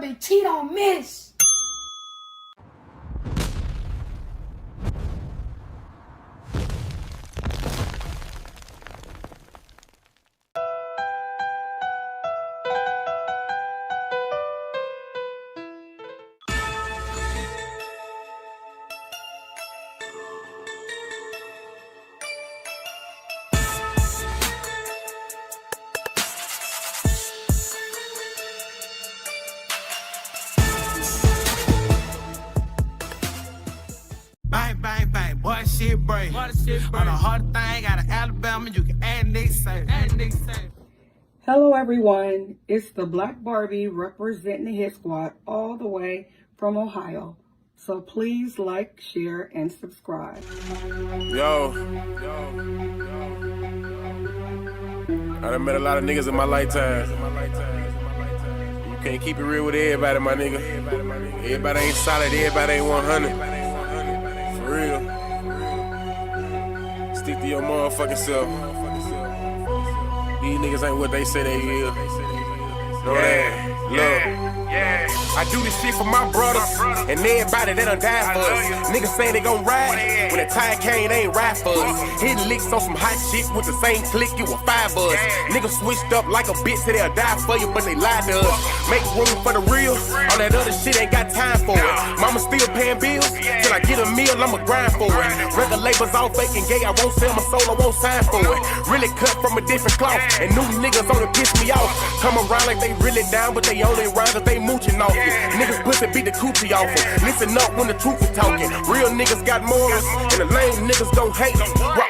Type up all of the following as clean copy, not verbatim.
Barbie cheat on Miss. Bang, bang, bang, boy, shit break. On the hard thing, out of Alabama, you can add next say. Hello everyone, it's the Black Barbie representing the Hit Squad all the way from Ohio. So please like, share, and subscribe. Yo. I done met a lot of niggas in my lifetime. You can't keep it real with everybody, my nigga. Everybody ain't solid, everybody ain't 100. For real. Stick to your motherfucking self. These niggas ain't what they say they is. Know that? Love. I do this shit for my brothers and everybody that done died for us. Niggas say they gon' ride, when the time came, they ain't ride for us. Hitting licks on some hot shit with the same click, you a 5 us. Niggas switched up like a bitch, say they'll die for you, but they lied to us. Make room for the real, all that other shit ain't got time for it. Mama still paying bills, till I get a meal, I'ma grind for it. Record labels all fake and gay, I won't sell my soul, I won't sign for it. Really cut from a different cloth, and new niggas only piss me off. Come around like they really down, but they only rhyme if they mooching off you. Niggas pussy beat the coochie off them. Listen up when the truth is talking. Real niggas got morals, and the lame niggas don't hate.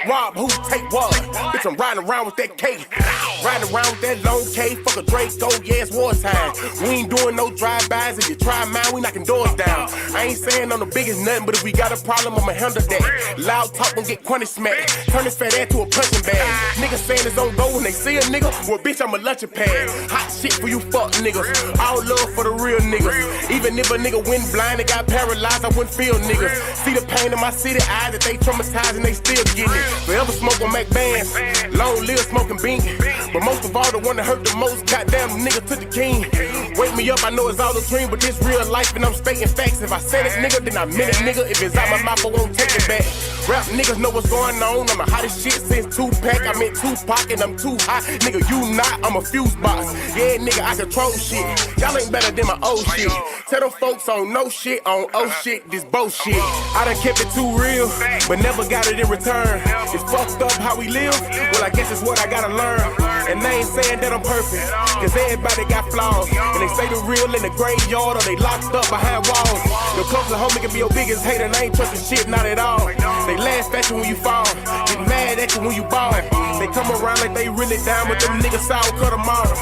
Rob, who take what? Bitch, I'm riding around with that cake. Riding around with that long K, fuck a Draco, yeah, it's wartime. We ain't doing no drive-bys, if you try mine, we knocking doors down. I ain't saying I'm the biggest nothing, but if we got a problem, I'ma handle that. Loud talk gon' get crunny smacked. Turn this fat ass to a punching bag. Niggas saying it's on go when they see a nigga. Well, bitch, I'm a lunching pad. Hot shit for you fuck niggas. All love for the real niggas. Even if a nigga went blind and got paralyzed, I wouldn't feel niggas. See the pain in my city eyes that they traumatized and they still getting it. Forever smoke on Mac bands, long live smoking Bing. But most of all, the one that hurt the most, goddamn nigga took the king. Wake me up, I know it's all a dream, but this real life and I'm stating facts. If I said it, nigga, then I meant it, nigga. If it's out my mouth, I won't take it back. Rap niggas know what's going on. I'm the hottest shit since Tupac. I'm in Tupac and I'm too hot. Nigga, you not, I'm a fuse box. Yeah, nigga, I control shit. Y'all ain't better than my old shit. Tell them folks on no shit, on oh shit, this bullshit. I done kept it too real, but never got it in return. It's fucked up how we live, well I guess it's what I gotta learn. And they ain't saying that I'm perfect, cause everybody got flaws. And they say the real in the graveyard or they locked up behind walls. Your closest homie can be your biggest hater and I ain't trusting shit, not at all. They laugh at you when you fall, get mad at you when you ball. They come around like they really down, but them niggas sour cut them off.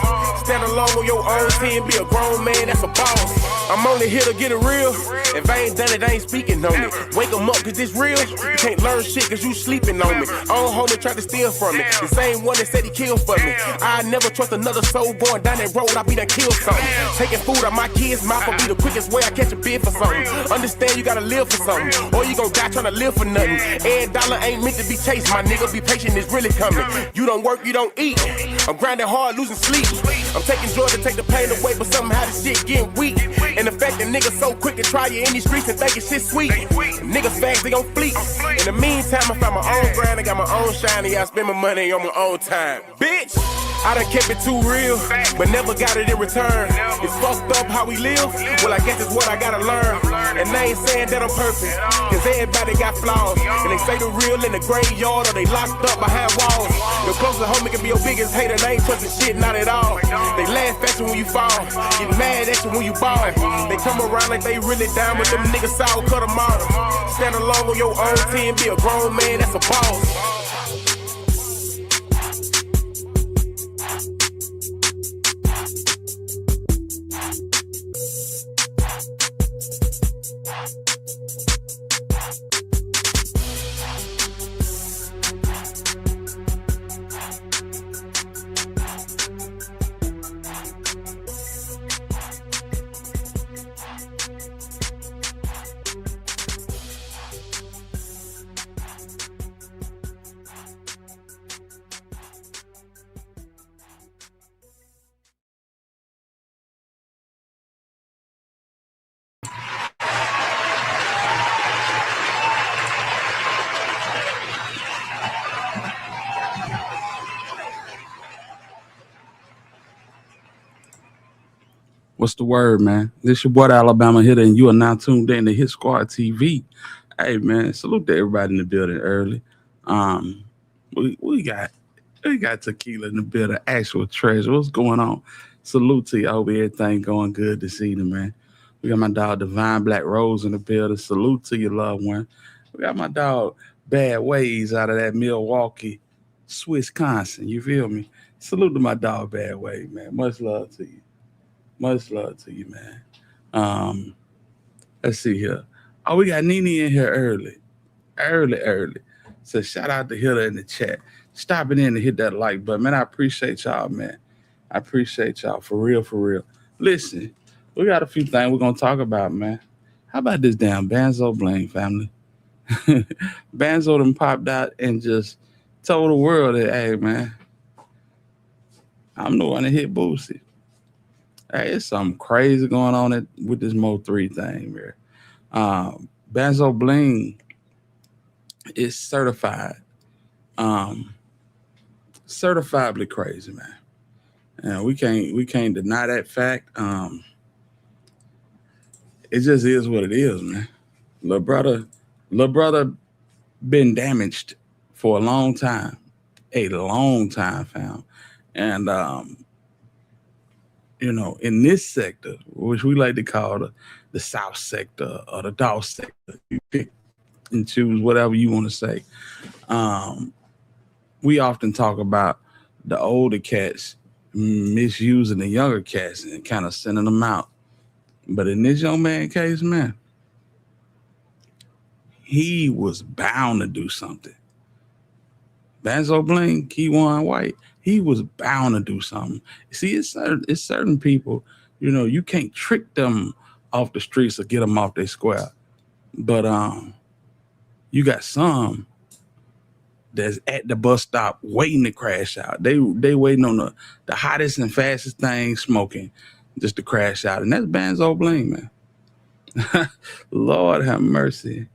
Stand alone on your own team, be a grown man, that's a boss. I'm only here to get it real. If I ain't done it, I ain't speaking on it. Wake 'em up, cause it's real. You can't learn shit cause you sleeping on me. Old homie tried to steal from me. The same one that said he killed for me. I never trust another soul going down that road, I be done killed something. Taking food out my kids' mouth will be the quickest way I catch a bid for something. Understand you gotta live for something, or you gon' die trying to live for nothing. Every dollar ain't meant to be chased, my nigga. Be patient, it's really coming. You don't work, you don't eat. I'm grinding hard, losing sleep. I'm taking joy to take the pain away, but somehow this shit getting weak. And the fact that niggas so quick to try you in these streets and thinking shit sweet. Niggas fags, they gon' fleet. In the meantime, I found my own grind, I got my own shine, and I spend my money on my own time. Bitch! I done kept it too real, but never got it in return. It's fucked up how we live, well I guess it's what I gotta learn. And they ain't saying that I'm perfect, cause everybody got flaws. And they say the real in the graveyard or they locked up behind walls. Your closest homie can be your biggest hater, they ain't trusting shit, not at all. They laugh at you when you fall, get mad at you when you ball. They come around like they really down, but them niggas sour cut them off. Stand alone on your own team, be a grown man, that's a boss. What's the word, man? This your boy the Alabama hitter, and you are now tuned in to Hit Squad TV. Hey, man, salute to everybody in the building early. Um, we got tequila in the building, actual treasure. What's going on? Salute to you. I hope everything going good this evening, man. We got my dog Divine Black Rose in the building. Salute to your loved one. We got my dog Bad Ways out of that Milwaukee, Wisconsin. You feel me? Salute to my dog Bad Ways, man. Much love to you. Much love to you, man. Um, let's see here. Oh, we got Nene in here early. So shout out to Hitter in the chat. Stopping in to hit that like button, man. I appreciate y'all, man. I appreciate y'all for real, for real. Listen, we got a few things we're gonna talk about, man. How about this damn Banzzo Bling family? Banzzo done popped out and just told the world that, hey, man, I'm the one that hit Boosie. Hey, it's something crazy going on with this Mo 3 thing, man. Banzzo Bling is certified. Certifiably crazy, man. And we can't deny that fact. It just is what it is, man. Little brother been damaged for a long time. Fam. And in this sector, which we like to call the South sector or the North sector, you pick and choose whatever you want to say. We often talk about the older cats misusing the younger cats and kind of sending them out. But in this young man case, man, he was bound to do something. Banzzo Bling, Keywan White, he was bound to do something. See, it's certain people, you can't trick them off the streets or get them off their square. But you got some that's at the bus stop waiting to crash out. They waiting on the hottest and fastest thing smoking just to crash out. And that's Banzzo Bling, man. Lord have mercy.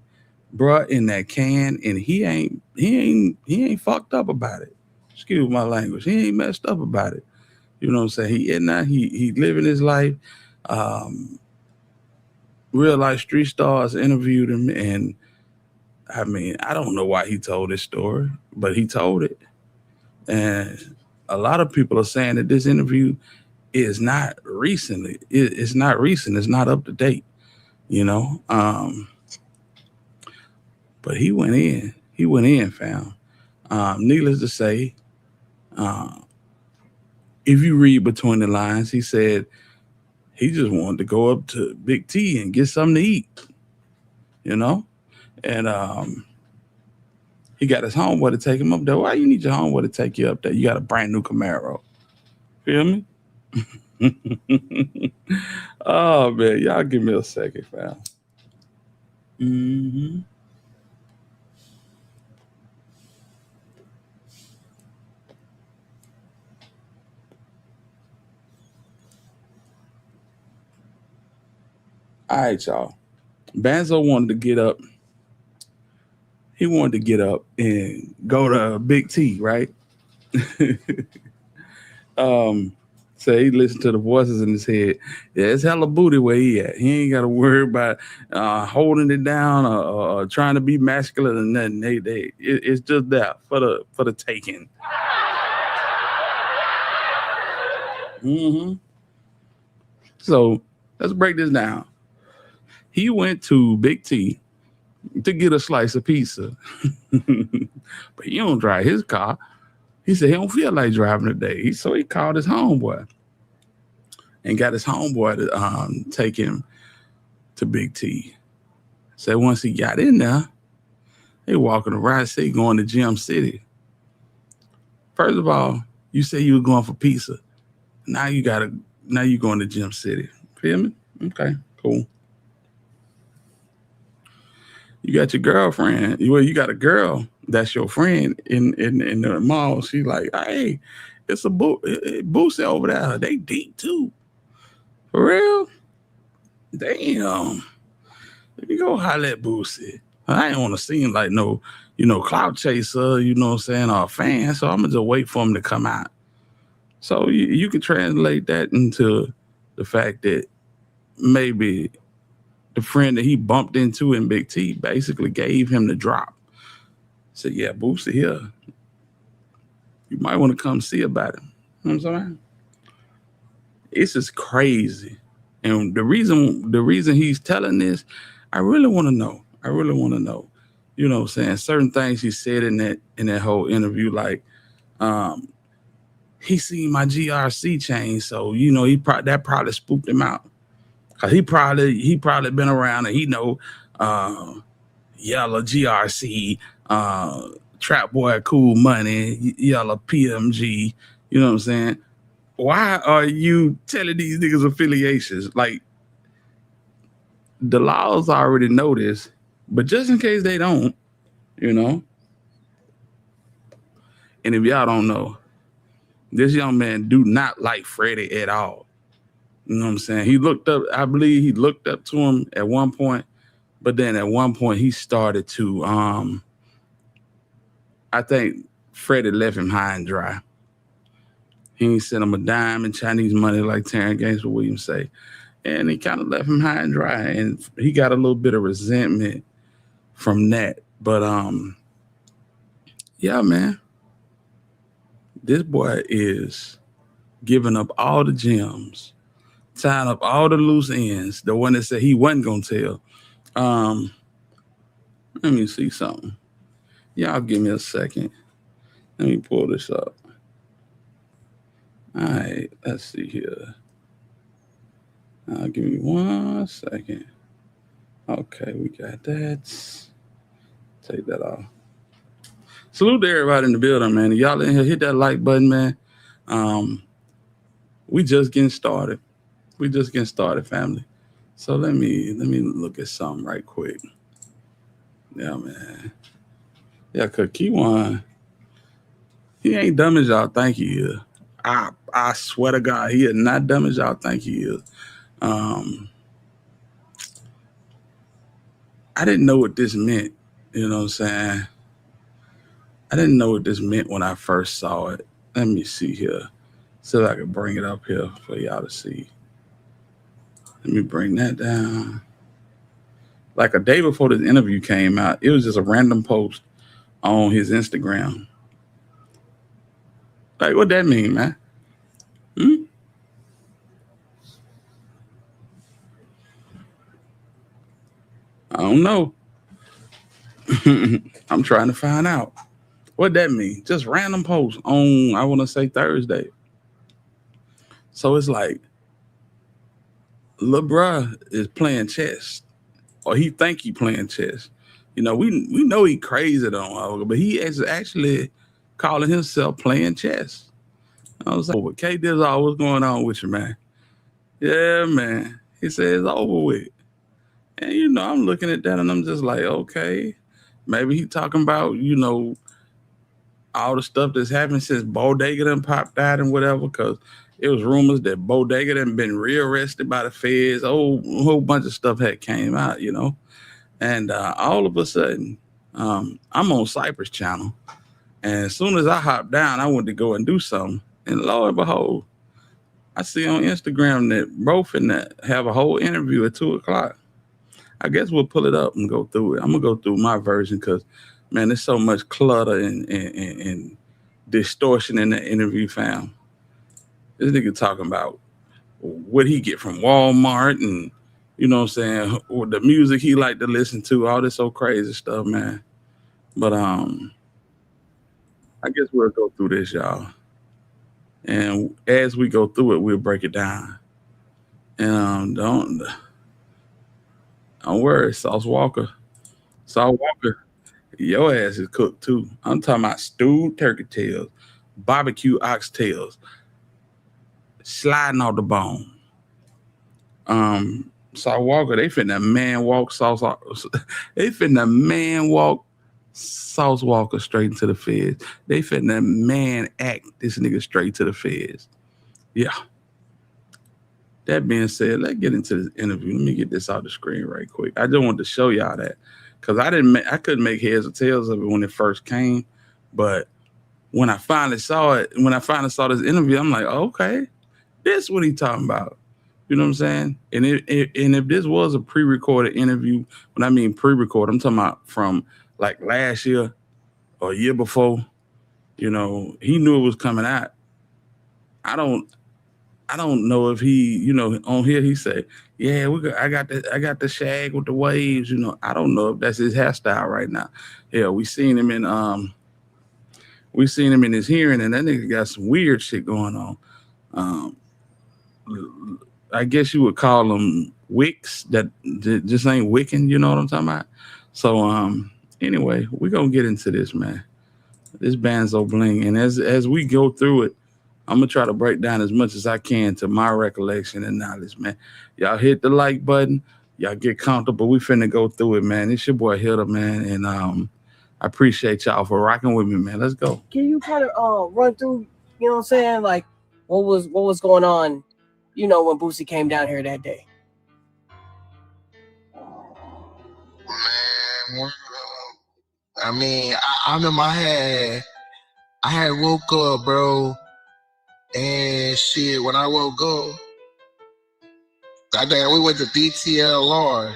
Bruh in that can, and he ain't fucked up about it. Excuse my language. He ain't messed up about it. You know what I'm saying? He living his life. Real life street stars interviewed him, and I mean, I don't know why he told this story, but he told it. And a lot of people are saying that this interview is not recent. It's not recent. It's not up to date, But he went in. Fam. Needless to say, if you read between the lines, he said he just wanted to go up to Big T and get something to eat, And he got his homeboy to take him up there. Why you need your homeboy to take you up there? You got a brand new Camaro. Feel me? Oh, man. Y'all give me a second, fam. Mm-hmm. All right, y'all. Banzzo wanted to get up. He wanted to get up and go to Big T, right? So he listened to the voices in his head. Yeah, it's hella booty where he at. He ain't got to worry about holding it down or trying to be masculine or nothing. It's just that for the taking. Mm-hmm. So let's break this down. He went to Big T to get a slice of pizza. But he don't drive his car. He said he don't feel like driving today. So he called his homeboy and got his homeboy to take him to Big T. So once he got in there, they walking around, say going to Gym City. First of all, you say you were going for pizza. Now you going to Gym City. Feel me? Okay, cool. You got your girlfriend. Well, you got a girl that's your friend in the mall. She like, hey, it's a Boosie over there. They deep too. For real? Damn. Let me go holler at Boosie. I ain't want to seem like no, clout chaser, you know what I'm saying, or a fan. So I'm going to just wait for him to come out. So you can translate that into the fact that maybe the friend that he bumped into in Big T basically gave him the drop. Said, yeah, Boosie here. You might want to come see about him. You know what I'm saying? It's just crazy. And the reason he's telling this, I really want to know. I really want to know. You know what I'm saying? Certain things he said in that whole interview, like he seen my GRC chain, so that probably spooked him out. Cause he probably been around and he know Yellow GRC, Trap Boy Cool Money, Yellow PMG. You know what I'm saying? Why are you telling these niggas affiliations? Like, the laws already know this, but just in case they don't, and if y'all don't know, this young man do not like Freddie at all. You know what I'm saying? I believe he looked up to him at one point, but then at one point he started to, I think Freddie left him high and dry. He ain't sent him a dime in Chinese money like Terrence Gangster Williams say. And he kind of left him high and dry. And he got a little bit of resentment from that. But, yeah, man. This boy is giving up all the gems, tying up all the loose ends, the one that said he wasn't going to tell. Let me see something. Y'all give me a second. Let me pull this up. All right, let's see here. Give me 1 second. Okay, we got that. Take that off. Salute to everybody in the building, man. Y'all in here, hit that like button, man. We just getting started. Family. So let me look at something right quick. Yeah, man. Yeah, cause Keywan, he ain't dumb as y'all think he is. I swear to God, he is not dumb as y'all think he is. I didn't know what this meant. You know what I'm saying? I didn't know what this meant when I first saw it. Let me see here. See if I can bring it up here for y'all to see. Let me bring that down. Like a day before this interview came out, it was just a random post on his Instagram. Like, what that mean, man? I don't know. I'm trying to find out. What that mean? Just random post on, I want to say Thursday. So it's like, lil' bruh is playing chess. Or he think he playing chess. We know he crazy though, but he is actually calling himself playing chess. I was like, "What K Dizzle, what's going on with you, man?" Yeah, man. He says it's over with. And I'm looking at that and I'm just like, okay, maybe he talking about, all the stuff that's happened since Bodega done popped out and whatever, because it was rumors that Bodega done been rearrested by the feds. A whole bunch of stuff had came out, And all of a sudden, I'm on Cypress channel. And as soon as I hopped down, I went to go and do something. And lo and behold, I see on Instagram that bro finna have a whole interview at 2:00. I guess we'll pull it up and go through it. I'm going to go through my version because, man, there's so much clutter and distortion in the interview, fam. This nigga talking about what he get from Walmart and, you know what I'm saying, or the music he like to listen to, all this so crazy stuff, man. But I guess we'll go through this, y'all. And as we go through it, we'll break it down. And don't worry, Walka, your ass is cooked too. I'm talking about stewed turkey tails, barbecue oxtails, sliding off the bone. Walka, they finna man walk Sauce Walka straight into the feds. They finna man act this nigga straight to the feds. Yeah. That being said, let's get into this interview. Let me get this off the screen right quick. I just wanted to show y'all that because I couldn't make heads or tails of it when it first came, but when I finally saw this interview, I'm like, okay, this is what he talking about. You know what I'm saying? And if this was a pre-recorded interview, when I mean pre-recorded, I'm talking about from like last year or a year before. You know, he knew it was coming out. I don't I don't know if he, on here he said, "Yeah, I got the shag with the waves." I don't know if that's his hairstyle right now. Yeah, we seen him in his hearing, and that nigga got some weird shit going on. Um, I guess you would call them wicks that just ain't wicking. You know what I'm talking about? So, anyway, we gonna get into this, man. This Banzzo Bling, and as we go through it, I'm gonna try to break down as much as I can to my recollection and knowledge, man. Y'all hit the like button. Y'all get comfortable. We finna go through it, man. It's your boy Hitter, man, and I appreciate y'all for rocking with me, man. Let's go. Can you kind of run through, you know what I'm saying, like what was going on, when Boosie came down here that day? Man, I mean, I remember I had woke up, bro, and shit. When I woke up, goddamn, we went to DTLR.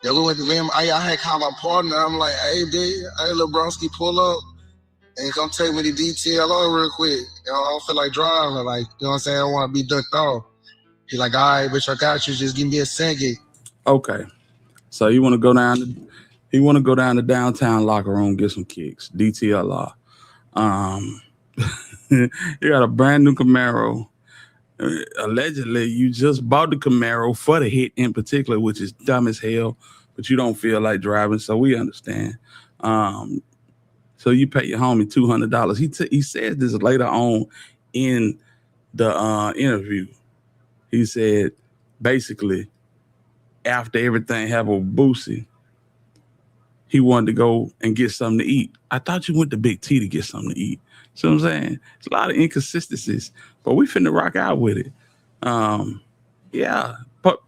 Yeah, we went to them. I had called my partner. I'm like, hey, dude, hey, little broski, pull up and come take me to DTLR real quick. I don't feel like driving. Like, you know what I'm saying? I want to be ducked off. He's like, all right, bitch, I got you. Just give me a second. Okay. So you want to go down to downtown locker room, get some kicks. DTLR. You got a brand new Camaro. Allegedly, you just bought the Camaro for the hit in particular, which is dumb as hell, but you don't feel like driving, so we understand. So you pay your homie $200. He said this later on in the interview. He said, basically, after everything happened with Boosie, he wanted to go and get something to eat. I thought you went to Big T to get something to eat. See what I'm saying? It's a lot of inconsistencies, but we finna rock out with it. Yeah,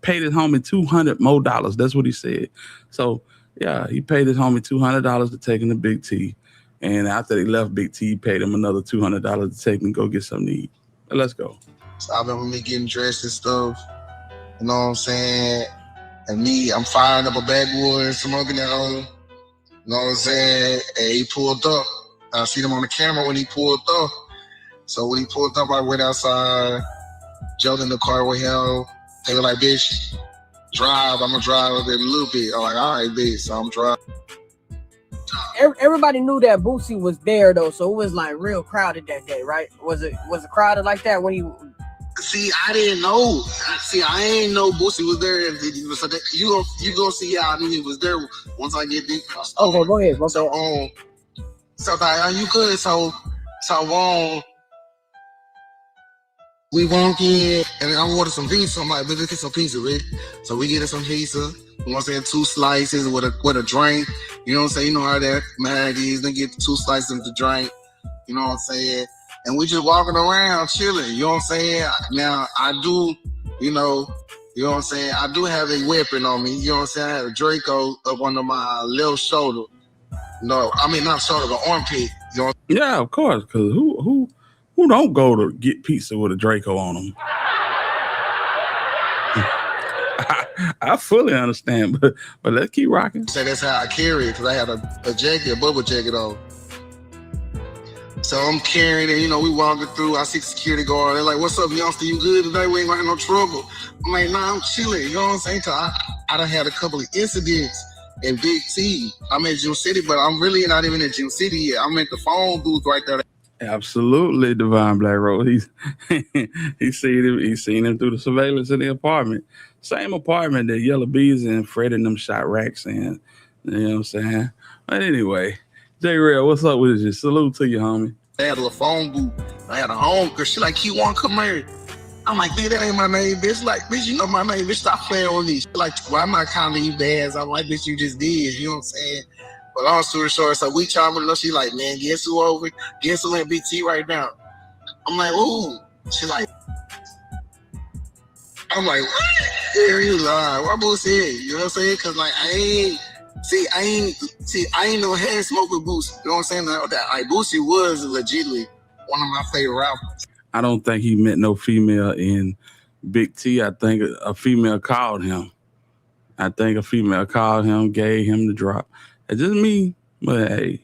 paid his homie $200 more. That's what he said. So yeah, he paid his homie $200 to take him to Big T, and after they left Big T, he paid him another $200 to take him to go get something to eat. Let's go. So I remember me getting dressed and stuff. You know what I'm saying? And me, I'm firing up a backwood, smoking that hole. You know what I'm saying? And he pulled up. I seen him on the camera when he pulled up. So when he pulled up, I went outside, jumped in the car with him. They were like, bitch, drive. I'm going to drive a little bit. I'm like, all right, bitch. So I'm driving. Everybody knew that Boosie was there, though, so it was like real crowded that day, right? Was it crowded like that when he... See, I didn't know. I ain't know Boosie was there. So you gonna see how I knew he was there once I get deep. Okay, go ahead. So you good? So we walk in and I wanted some pizza. I'm like, let's get some pizza, right? So we get some pizza. You know what I'm saying? 2 slices with a drink. You know what I'm saying? You know how that man is. Then get 2 slices of the drink. You know what I'm saying? And we just walking around chilling. You know what I'm saying? Now I do, you know what I'm saying? I do have a weapon on me. You know what I'm saying? I had a Draco up under my left shoulder. No, I mean not shoulder, but armpit. You know? Yeah, of course. Because who don't go to get pizza with a Draco on them? I fully understand, but let's keep rocking. So that's how I carry it, because I had a jacket, a bubble jacket on. So I'm carrying it, we walking through. I see the security guard. They're like, what's up, youngster? You good today? We ain't gonna have no trouble. I'm like, nah, I'm chilling. You know what I'm saying? So I done had a couple of incidents in Big T. I'm in Gym City, but I'm really not even in Gym City yet. I'm at the phone booth right there. Absolutely, Divine Black Rose. He's seen him through the surveillance in the apartment. Same apartment that Yellow Bees and Fred and them shot racks in. You know what I'm saying? But anyway, J Real, what's up with you? Salute to you, homie. I had a little phone booth. I had a home girl. She like, Q1, come here. I'm like, bitch, that ain't my name, bitch. Like, bitch, you know my name, bitch. Stop playing with me. She like, well, I'm not counting you bads. I'm like, bitch, you just did. You know what I'm saying? But long story short, so we chopping up. She like, man, guess who in BT right now? I'm like, ooh. She like, I'm like, what? Yeah, you lying. Why Boosie here? You know what I'm saying? Cause like, I ain't no head smoke with Boosie. You know what I'm saying? Like Boosie was legitimately one of my favorite rappers. I don't think he met no female in Big T, I think a female called him. I think a female called him, gave him the drop. It's just me, but hey,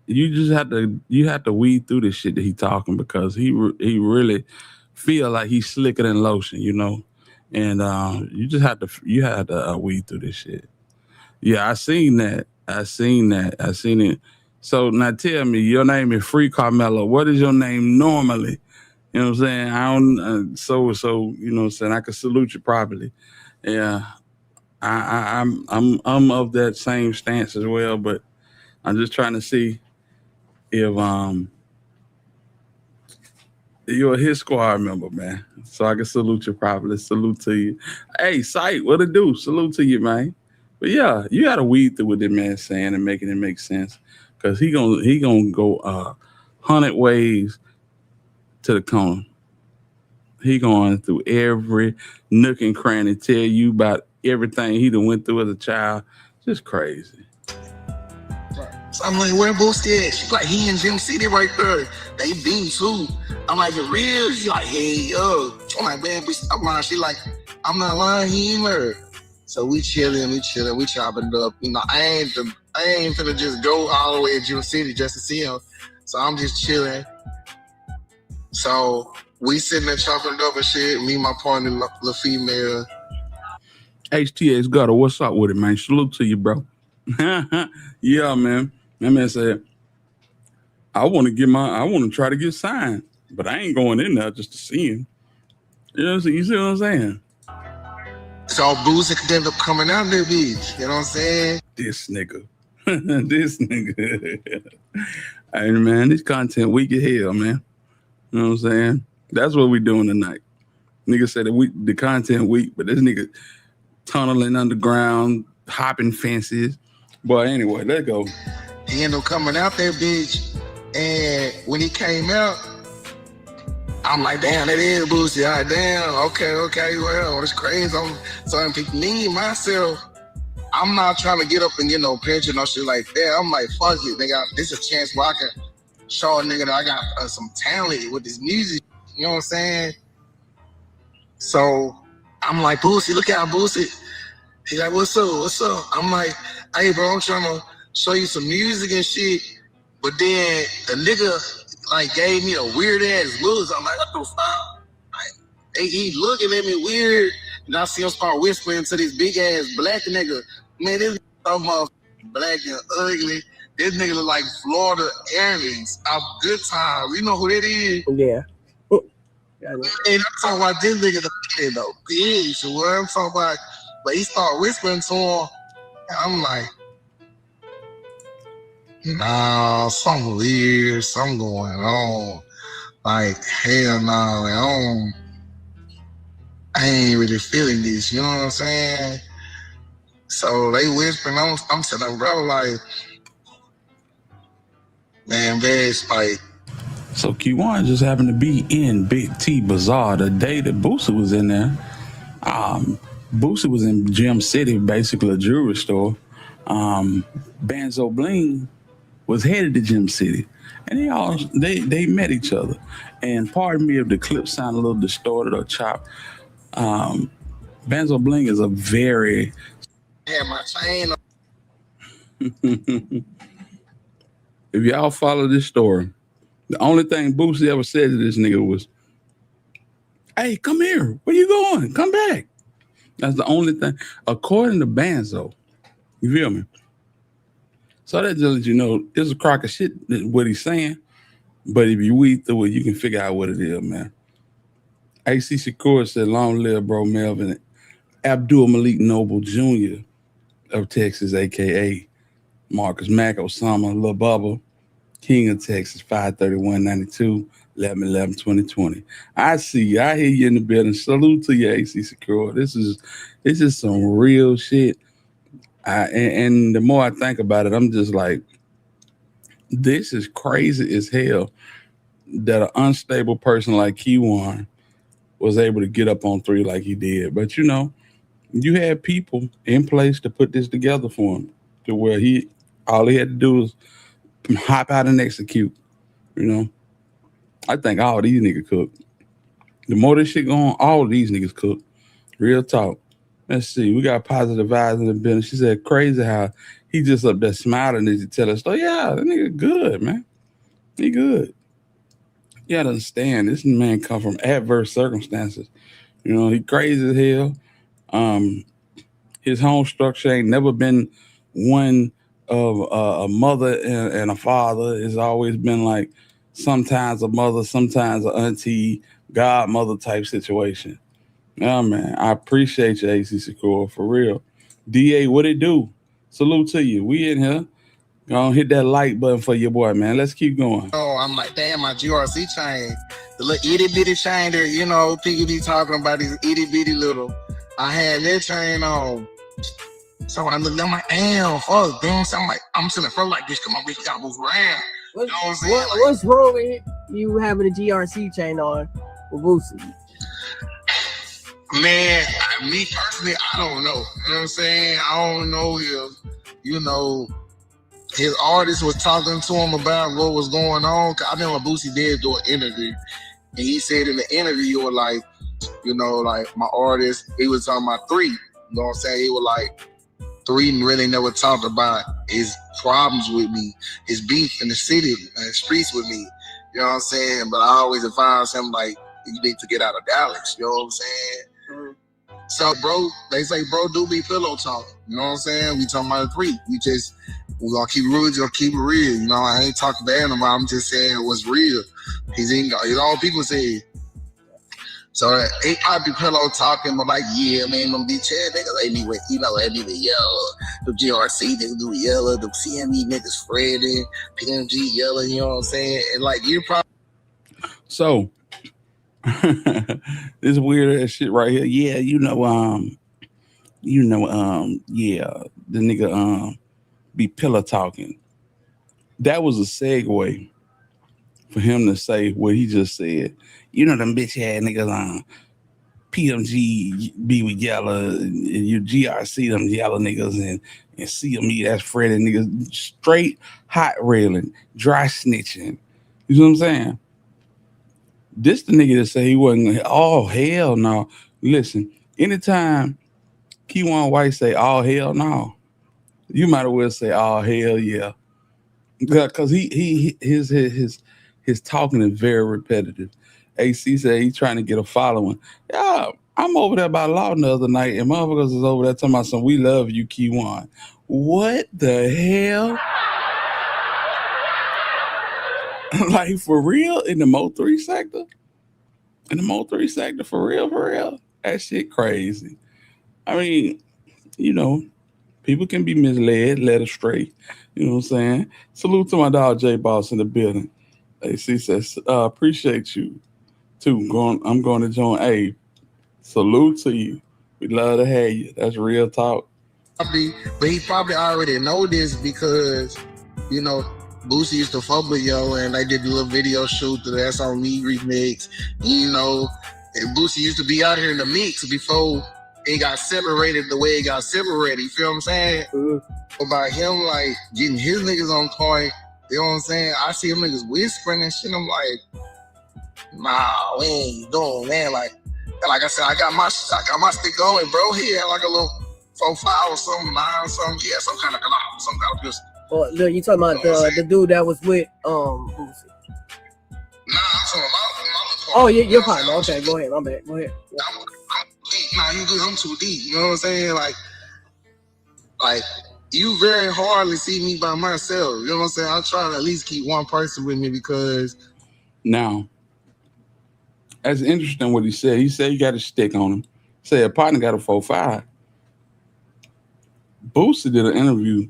you have to weed through this shit that he talking because he really feel like he's slicker than lotion, you know, and you have to weed through this shit. Yeah, I seen that. I seen that. I seen it. So now tell me, your name is Free Carmelo. What is your name normally? You know what I'm saying? I don't. So you know what I'm saying. I can salute you properly. Yeah, I'm of that same stance as well. But I'm just trying to see if you're a his squad member, man. So I can salute you properly. Salute to you. Hey, Sight, what it do? Salute to you, man. But yeah, you gotta weed through what that man's saying and making it make sense. Cause he gonna go 100 ways to the corner. He going through every nook and cranny, tell you about everything he done went through as a child. Just crazy. So I'm like, where Boosie at? She's like, he in Gym City right there. They beam too. I'm like, for real? She's like, hey, yo. I'm like, man, I'm lying. She like, I'm not lying, he ain't there. So we chilling, we chopping it up. You know, I ain't finna just go all the way to Gym City just to see him. So I'm just chilling. So we sitting there chopping it up and shit. Me and my partner, the female. HTX Gutter, what's up with it, man? Salute to you, bro. Yeah, man. That man said, I want to try to get signed, but I ain't going in there just to see him. You know what I'm saying? You see what I'm saying? So Boosie could end up coming out there, bitch. You know what I'm saying? This nigga. This nigga. Hey, man, this content weak as hell, man. You know what I'm saying? That's what we doing tonight. Nigga said the content weak, but this nigga tunneling underground, hopping fences. But anyway, let's go. He ended up coming out there, bitch. And when he came out, I'm like, damn, that is Boosie. All right, damn, okay, well, it's crazy. So me, myself, I'm not trying to get up and get no picture, no shit like that. I'm like, fuck it, nigga. This is a chance where I can show a nigga that I got some talent with this music. You know what I'm saying? So I'm like, Boosie, look out, Boosie. He's like, what's up? I'm like, hey, bro, I'm trying to show you some music and shit. But then the nigga like gave me a weird ass look. I'm like, what the fuck? Like, he looking at me weird. And I see him start whispering to this big ass black nigga. Man, this motherfucker black and ugly. This nigga look like Florida Airlines off Good Time. You know who that is? Yeah. And I'm talking about this nigga, the bitch. What I'm talking about. But he started whispering to him. And I'm like, nah, something weird, something going on. Like, hell no, like, I ain't really feeling this, you know what I'm saying? So they whispering, I'm telling bro, like, man, best, like. So Q1 just happened to be in Big T Bazaar the day that Boosie was in there. Boosie was in Gym City, basically a jewelry store. Banzzo Bling was headed to Gym City, and they met each other. And pardon me if the clip sound a little distorted or chopped. Banzzo Bling is a very My chain. if y'all follow this story, the only thing Boosie ever said to this nigga was, "Hey, come here. Where you going? Come back." That's the only thing, according to Banzzo. You feel me? So that just lets you know it's a crock of shit what he's saying. But if you weed through it, you can figure out what it is, man. AC Shakur said, long live bro Melvin Abdul Malik Noble Jr. of Texas, aka Marcus Mack, Osama, Lil Bubba, King of Texas, 53192, 11/11/2020. I see you. I hear you in the building. Salute to you, AC Shakur. It's just some real shit. And the more I think about it, I'm just like, this is crazy as hell that an unstable person like Q1 was able to get up on 3 like he did. But you know, you had people in place to put this together for him to where all he had to do was hop out and execute. You know, I think all these niggas cook. The more this shit going on, all these niggas cook. Real talk. Let's see. We got positive vibes in the building. She said, crazy how he just up there smiling as he tell us, oh, yeah, that nigga good, man. He good. You gotta understand, this man come from adverse circumstances. You know, he crazy as hell. Um, his home structure ain't never been one of a mother and a father. It's always been like sometimes a mother, sometimes an auntie, godmother type situation. Yeah, man. I appreciate you, AC Secure, for real. DA, what it do? Salute to you. We in here. Gonna hit that like button for your boy, man. Let's keep going. Oh, I'm like, damn, my GRC chain, the little itty bitty chain that, you know, people be talking about these itty bitty little. I had that chain on. So when I looked, I'm like, damn, fuck, damn. So I'm sitting in front like this, come on, bitch, gotta move around. You know what I'm saying? What's wrong with you having a GRC chain on with Boosie? Man, me personally, I don't know. You know what I'm saying? I don't know if, you know, his artist was talking to him about what was going on. I remember Boosie did do an interview, and he said in the interview, like, you know, like my artist, he was talking about 3. You know what I'm saying? He was like, 3 really never talked about his problems with me, his beef in the city and the streets with me. You know what I'm saying? But I always advise him, like, you need to get out of Dallas. You know what I'm saying? So, bro, they say, bro, do be pillow talking. You know what I'm saying? We talking about 3. We gonna keep it real. Just keep it real. You know, I ain't talking bad about him. I'm just saying what's real. He's all people say. So he probably pillow talking, but like, yeah, man, them bitch ass niggas, they be with, you know, they be with yellow. The GRC niggas do yellow. The CME niggas Freddy, PMG yellow. You know what I'm saying? And like, you probably. So this weird ass shit right here. Yeah, yeah, the nigga be pillow talking. That was a segue for him to say what he just said. You know them bitch ass niggas PMG be with yellow and you GRC them yellow niggas and CME that's Freddy niggas straight hot railing, dry snitching. You know what I'm saying? This the nigga that say he wasn't. Oh hell no! Listen, anytime Keywan White say oh hell no, you might as well say oh hell yeah, because his talking is very repetitive. AC said he's trying to get a following. Yeah, I'm over there by law the other night, and motherfuckers is over there talking about some we love you, Keywan. What the hell? Like for real in the Mo 3 sector? In the Mo 3 sector, for real? That shit crazy. I mean, you know, people can be misled, led astray. You know what I'm saying? Salute to my dog J Boss in the building. AC says, appreciate you too. I'm going to join. Hey, salute to you. We love to have you. That's real talk. But he probably already know this because, you know, Boosie used to fuck with yo, and they did a little video shoot to That's On Me remix. You know, and Boosie used to be out here in the mix before it got separated the way it got separated. You feel what I'm saying? About him, like, getting his niggas on point. You know what I'm saying? I see them niggas whispering and shit. I'm like, nah, we ain't doing, man. Like I said, I got my stick going, bro. He had like a little 4.5 or something, 9 or something. Yeah, some kind of pistol. Oh, look, you talking about the dude that was with Boosie? Nah, I'm talking about. Oh, your partner. Okay, go ahead. My bad. Go ahead. I'm deep. Nah, you good. I'm too deep. You know what I'm saying? Like you very hardly see me by myself. You know what I'm saying? I try to at least keep one person with me because. Now, that's interesting what he said. He said you got a stick on him. Said a partner got a 4.5. Boosie did an interview.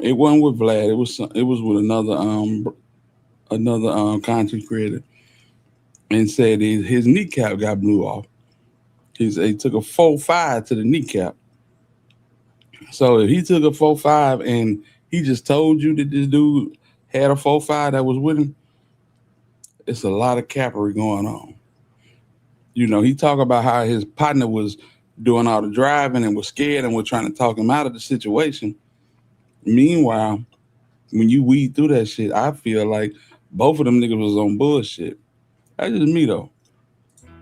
It wasn't with Vlad. It was with another content creator, and said his kneecap got blew off. He said he took a 4.5 to the kneecap. So if he took a 4.5 and he just told you that this dude had a 4.5 that was with him, it's a lot of cappery going on. You know, he talked about how his partner was doing all the driving and was scared and was trying to talk him out of the situation. Meanwhile, when you weed through that shit, I feel like both of them niggas was on bullshit. That's just me though.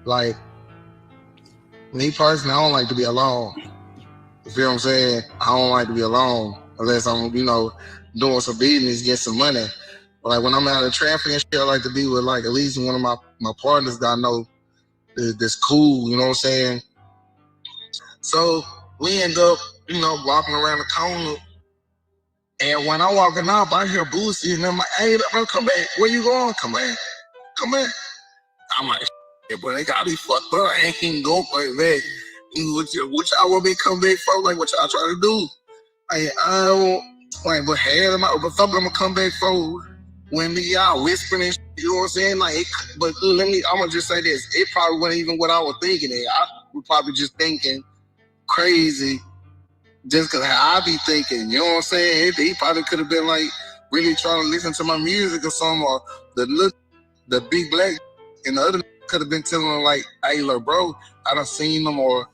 Like, me personally, I don't like to be alone. You feel what I'm saying? I don't like to be alone unless I'm, doing some business, get some money. But like when I'm out of traffic and shit, I like to be with like at least one of my partners that I know that's cool, you know what I'm saying? So we end up, walking around the corner. And when I'm walking up, I hear Boosie and I'm like, hey, bro, come back. Where you going? Come back. Come back. I'm like, shit, but they got me fucked up. I ain't go like that. What y'all want me to come back for? Like, what y'all trying to do? Like, I don't, like, but hell, but something I'm gonna come back for when y'all whispering and shit, you know what I'm saying? Like, but I'm gonna just say this. It probably wasn't even what I was thinking. I was probably just thinking crazy just because how I be thinking, you know what I'm saying? He probably could have been like really trying to listen to my music or something, or the big black and the other could have been telling him like, hey, look, bro, I done seen them, or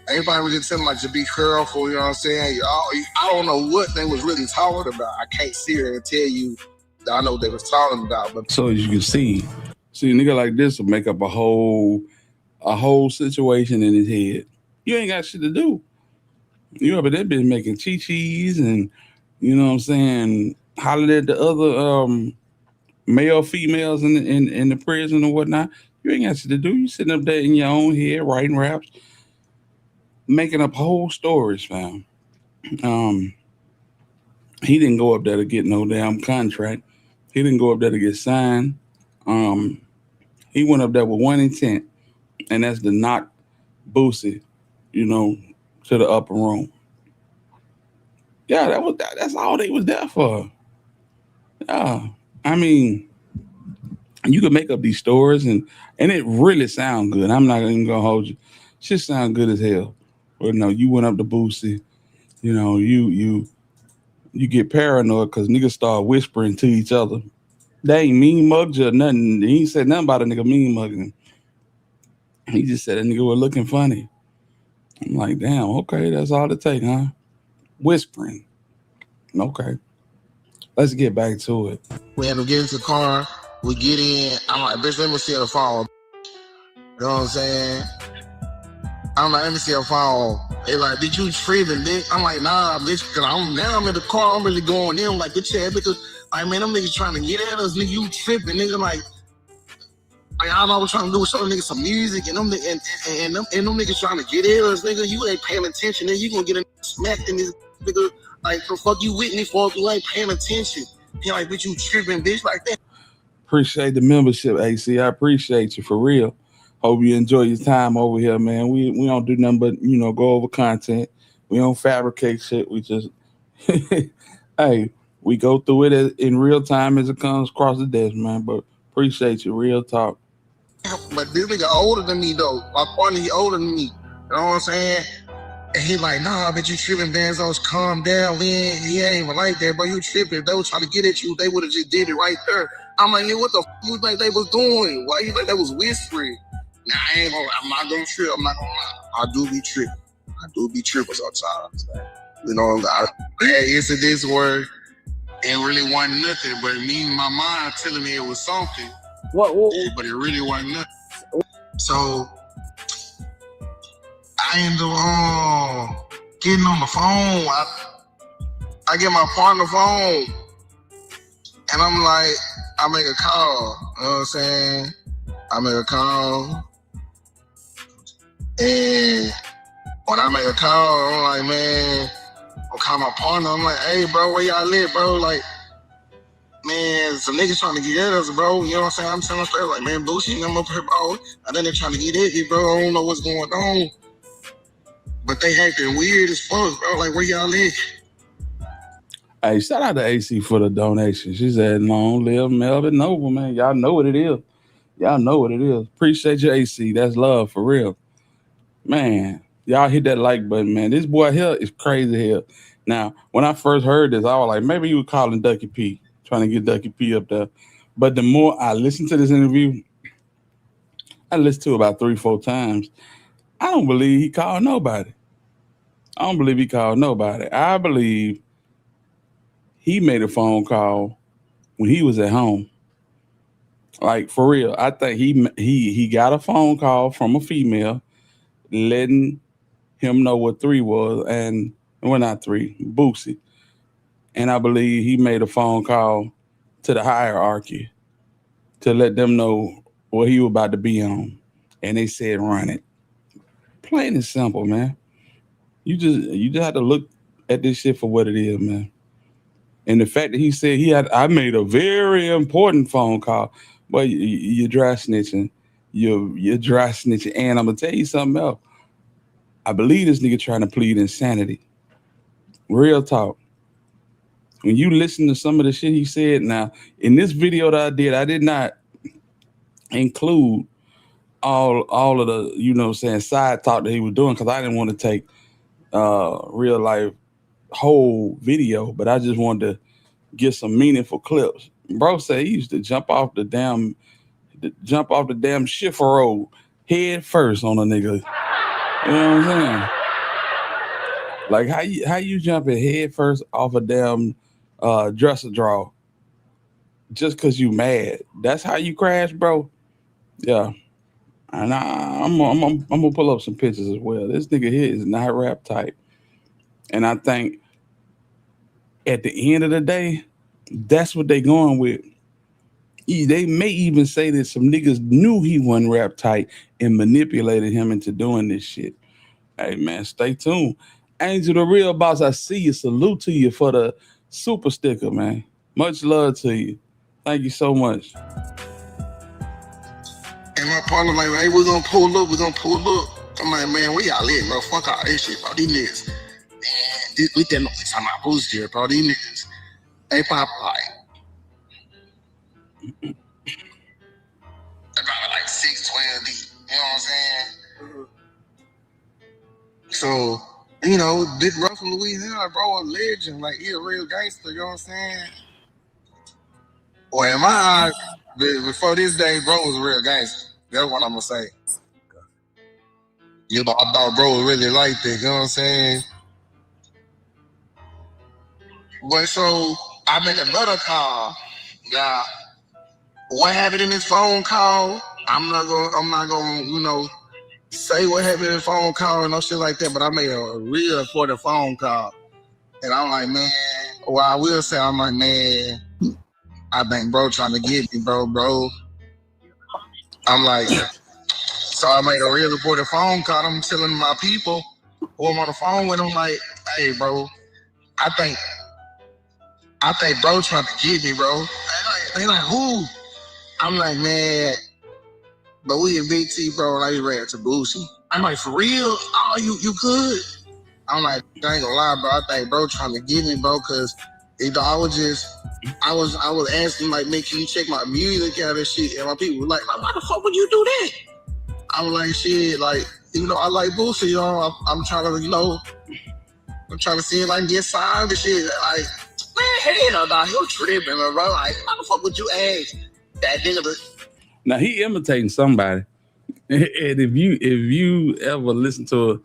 everybody was just telling like to be careful, you know what I'm saying? I don't know what they was really talking about. I can't sit here and tell you that I know what they was talking about. But So as you can see, a nigga like this will make up a whole situation in his head. You ain't got shit to do. You up at that bitch making chi-chis and, you know what I'm saying, hollering at the other male, females in the prison or whatnot. You ain't got shit to do. You sitting up there in your own head writing raps, making up whole stories, fam. He didn't go up there to get no damn contract. He didn't go up there to get signed. He went up there with one intent, and that's to knock Boosie, to the upper room. Yeah, that's all they was there for. Yeah. I mean, you could make up these stories and it really sound good. I'm not even gonna hold you. Shit sound good as hell. But no, you went up to Boosie, you get paranoid because niggas start whispering to each other. They ain't mean mugged you or nothing. He ain't said nothing about a nigga mean mugging. He just said a nigga was looking funny. I'm like, damn, okay, that's all it take, huh? Whispering. Okay. Let's get back to it. we had to get into the car. We get in. I'm like, bitch, let me see the phone. You know what I'm saying? I'm like, let me see her phone. They like, did you tripping, bitch? I'm like, nah, bitch, because I'm in the car. I'm really going in. I'm like, bitch, yeah, because, like, man, them niggas trying to get at us, nigga. You tripping, nigga. Like all I was trying to do was show them niggas some music, and them niggas trying to get at us, nigga. You ain't paying attention, nigga. You gonna get smacked in this, nigga. Like, the fuck you with me for if you ain't paying attention? He like, bitch, you tripping, bitch, like that. Appreciate the membership, AC. I appreciate you for real. Hope you enjoy your time over here, man. We don't do nothing but go over content. We don't fabricate shit. We just hey, we go through it in real time as it comes across the desk, man. But appreciate you, real talk. But this nigga older than me though. My partner, he older than me. You know what I'm saying? And he like, nah, bitch, you tripping, Banzzo. Calm down, man. He ain't even like that, bro. You tripping. If they was trying to get at you, they would have just did it right there. I'm like, yeah, what the f you think they was doing? Why you think they was whispering? Nah, I'm not gonna trip. I'm not gonna lie. I do be tripping. I do be tripping sometimes. I had incidents where it really wasn't nothing, but me in my mind telling me it was something. What? But it really wasn't nothing. So I end up getting on the phone. I get my partner phone, and I'm like, I make a call. You know what I'm saying? I make a call, and when I make a call, I'm like, man, I'm calling my partner. I'm like, hey, bro, where y'all live, bro? Like, man, some niggas trying to get at us, bro. You know what I'm saying? I'm telling straight, like, man, Boosie, I'm up here, bro. I think they're trying to get at me, bro. I don't know what's going on. But they acting weird as fuck, bro. Like, where y'all live? Hey, shout out to AC for the donation. She said, long live Melvin Noble, man. Y'all know what it is. Y'all know what it is. Appreciate your AC. That's love for real. Man, y'all hit that like button, man. This boy here is crazy here. Now, when I first heard this, I was like, maybe you were calling Ducky P, trying to get Ducky P up there. But the more I listened to this interview, I listened to it about 3-4 times. I don't believe he called nobody. I don't believe he called nobody. I believe he made a phone call when he was at home. Like for real, I think he got a phone call from a female letting him know what three was, and well, not three, Boosie. And I believe he made a phone call to the hierarchy to let them know what he was about to be on, and they said run it. Plain and simple, man. You just have to look at this shit for what it is, man. And the fact that he said I made a very important phone call, but you're dry snitching, you're dry snitching, and I'm gonna tell you something else. I believe this nigga trying to plead insanity. Real talk. When you listen to some of the shit he said, now in this video that I did not include all of the side talk that he was doing because I didn't want to take real life whole video, but I just wanted to get some meaningful clips. Bro said he used to jump off the damn shiffer road head first on a nigga. You know what I'm saying? Like how you jumping head first off a damn dresser drawer just cause you mad? That's how you crash, bro. Yeah. And I'm gonna pull up some pictures as well. This nigga here is not rap type. And I think at the end of the day, that's what they going with. They may even say that some niggas knew he wasn't rap tight and manipulated him into doing this shit. Hey man, stay tuned. Angel the Real Boss, I see you. Salute to you for the super sticker, man. Much love to you. Thank you so much. And my partner like, hey, we're gonna pull up. I'm like, man, we all lit, bro. Fuck all this shit, bro. These niggas. Man, we didn't know talking about Boosie here, bro. These niggas. They pop like. They're probably like 6'12" deep. You know what I'm saying? So, Big Bro from Louisiana, bro, a legend. Like, he a real gangster, you know what I'm saying? Well, in my eyes, before this day, bro was a real gangster. That's what I'm gonna say. I thought bro was really like that, you know what I'm saying? But so, I made another call. Yeah. What happened in this phone call? I'm not gonna, say what happened in the phone call and no shit like that, but I made a real important phone call. And I'm like, man, well, I will say, I'm like, man, I think bro trying to get me, bro. I'm like, so I made a real important phone call. I'm telling my people who I'm on the phone with, I'm like, hey, bro, I think bro trying to get me, bro. They like, who? I'm like, man, but we in Big T, bro, and I just ran to Boosie. I'm like, for real? Oh, you good? I'm like, I ain't gonna lie, bro. I think bro trying to get me, bro, because I was asking, like, man, can you check my music out and shit? And my people were like, why the fuck would you do that? I'm like, shit, like, I like Boosie, I'm trying to, I'm trying to see if I can get signed and shit. Like, man, hell no, you tripping, bro. Like, why the fuck would you ask that nigga? Now he imitating somebody. And if you ever listen to a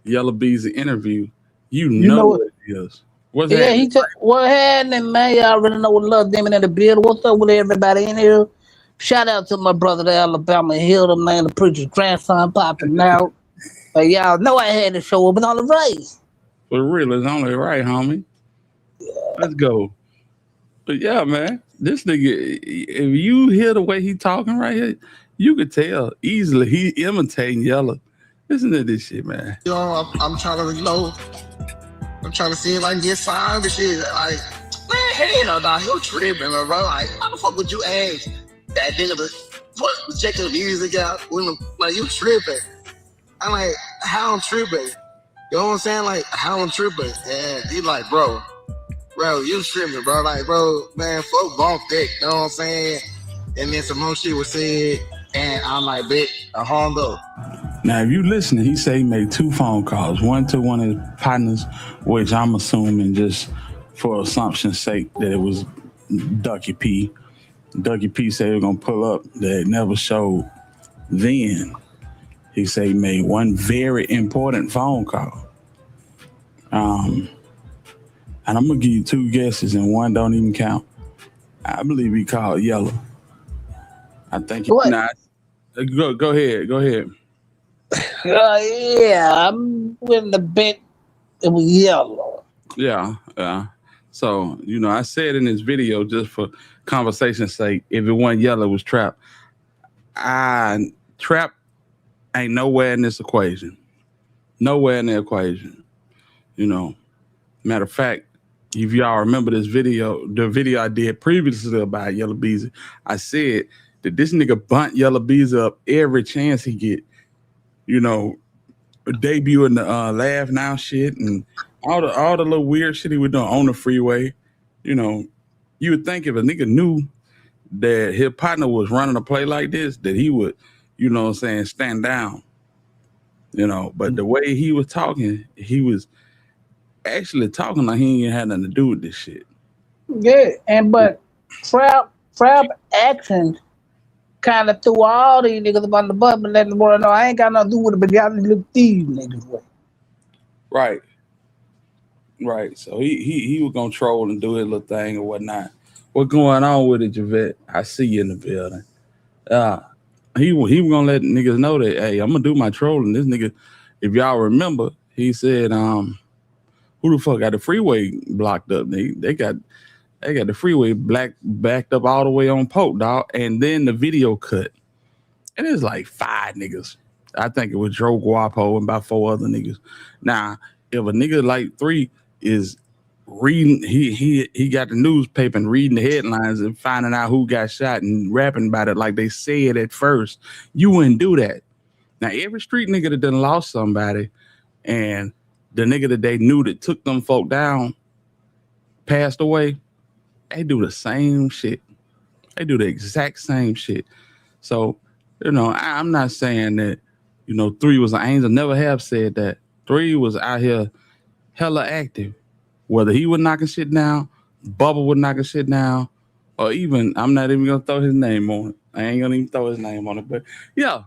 Yellow Beezy interview, you know what it is. What's happening? What happening, man? Y'all already know what Love Demon in the building. What's up with everybody in here? Shout out to my brother to Alabama Hill, the man, the preacher's grandson popping out. But y'all know I had to show up and on the race. For real, it's only right, homie. Let's go. But yeah, man, this nigga, if you hear the way he talking right here, you could tell easily he imitating Yellow. Listen to this shit, man. I'm trying to, I'm trying to see if I can get signed and shit. Like, man, hell no, you tripping, bro. Like, why the fuck would you ask that nigga to check the music out? Like, you tripping. I'm like, how I'm tripping? You know what I'm saying? Like, how I'm tripping. And he like, bro, you tripping, bro. Like, bro, man, fuck bump that. You know what I'm saying? And then some more shit was said, and I'm like, bitch, I hung up. Now, if you listening, he said he made 2 phone calls. One to one of his partners, which I'm assuming just for assumption's sake that it was Ducky P. Ducky P said he was going to pull up. That never showed. Then he said he made one very important phone call. And I'm going to give you 2 guesses and one don't even count. I believe he called Yellow. I think you What? not. Go ahead. Go ahead. Yeah, I'm in the bit. It was yellow. Yeah, yeah. So, I said in this video, just for conversation's sake, if it wasn't yellow, it was trap. Trap ain't nowhere in this equation. Nowhere in the equation. You know, matter of fact, if y'all remember this video, the video I did previously about Yellow Beezy, I said that this nigga bunt Yellow Beezy up every chance he get. You know, debuting the Laugh Now shit and all the little weird shit he was doing on the freeway. You know, you would think if a nigga knew that his partner was running a play like this, that he would, stand down. But the way he was talking, he was actually talking like he ain't had nothing to do with this shit. Yeah, but trap actions kind of threw all these niggas up on the bus, but letting the world know I ain't got nothing to do with it, but y'all look these niggas way. Right. So he was gonna troll and do his little thing or whatnot. What's going on with it, Javette? I see you in the building. He was gonna let niggas know that, hey, I'm gonna do my trolling. This nigga, if y'all remember, he said, who the fuck got the freeway blocked up? They got the freeway backed up all the way on Polk, dog. And then the video cut. And it's like 5 niggas. I think it was Joe Guapo and about 4 other niggas. Now, if a nigga like 3 is reading, he got the newspaper and reading the headlines and finding out who got shot and rapping about it like they said at first, you wouldn't do that. Now, every street nigga that done lost somebody and the nigga that they knew that took them folk down passed away, they do the same shit. They do the exact same shit. So, I'm not saying that, 3 was an angel. Never have said that. 3 was out here hella active. Whether he was knocking shit down, Bubba was knocking shit down, or even, I'm not even going to throw his name on it. I ain't going to even throw his name on it. But, yeah.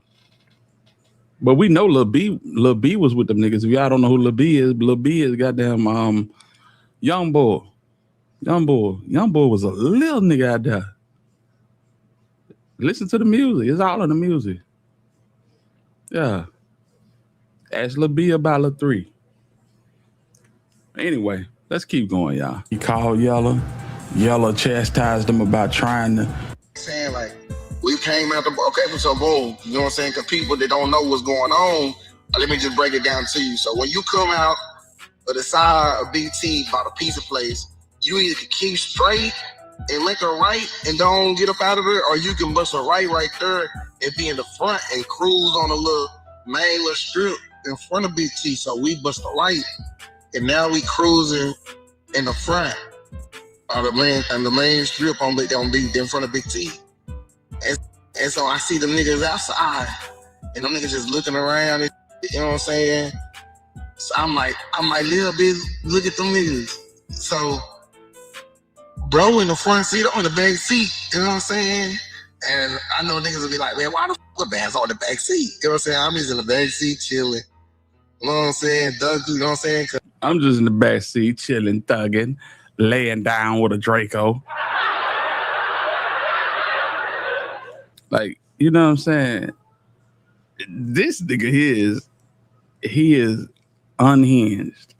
But we know Lil B was with them niggas. If y'all don't know who Lil B is, Lil B is goddamn young boy. Young boy was a little nigga out there. Listen to the music. It's all in the music. Yeah. Ask Lil B about Lil 3. Anyway, let's keep going, y'all. He called Yellow. Yellow chastised him about trying to. Saying like, we came out the okay, so boom, you know what I'm saying? Because people that don't know what's going on, let me just break it down to you. So when you come out of the side of BT about a pizza place, you either can keep straight and link a right and don't get up out of it, or you can bust a right there and be in the front and cruise on a main little strip in front of BT. So we bust a right, and now we cruising in the front of the main strip on in front of Big T. And so I see them niggas outside, and them niggas just looking around, you know what I'm saying? So I'm like, little bit, look at them niggas. So bro in the front seat, I'm in the back seat, you know what I'm saying? And I know niggas will be like, man, why the fuck Banzzo on the back seat? You know what I'm saying? I'm just in the back seat chilling. You know what I'm saying? Doug, you know what I'm saying? I'm just in the back seat chilling, thugging, laying down with a Draco. Like, you know what I'm saying? This nigga he is unhinged.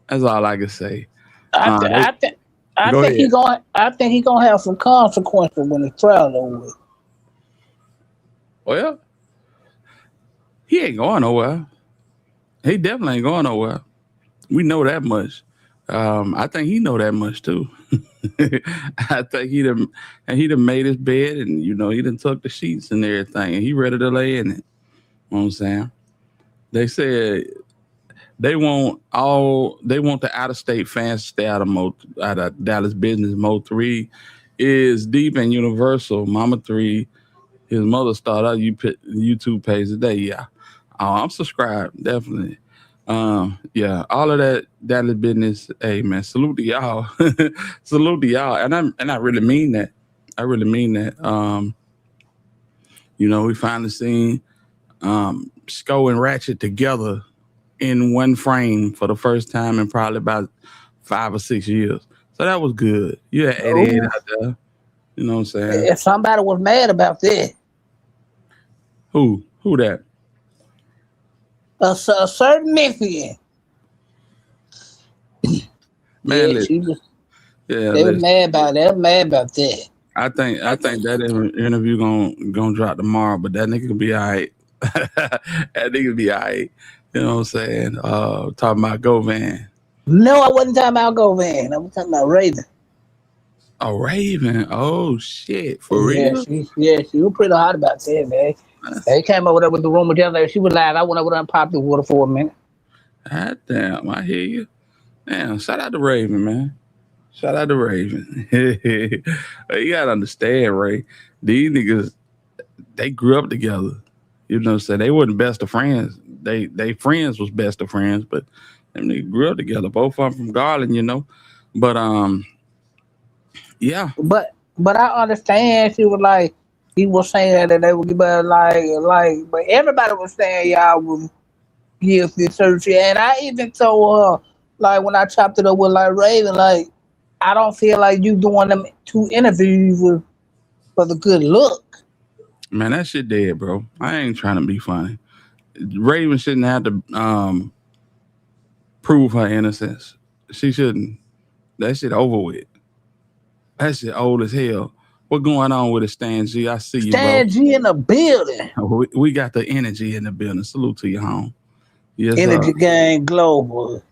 That's all I can say. I think he gonna have some consequences when the trial over with. Well, he ain't going nowhere. He definitely ain't going nowhere. We know that much. I think he know that much too. I think he done made his bed, and he done took the sheets and everything, and he ready to lay in it. You know what I'm saying? They said they want the out-of-state fans to stay out of Dallas business. Mo 3 is deep and universal. Mama 3, his mother started a YouTube page today. Yeah, I'm subscribed definitely. Yeah, all of that Dallas business. Hey man, salute to y'all. Salute to y'all. And I really mean that. I really mean that. We finally seen Sko and Ratchet together in one frame for the first time in probably about 5 or 6 years. So that was good. You had 88 out there. You know what I'm saying? If somebody was mad about that. Who that? A certain Memphian. Man, Yeah, she was. yeah, They were listen. mad about. They were mad about that. I think that interview gonna drop tomorrow, but that nigga can be alright. That nigga be alright. You know what I'm saying? Talking about Go Van. No, I wasn't talking about Go Van. I was talking about Raven. Oh, Raven. Oh shit. For Yeah, real? she was pretty hot about that, man. They came over there with the rumor the other day. She was lying. I went over there and popped the water for a minute. God damn, I hear you. Damn, shout out to Raven, man. Shout out to Raven. You gotta understand, Ray. These niggas, they grew up together. You know what I'm saying? They wasn't best of friends. They friends was best of friends, but them niggas grew up together. Both of them from Garland, you know. But yeah. But I understand she was like he was saying that they would give her but everybody was saying y'all was guilty search. And I even told her like when I chopped it up with like Raven, like I don't feel like you doing them 2 interviews for the good look. Man, that shit dead, bro. I ain't trying to be funny. Raven shouldn't have to prove her innocence. She shouldn't. That shit over with. That shit old as hell. What going on with it, Stan G? I see you, bro. Stan G in the building. We got the energy in the building. Salute to your home. Yes, Energy Gang Global.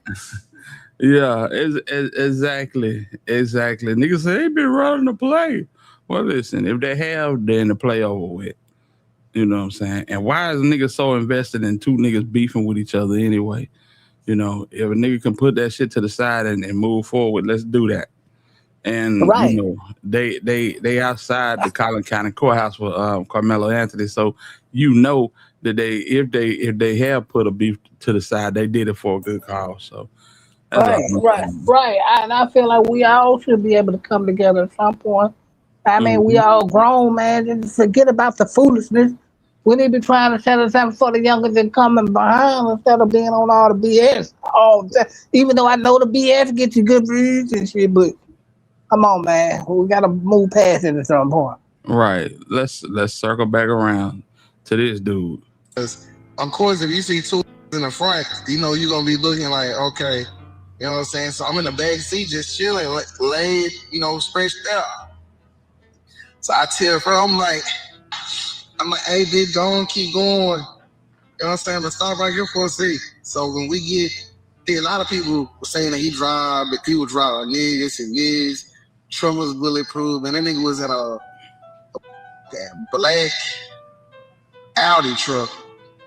Yeah, exactly. Niggas say they been running the play. Well, listen, if they have, then the play over with. You know what I'm saying? And why is a nigga so invested in 2 niggas beefing with each other anyway? You know, if a nigga can put that shit to the side and move forward, let's do that. And Right. you know, they outside the Collin County courthouse with Carmelo Anthony. So you know that if they have put a beef to the side, they did it for a good cause. So that's Right. And I feel like we all should be able to come together at some point. I mean, we all grown, man. Just forget about the foolishness. We need to try to set us up for the younger than coming behind instead of being on all the BS. Even though I know the BS gets you good views and shit, but come on, man. We gotta move past it at some point. Right. Let's circle back around to this dude. Of course, if you see 2 in the front, you know you're gonna be looking like, okay, you know what I'm saying? So I'm in the back seat just chilling, laid, you know, stretched out. So I tell her, I'm like, hey, bitch, don't keep going. You know what I'm saying? But stop right here for a second. So when we get, a lot of people were saying that he drive, but people drive this and this. Trump was bulletproof, and that nigga was in a black Audi truck.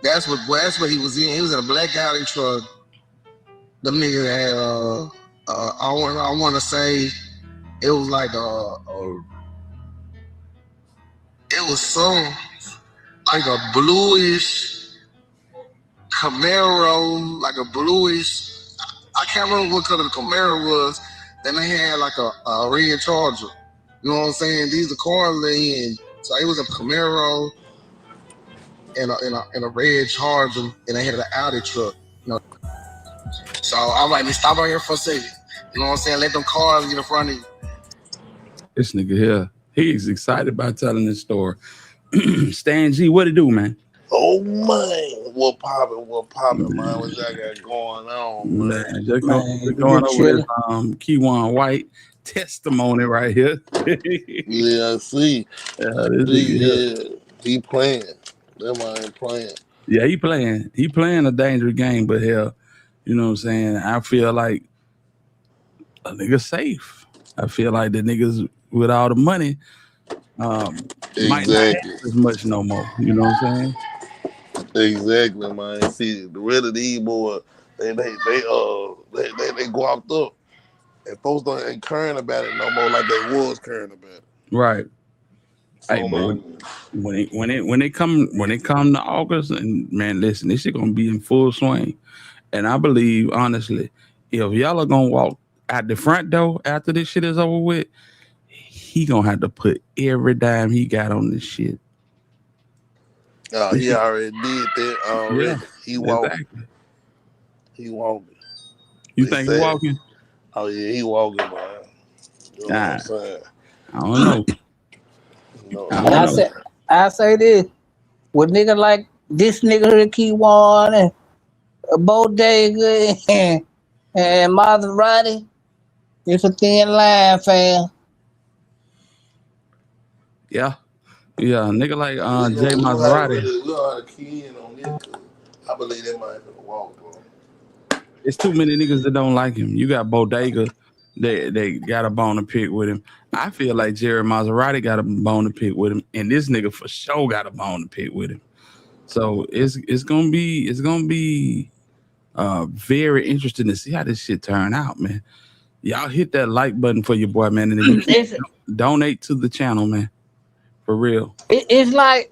That's what he was in. He was in a black Audi truck. The nigga had I want to say it was like it was some like a bluish Camaro, like a bluish. I can't remember what color the Camaro was. Then they had like a red Charger. You know what I'm saying? These are cars they in. So it was a Camaro and a red Charger, and they had an Audi truck. You know. So I'm like, stop right here for a second. You know what I'm saying? Let them cars get in front of you. This nigga here, he's excited about telling this story. Stan G, what it do, man? Oh man, what poppin', man? What y'all got going on, man? Just going over this Keywan White testimony right here. Yeah, I see. Yeah, he playing. That man ain't playing. Yeah, he playing a dangerous game, but hell, you know what I'm saying? I feel like a nigga safe. I feel like the niggas with all the money might not have as much no more. You know what I'm saying? Exactly, man. See, the rest of these boys, they guapped up, and folks ain't caring about it no more like they was caring about it. Right. So, hey, when it come to August, and man, listen, this shit gonna be in full swing. And I believe, honestly, if y'all are gonna walk out the front door after this shit is over with, he gonna have to put every dime he got on this shit. He already did that already. Yeah, he walking. Exactly. He walking. You think he walking? Oh yeah, he walking, man. You know what I'm saying? I don't know. I say this. with nigga like this nigga here, Key1 and Bodega and Maserati. It's a thin line, fam. Yeah. Yeah, nigga like Jay We gonna have to Maserati. really, we gonna have to key in on this. 'Cause I believe that might be the walk, bro. It's too many niggas that don't like him. You got Bodega, they got a bone to pick with him. I feel like Jerry Maserati got a bone to pick with him, and this nigga for sure got a bone to pick with him. So it's gonna be very interesting to see how this shit turn out, man. Y'all hit that like button for your boy, man, and if you can It's donate to the channel, man, for real. it's like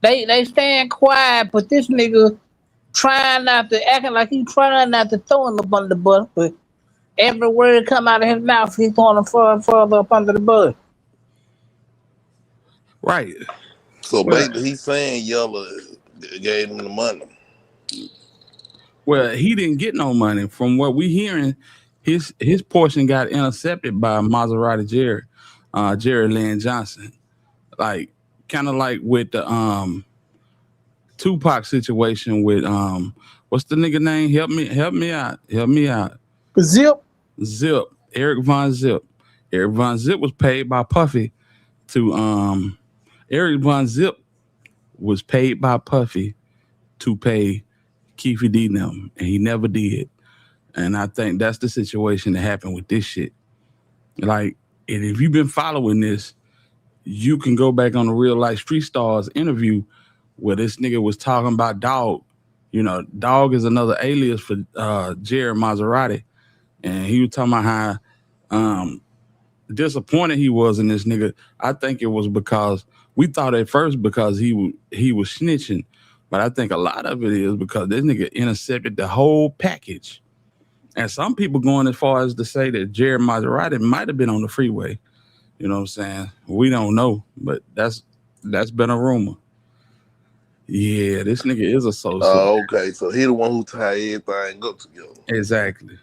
they staying quiet, but this nigga trying not to acting like he trying not to throw him up under the bus, but every word come out of his mouth, he's throwing him further up under the bus. Right. So Well, basically, he's saying Yella gave him the money. well, he didn't get no money. From what we hearing, his portion got intercepted by Maserati Jerry Lynn Johnson. Like kind of like with the Tupac situation with what's the nigga name? Help me out. Zip. Zip. Eric Von Zip. Eric Von Zip was paid by Puffy to Eric Von Zip was paid by Puffy to pay Keefy D them, and he never did. And I think that's the situation that happened with this shit. Like, and if you've been following this, you can go back on the Real Life Street Stars interview where this nigga was talking about Dog. You know, Dog is another alias for Jerry Maserati. And he was talking about how disappointed he was in this nigga. I think it was because we thought at first because he was snitching. But I think a lot of it is because this nigga intercepted the whole package. And some people going as far as to say that Jerry Maserati might have been on the freeway. You know what I'm saying? We don't know, but that's been a rumor. Yeah, this nigga is a social. Okay, so he the one who tied everything up together. Exactly.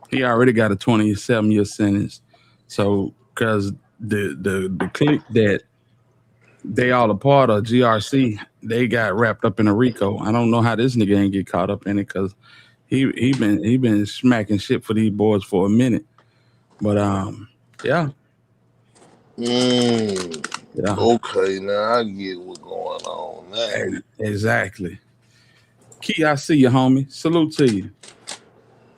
He already got a 27-year sentence. So, because the clique that they all a part of, GRC, they got wrapped up in a RICO. I don't know how this nigga ain't get caught up in it because he been smacking shit for these boys for a minute. But yeah. Yeah. Okay, now I get what's going on now. Exactly. Key, I see you, homie. Salute to you.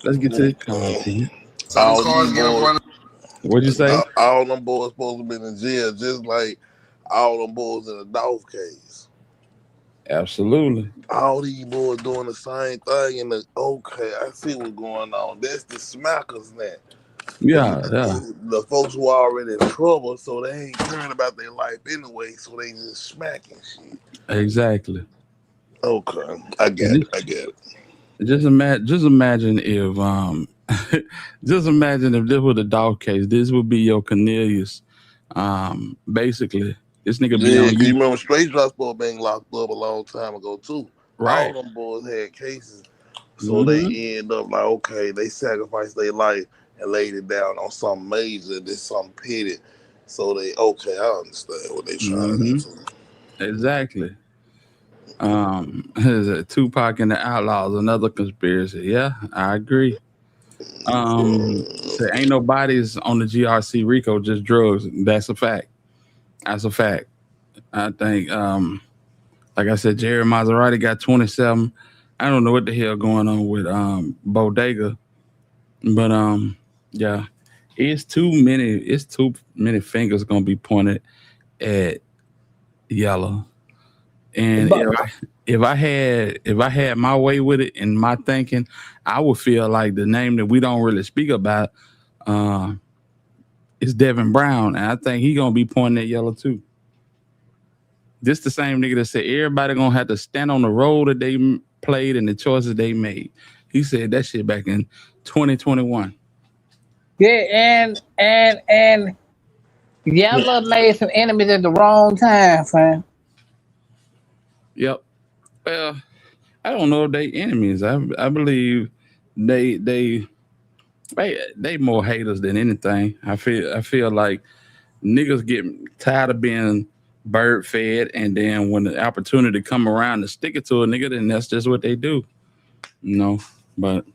Let's get to this content. All cars these get up boys- running. What'd you say? all them boys supposed to be in jail, just like all them boys in the Dolph case. Absolutely. All these boys doing the same thing, and okay, I see what's going on. That's the smackers now. Yeah. The folks who are already in trouble, so they ain't caring about their life anyway, so they just smacking shit. Exactly. Okay, I get it. Just imagine if just imagine if this was the dog case. This would be your Cornelius. Basically, this nigga be Yeah, on 'cause you you. remember Straight Drop Sport being locked up a long time ago too. Right. All them boys had cases, so they end up like, okay, they sacrificed their life and laid it down on something major, this something petty. So they okay, I understand what they trying to do. Exactly. Is it Tupac and the Outlaws, another conspiracy? Yeah, I agree. So ain't no bodies on the GRC RICO, just drugs. That's a fact. That's a fact. I think, like I said, Jerry Maserati got 27. I don't know what the hell going on with Bodega, but yeah, it's too many fingers gonna be pointed at Yellow. And if I had my way with it and my thinking, I would feel like the name that we don't really speak about is Devin Brown, and I think he gonna be pointing at Yellow too. This the same nigga that said everybody gonna have to stand on the role that they played and the choices they made. He said that shit back in 2021. Yeah, and Yellow made some enemies at the wrong time, fam. Yep. Well, I don't know if they enemies. I believe they more haters than anything. I feel like niggas get tired of being bird fed, and then when the opportunity come around to stick it to a nigga, then that's just what they do. But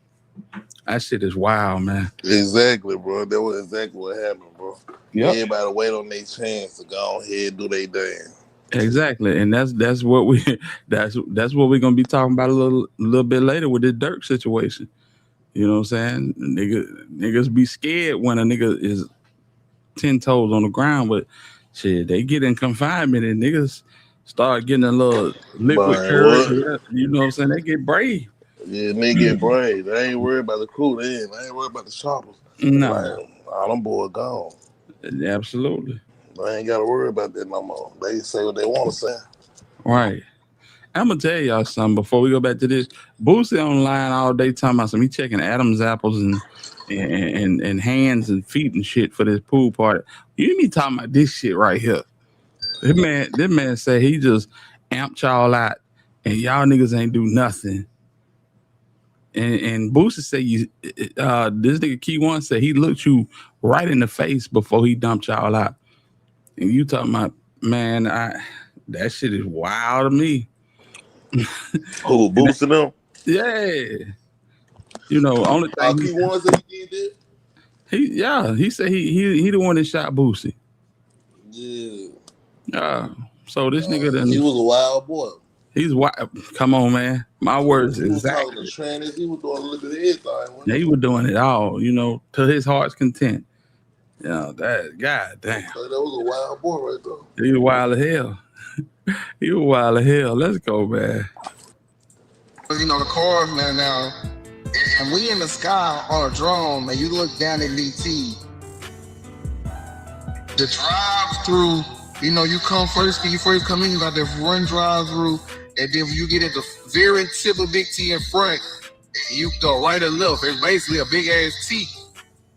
that shit is wild, man. Exactly, bro. That was exactly what happened, bro. Yep. Everybody wait on their chance to go ahead and do their dance. Exactly, and that's what that's what we're gonna be talking about a little bit later with this Durk situation. You know what I'm saying? Niggas be scared when a nigga is 10 toes on the ground, but shit, they get in confinement and niggas start getting a little liquid courage. You know what I'm saying? They get brave. Yeah, they get brave. They ain't worried about the crew. They ain't worried about the choppers. No. Like, all them boys gone. Absolutely. They ain't got to worry about that no more. They say what they want to say. Right. I'm gonna tell y'all something before we go back to this. Boosie online all day talking about some. He checking Adam's apples and hands and feet and shit for this pool party. You need talking about this shit right here. This man said he just amped y'all out and y'all niggas ain't do nothing. And Boosie said this nigga Key One said he looked you right in the face before he dumped y'all out. And you talking about, man, that shit is wild to me. Who, Boosie them? Yeah. You know, only thing Key One said he did that? He said he the one that shot Boosie. Yeah. So this nigga done, he was a wild boy. He's wild. Come on, man. My words exactly. He was talking to trannies. He was doing a little bit of everything. Yeah, he was doing it all, you know, to his heart's content. That god damn. So that was a wild boy right there. He was wild as hell. He was wild as hell. Let's go, man. You know, the cars, man, now, and we in the sky on a drone, man, you look down at DT. The drive-through, you know, you come first, when you first come in, you got that run drive-through, and then when you get at the very tip of Big T in front, you go right or left. It's basically a big-ass T.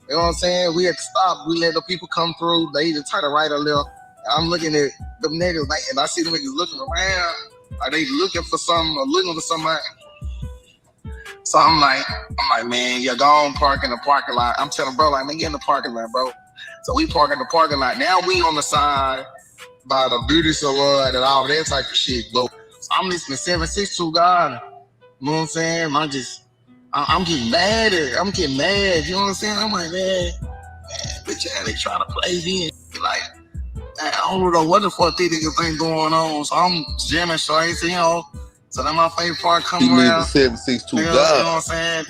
You know what I'm saying? We had to stop. We let the people come through. They either turn to right or left. I'm looking at them niggas, like, and I see them niggas looking around. Are they looking for something or looking for somebody? So I'm like, man, you're gone park in the parking lot. I'm telling bro, like, man, get in the parking lot, bro. So we park in the parking lot. Now we on the side by the beauty salon and all that type of shit, bro. So I'm listening to 762 God. You know what I'm saying? I'm getting mad. I'm getting mad. You know what I'm saying? I'm like, man, bitch, they try to play me. Like, I don't know what the fuck these niggas ain't going on. So I'm jamming straight, you know. So then my favorite part come around. 762 God. You know what I'm saying?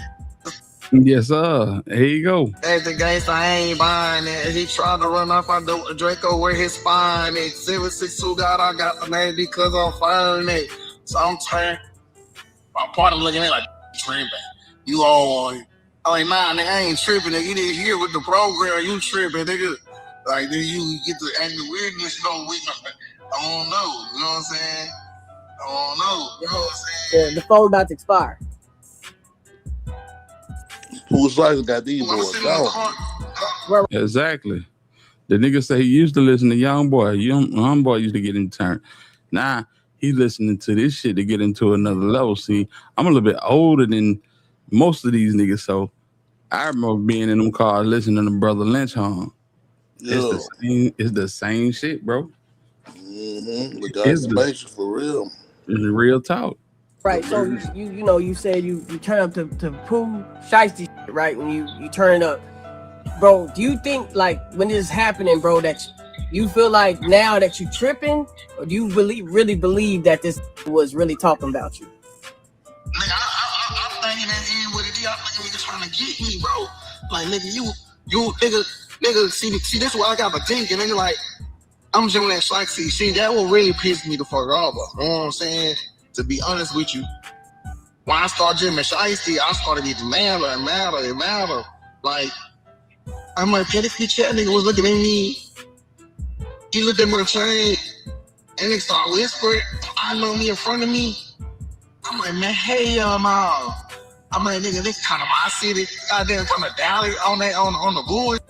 Yes, sir. Here you go. As the gangster, I ain't buying it. He tried to run off on the Draco where his spine is. 762 God, I got the name because I'm firing it. So I'm turning. My partner looking at me like, tripping. You all on. I'm like, nah, nigga, I ain't tripping. Nigga. You didn't hear with the program. You tripping, nigga. Like, then you get the angry weirdness. You know, I don't know. You know what I'm saying? I don't know. You know what I'm saying? Yeah, the phone about to expire. Who's like got these boys gone? Exactly. The nigga say he used to listen to Young Boy. Young Boy used to get him turned. Nah, he listening to this shit to get into another level. See, I'm a little bit older than most of these niggas, so I remember being in them cars listening to Brother Lynch home. Yeah. It's the same shit, bro. Mm-hmm. The guys for real. It's real talk. Right, so you know, you said you turn up to Pooh Shiesty, right? When you turn up, bro. Do you think, like, when this is happening, bro, that you feel like now that you tripping, or do you really believe that this was really talking about you? Nigga, I'm thinking that ain't what it is. I'm thinking nigga trying to get me, bro. Like, nigga, you nigga, see, this is what I got to thinking. Nigga, like, I'm doing that Shiesty. See, that will really piss me the fuck off. You know what I'm saying? To be honest with you, when I started jamming Shiesty, I started getting madder and madder. Like, I'm like, Petty Chat nigga was looking at me. He looked at me with a chain, and they started whispering. I know me in front of me. I'm like, man, hell no. I'm like, nigga, this kind of my city. Goddamn, from the dally on the board.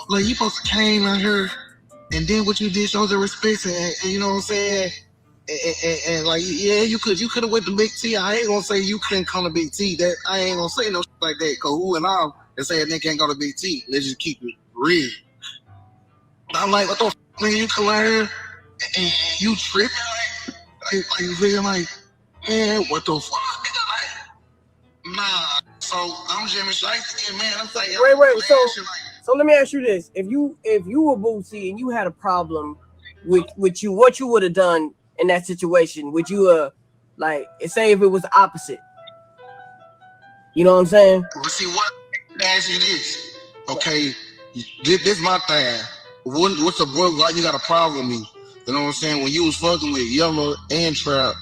Like, you supposed to came in here, and then what you did shows the respect, and you know what I'm saying? And like, yeah, you could have went to Big T. I ain't gonna say you couldn't come to Big T. That I ain't gonna say no shit like that. Cause who and I and say a nigga can't go to Big T. Let's just keep it real. I'm like, what the nigga, you come out here and you tripping like you feeling like, man, what the fuck, nigga? Like, nah. So I'm Jimmy Shiesty, man. I'm saying, wait. So let me ask you this: if you were Boosie and you had a problem with you, what you would have done in that situation? Would you like say if it was the opposite? You know what I'm saying? Well, see what? Ask you this, okay? This my thing. What's the boy? Why you got a problem with me? You know what I'm saying? When you was fucking with Yellow and Trap,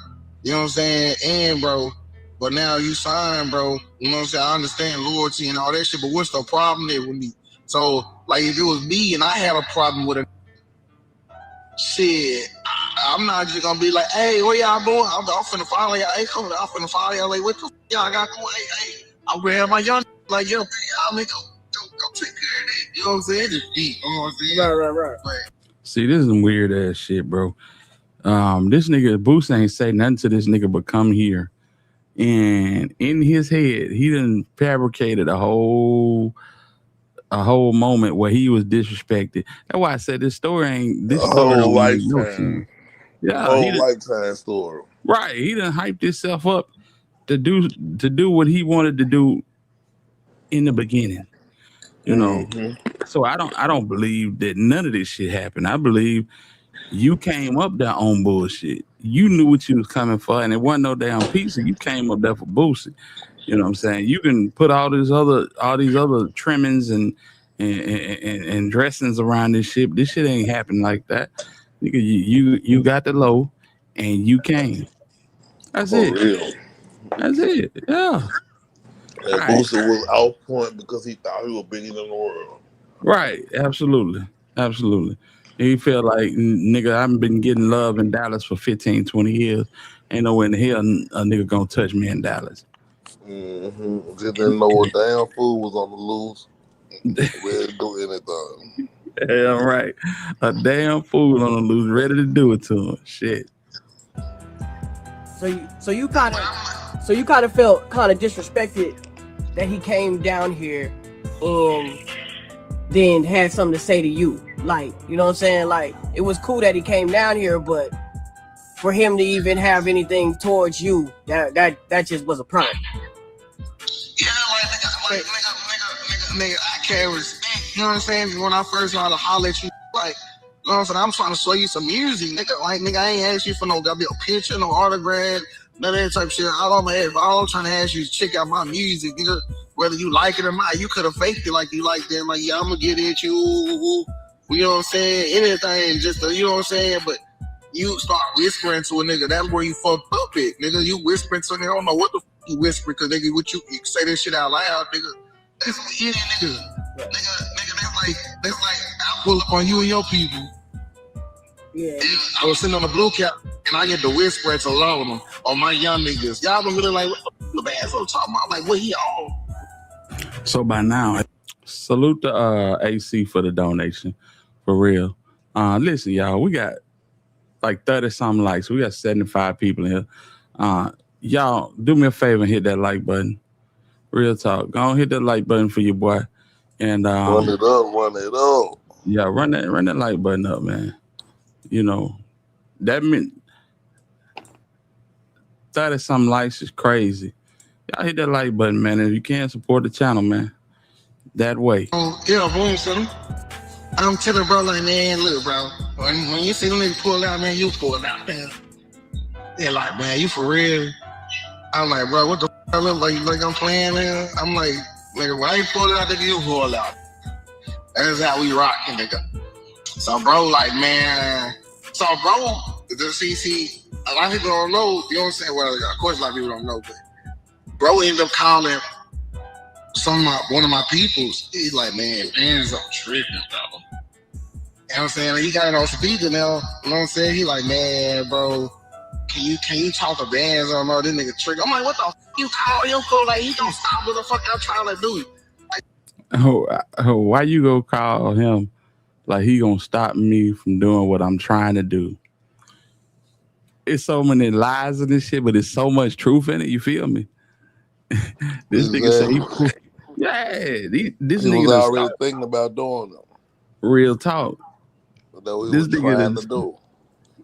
you know what I'm saying? And bro, but now you signed, bro. You know what I'm saying? I understand loyalty and all that shit, but what's the problem there with me? So, like, if it was me and I had a problem with it, shit, I'm not just gonna be like, hey, where y'all going? I'm finna follow y'all. Hey, come on, I'm finna follow y'all. Like, what the f y'all got going? Hey, I'm gonna have my young like, yo, y'all make go take care of that. You know what I'm saying? Just deep. You know what I'm saying? Right. But, See, this is some weird ass shit, bro. This nigga Boosie ain't say nothing to this nigga but come here. And in his head, he done fabricated a whole moment where he was disrespected. That's why I said this story A don't whole make no lifetime. sense. A Yeah, whole lifetime story. right. He done hyped himself up to do what he wanted to do in the beginning. You know. So I don't believe that none of this shit happened. I believe you came up there on bullshit. You knew what you was coming for, and it wasn't no damn pizza. You came up there for Boosie. You know what I'm saying? You can put all these other trimmings and dressings around this shit. This shit ain't happen like that. Nigga, you got the low and you came. That's For it. real. That's it. Yeah. And Right. Boosie was off point because he thought he was bigger than the world. Right. Absolutely. He felt like, nigga, I've been getting love in Dallas for 15, 20 years. Ain't nowhere in the hell a nigga gonna touch me in Dallas. Just didn't know a damn fool was on the loose. Ready to do anything. Yeah, right. A damn fool on the loose, ready to do it to him. Shit. So you kind of felt kind of disrespected that he came down here and then had something to say to you. Like, you know what I'm saying? Like, it was cool that he came down here, but for him to even have anything towards you, that just was a prime. yeah, nigga, I can't respect. You know what I'm saying? When I first tried to holler at you, like, you know what I'm saying? I'm trying to show you some music, nigga. Like, nigga, I ain't asked you for no picture, no autograph, none of that type of shit. All I'm trying to ask you is check out my music, nigga. Whether you like it or not, you could have faked it like you like that. Like, yeah, I'm gonna get at you. You know what I'm saying? Anything, just you know what I'm saying? But you start whispering to a nigga, that's where you fucked up at, nigga. You whispering to a nigga, I don't know what the fuck you whispering, cause nigga, you say this shit out loud, nigga. That's an idiot, nigga. Nigga, that's like I pull up on you and your people. Yeah. I was sitting on the blue cap and I get the whisper to all of them on my young niggas. Y'all been really like, what the Banzzo talking about? Like, what he on? So by now, salute the AC for the donation. For real. Listen, y'all, we got like 30 something likes. We got 75 people in here. Y'all, do me a favor and hit that like button. Real talk. Go on, hit that like button for your boy. And run it up. Yeah, run that like button up, man. You know, that meant 30 something likes is crazy. Y'all hit that like button, man. If you can, support the channel, man. That way. Oh, yeah, boom, son. I'm telling bro, like, man, look, bro. When you see them niggas pull out, man, you pull out, man. They're like, man, you for real? I'm like, bro, what the f*** I look like I'm playing, man? I'm like, nigga, when I ain't pull out, nigga, you pull out. That's how we rockin', nigga. So, bro, like, man. So, bro, see, a lot of people don't know, you know what I'm saying? Well, of course, a lot of people don't know, but bro ended up calling one of my peoples. He's like, man, Banzzo tripping, bro. You know what I'm saying? He got it on speaker now. You know what I'm saying? He like, man, bro, can you talk to Banzzo? No, this nigga trick. I'm like, what the f*** you call him for? Like, he don't stop what the fuck I'm trying to do. Like, why you go call him like he gonna stop me from doing what I'm trying to do? It's so many lies in this shit, but it's so much truth in it. You feel me? This nigga say, yeah, this he nigga was already thinking about doing them. Real talk. that we This was nigga trying to is, do.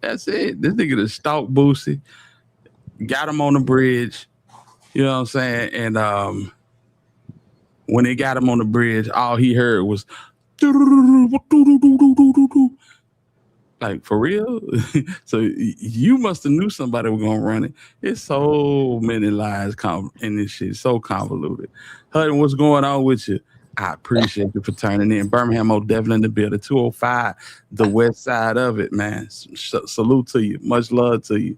that's it. This nigga just stalked Boosie, got him on the bridge. You know what I'm saying? And when they got him on the bridge, all he heard was like, for real. So you must have knew somebody was gonna run it. It's so many lies in this shit, so convoluted. Hutton, what's going on with you? I appreciate you for turning in. Birmingham, most definitely in the building. 205, the west side of it, man. Salute to you. Much love to you.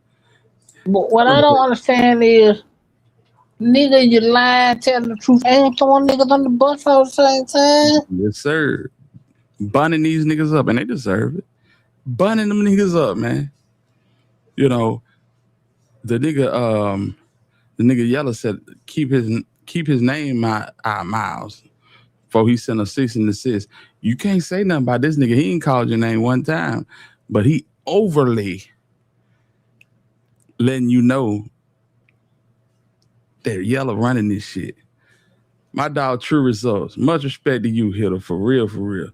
But what I don't understand is, nigga, you lying, telling the truth, ain't throwing niggas on the bus all the same time. Yes, sir. Bunning these niggas up, and they deserve it. Bunning them niggas up, man. You know, the nigga Yellow said keep his name out Miles before he sent a cease and desist. You can't say nothing about this nigga. He ain't called your name one time, but he overly letting you know that Yellow running this shit. My dog, True Results. Much respect to you, Hitter, for real, for real.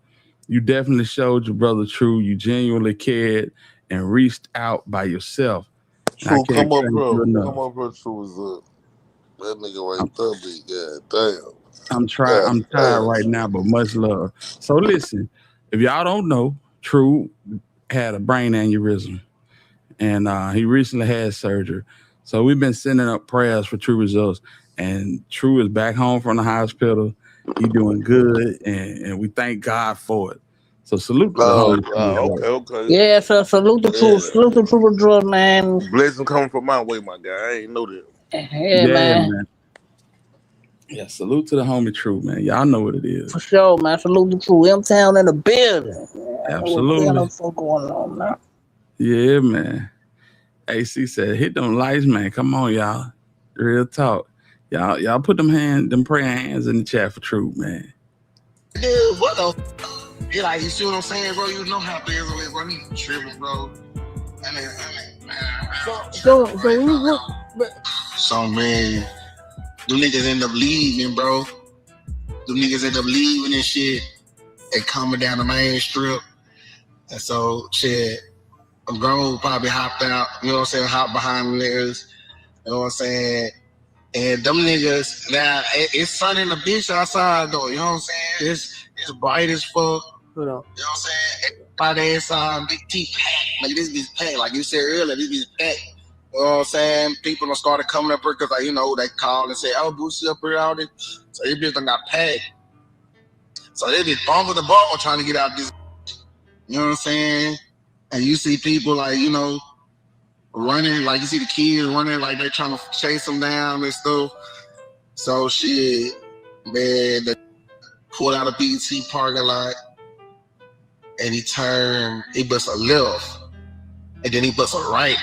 You definitely showed your brother True. You genuinely cared and reached out by yourself. True, come up, bro. Come up, bro. True Results. That nigga right there, big damn. I'm tired right now, but much love. So listen, if y'all don't know, True had a brain aneurysm, and he recently had surgery. So we've been sending up prayers for True Results, and True is back home from the hospital. He doing good, and we thank God for it. So salute to the homie. Okay. Yeah, so salute the truth, salute the truth, drug, man. Blessing coming from my way, my guy. I ain't know that. Yeah, man. Yeah, salute to the homie True, man. Y'all know what it is. For sure, man. Salute the True. M-Town in the building. Absolutely. What's going on now? Yeah, man. AC said, hit them lights, man. Come on, y'all. Real talk. Y'all put them praying hands in the chat for True, man. Dude, what the you like, you see what I'm saying, bro? You know how Banzzo is, bro. He tripping, bro. I mean, So, man, them niggas end up leaving, bro. Them niggas end up leaving and shit and coming down the main strip. And so, shit, a girl probably hopped out, you know what I'm saying, hopped behind the niggas, you know what I'm saying? And them niggas, now, it's sun in the bitch outside, though, you know what I'm saying? It's bright as fuck. You know what I'm saying? Everybody inside, big T packed. Like, this bitch packed. Like you said earlier, this bitch packed. You know what I'm saying? People done started coming up here because, like, you know, they called and said, oh, Boosie up here out there. So this bitch done got packed. So they just bumble the ball trying to get out this. You know what I'm saying? And you see people, like, you know, running, like you see the kids running like they're trying to chase them down and stuff. So shit, man, they pulled out a BT parking lot and he bust a left and then he bust a right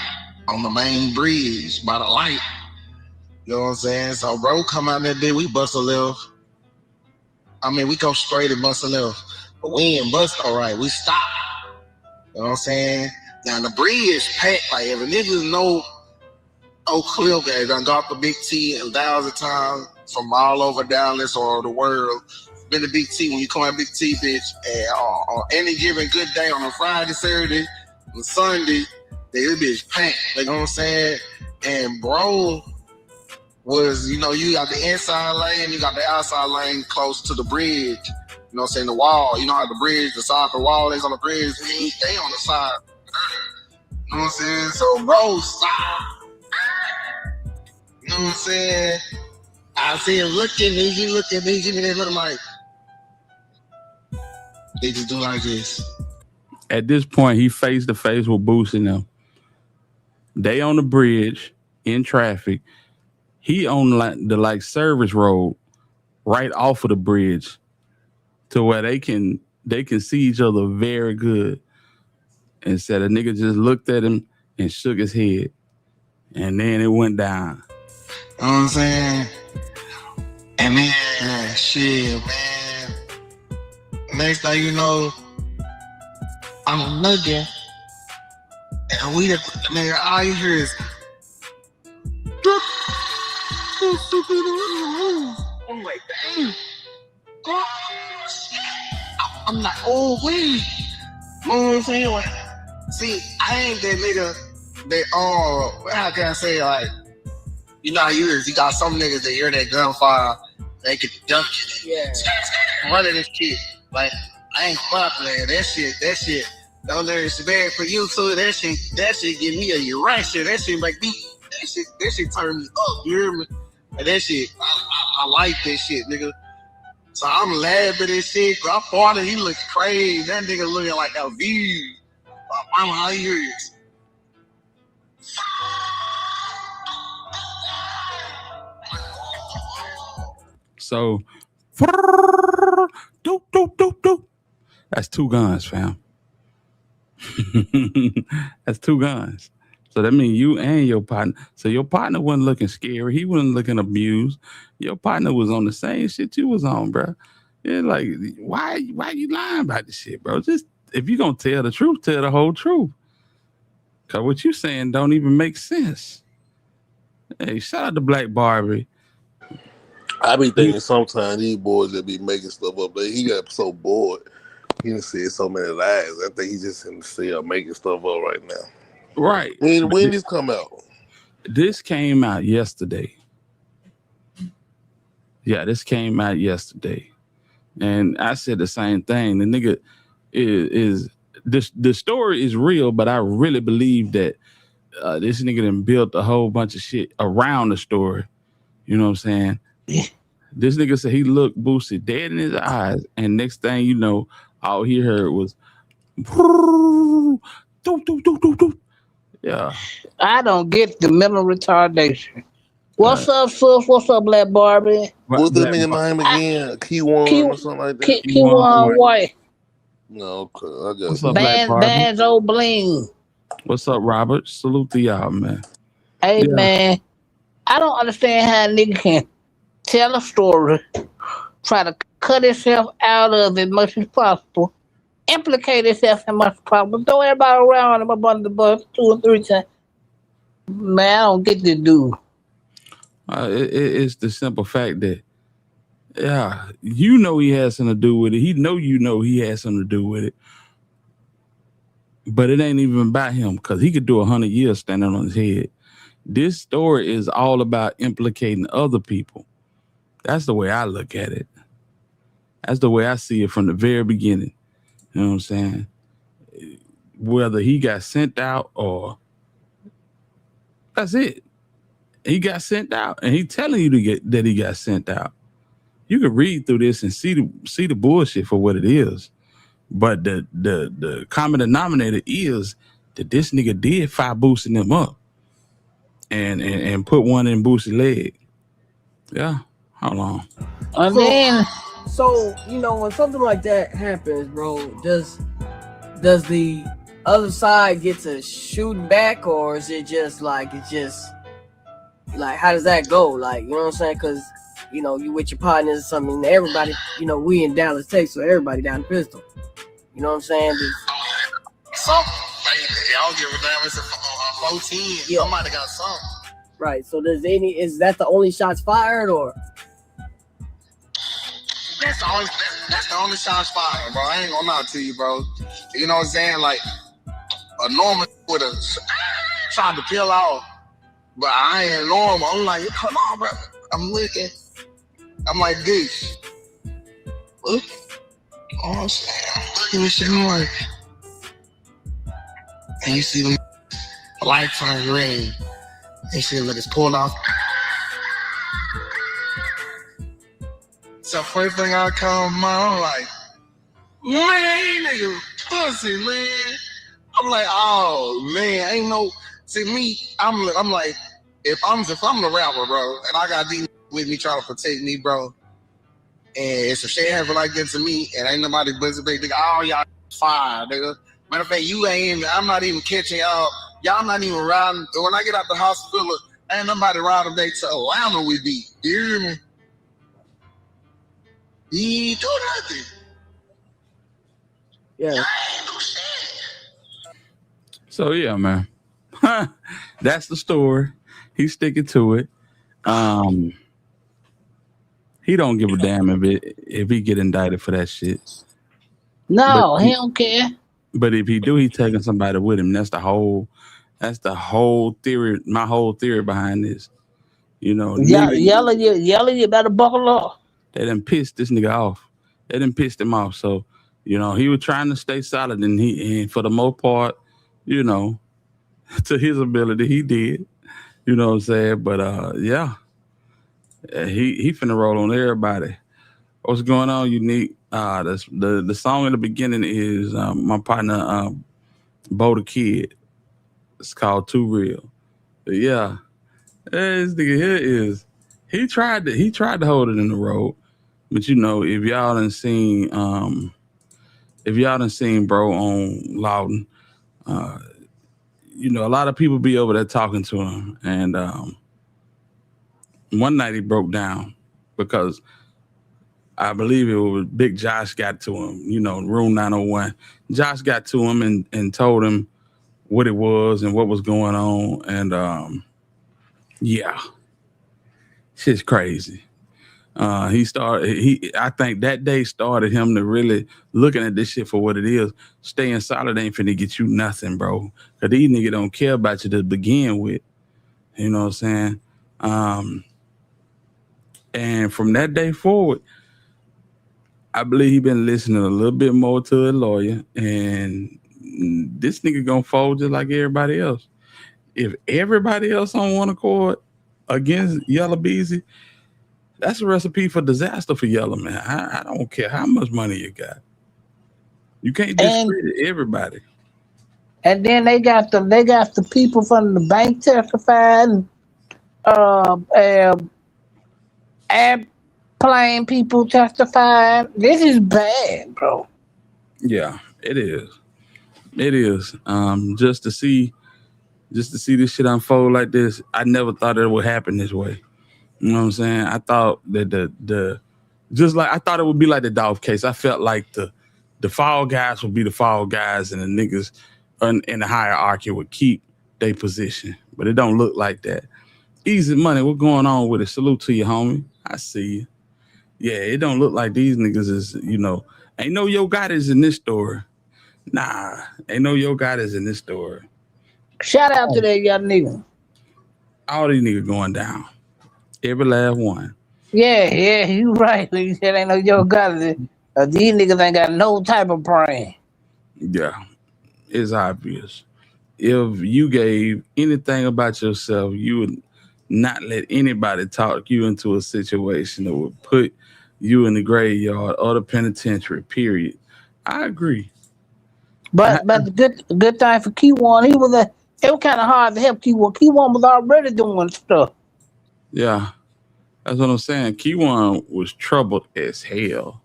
on the main bridge by the light. You know what I'm saying? So bro come out that day, we bust a left. I mean, we go straight and bust a left, but we ain't bust all right. We stopped. You know what I'm saying? Now the bridge packed, like every niggas know Oak Cliff guys done got the Big T 1,000 times from all over Dallas or the world. Been the Big T when you come at Big T, bitch. And on any given good day, on a Friday, Saturday, and Sunday, this bitch packed. You know what I'm saying? And bro was, you know, you got the inside lane, you got the outside lane close to the bridge. You know what I'm saying? The wall. You know how the bridge, the soccer wall is on the bridge. They on the side. You know what I'm saying? So, bro, stop. You know what I'm saying? I see him look at me, he look at me, and they look like, they just do like this. At this point, he face to face with Boosie now. They on the bridge in traffic. He on the service road right off of the bridge to where they can see each other very good. And said a nigga just looked at him and shook his head. And then it went down. You know what I'm saying? And then, shit, man. Next thing you know, I'm looking. And we just, nigga, all you hear is, I'm like, damn. I'm like, oh, wait. You know what I'm saying? Like, see, I ain't that nigga that how can I say, like, you know how you got some niggas that hear that gunfire, they can jump it. Yeah. Running this shit. Like, I ain't fucking that. That shit. Don't know it's bad for you too. That shit give me a erection. That shit make me. That shit turn me up. You hear me? And that shit, I like that shit, nigga. So I'm laughing at this shit. I thought he look crazy. That nigga looking like a V. I'm how you hear it. So, doop, doop, doop, doop. That's 2 guns, fam. That's 2 guns. So that means you and your partner. So your partner wasn't looking scary. He wasn't looking abused. Your partner was on the same shit you was on, bro. Yeah, like, why you lying about this shit, bro? Just, if you gonna tell the truth, tell the whole truth. Cause what you saying don't even make sense. Hey, shout out to Black Barbie. I be thinking sometimes these boys that be making stuff up, he got so bored. He done said so many lies. I think he just in the cell making stuff up right now. Right. When this come out? This came out yesterday. Yeah, this came out yesterday. And I said the same thing. The nigga is the story is real, but I really believe that this nigga done built a whole bunch of shit around the story. You know what I'm saying? This nigga said he looked Boosie dead in his eyes, and next thing you know, all he heard was doo, doo, doo, doo, doo. Yeah. I don't get the mental retardation. What's up, sis? What's up, Black Barbie? What's the nigga name again? Key1 or something like that? Key1 White. No, okay. I got What's up, Black Barbie? Banzzo Bling. What's up, Robert? Salute to y'all, man. Hey, man. I don't understand how a nigga can tell a story, try to cut himself out of it as much as possible, implicate himself as much as possible, throw everybody around him up under the bus 2 or 3 times. Man, I don't get this dude. It's the simple fact that, yeah, you know he has something to do with it. He know he has something to do with it. But it ain't even about him, because he could do 100 years standing on his head. This story is all about implicating other people. That's the way I look at it. That's the way I see it from the very beginning. You know what I'm saying? Whether he got sent out or... That's it. He got sent out, and he telling you that he got sent out. You can read through this and see the bullshit for what it is. But the common denominator is that this nigga did fire Boosie them up and put one in Boosie's leg. Yeah. How long? And then, so you know, when something like that happens, bro, does the other side get to shoot back, or is it just like how does that go? Like, you know what I'm saying? Because you know, you with your partners or something, and everybody, you know, we in Dallas, Texas, so everybody down the pistol. You know what I'm saying? Something. Y'all give a damn. It's a 14. Yeah. Somebody got something. Right. So is that the only shots fired, or? That's the only shots fired, bro. I ain't gonna lie to you, bro. You know what I'm saying? Like, a normal would have tried to peel off, but I ain't normal. I'm like, come on, bro. I'm looking. I'm like this. Look. Oh, I'm looking at shit like, and you see them light turn red. They should let us pull off. So first thing I come I'm like, man, nigga, pussy, man. I'm like, oh man, ain't no. See me, I'm like, if I'm the rapper, bro, and I got these with me trying to protect me, bro, and it's a shit happen like that to me, and ain't nobody buzzing back, nigga. Oh, y'all fire, nigga. Matter of fact, you ain't. I'm not even catching y'all. Y'all not even riding. When I get out the hospital, ain't nobody riding back to Atlanta with me. You hear me? He ain't do nothing. Yeah. I ain't do shit. So yeah, man. That's the story. He's sticking to it. He don't give a damn if he get indicted for that shit. no, he don't care. But if he do, he taking somebody with him. That's the whole theory. My whole theory behind this. Nigga, Yelling, you better buckle up. they done pissed this nigga off. They done pissed him off. So, he was trying to stay solid, and for the most part, you know, to his ability, he did. You know what I'm saying? But yeah, he finna roll on everybody. What's going on, Unique? The song in the beginning is my partner Bo the Kid. It's called Too Real. But yeah, this nigga here is he tried to hold it in the road. But if y'all done seen bro on Loudon, uh, a lot of people be over there talking to him. And one night he broke down because I believe it was Big Josh got to him, room 901. Josh got to him and told him what it was and what was going on. And yeah, shit's crazy. I think that day started him to really looking at this shit for what it is. Staying solid ain't finna get you nothing, bro. Cause these niggas don't care about you to begin with. You know what I'm saying? And from that day forward, I believe he been listening a little bit more to a lawyer, and this nigga gonna fold just like everybody else. If everybody else on one accord against Yellow Beezy, that's a recipe for disaster for Yellow, man. I don't care how much money you got. You can't discredit everybody. And then they got the people from the bank testifying, airplane people testifying. This is bad, bro. Yeah, it is. It is. Just to see this shit unfold like this, I never thought it would happen this way. You know what I'm saying? I thought that I thought it would be like the Dolph case. I felt like the fall guys would be the fall guys, and the niggas in the hierarchy would keep their position. But it don't look like that. Easy Money, what going on with it? Salute to you, homie. I see you. Yeah, it don't look like these niggas is, ain't no Yo Gotti in this story. Nah, ain't no Yo Gotti in this story. Shout out to that young nigga. All these niggas going down. Every last one. Yeah, you right. When you said ain't no Yo Gotti. These niggas ain't got no type of brain. Yeah, it's obvious. If you gave anything about yourself, you would not let anybody talk you into a situation that would put you in the graveyard or the penitentiary, period. I agree. But the good thing for Key1, it was kind of hard to help Key1. Key1 was already doing stuff. Yeah, that's what I'm saying. Key1 was troubled as hell.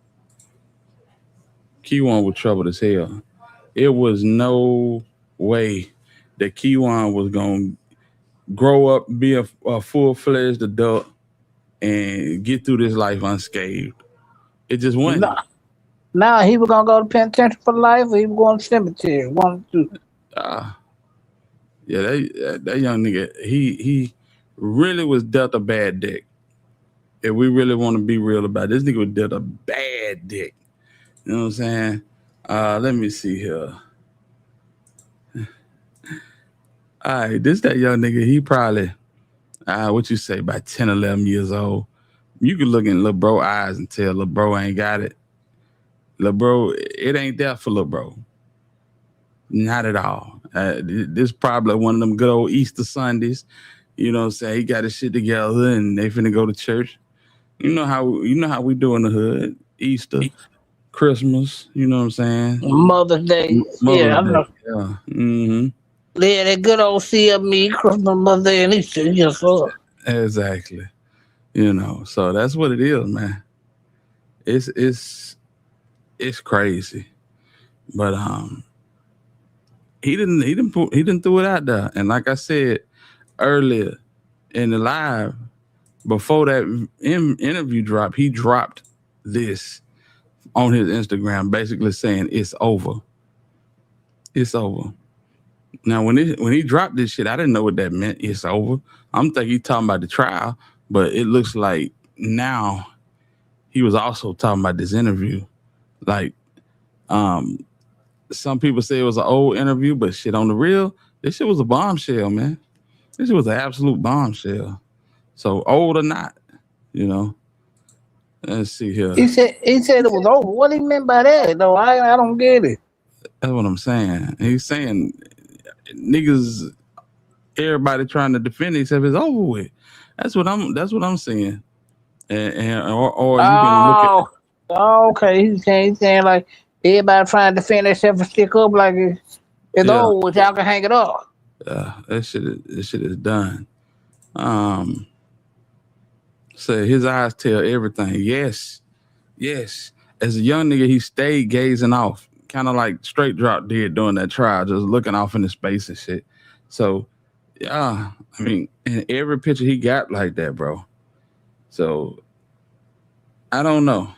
Key1 was troubled as hell. It was no way that Key1 was going to grow up, be a full-fledged adult, and get through this life unscathed. It just wasn't. Nah, he was going to go to penitentiary for life, or he was going to cemetery. One or two. Yeah, that young nigga, he really was dealt a bad dick. If we really want to be real about it, this nigga was dealt a bad dick. You know what I'm saying? Let me see here. All right, this that young nigga, he probably, what you say, about 10, 11 years old. You can look in Lil Bro eyes and tell Lil Bro ain't got it. Lil Bro, it ain't there for Lil Bro. Not at all. This probably one of them good old Easter Sundays. You know what I'm saying? He got his shit together and they finna go to church. You know how we do in the hood. Easter, Christmas, you know what I'm saying? Mother's Day. I know. Yeah. Mm-hmm. Yeah, that good old CME, Christmas, Mother's Day, and Easter. Yes, sir. Exactly. So that's what it is, man. It's crazy. But he didn't throw it out there. And like I said earlier in the live, before that interview drop, he dropped this on his Instagram, basically saying it's over. It's over. Now, when he dropped this shit, I didn't know what that meant. It's over. I'm thinking he's talking about the trial, but it looks like now he was also talking about this interview. Like, some people say it was an old interview, but shit on the real, this shit was a bombshell, man. This shit was an absolute bombshell. So old or not, you know. Let's see here. He said it was over. What he meant by that though? I don't get it. That's what I'm saying. He's saying niggas, everybody trying to defend themselves is over with. That's what I'm saying. Or you can look at Okay. He's saying like everybody trying to defend themselves and stick up like it's yeah, over with. Y'all can hang it up. that shit is done. Um Say his eyes tell everything. Yes. Yes. As a young nigga, he stayed gazing off, kind of like Straight Drop did during that trial, just looking off into space and shit. So, yeah, I mean, in every picture he got like that, bro. So, I don't know.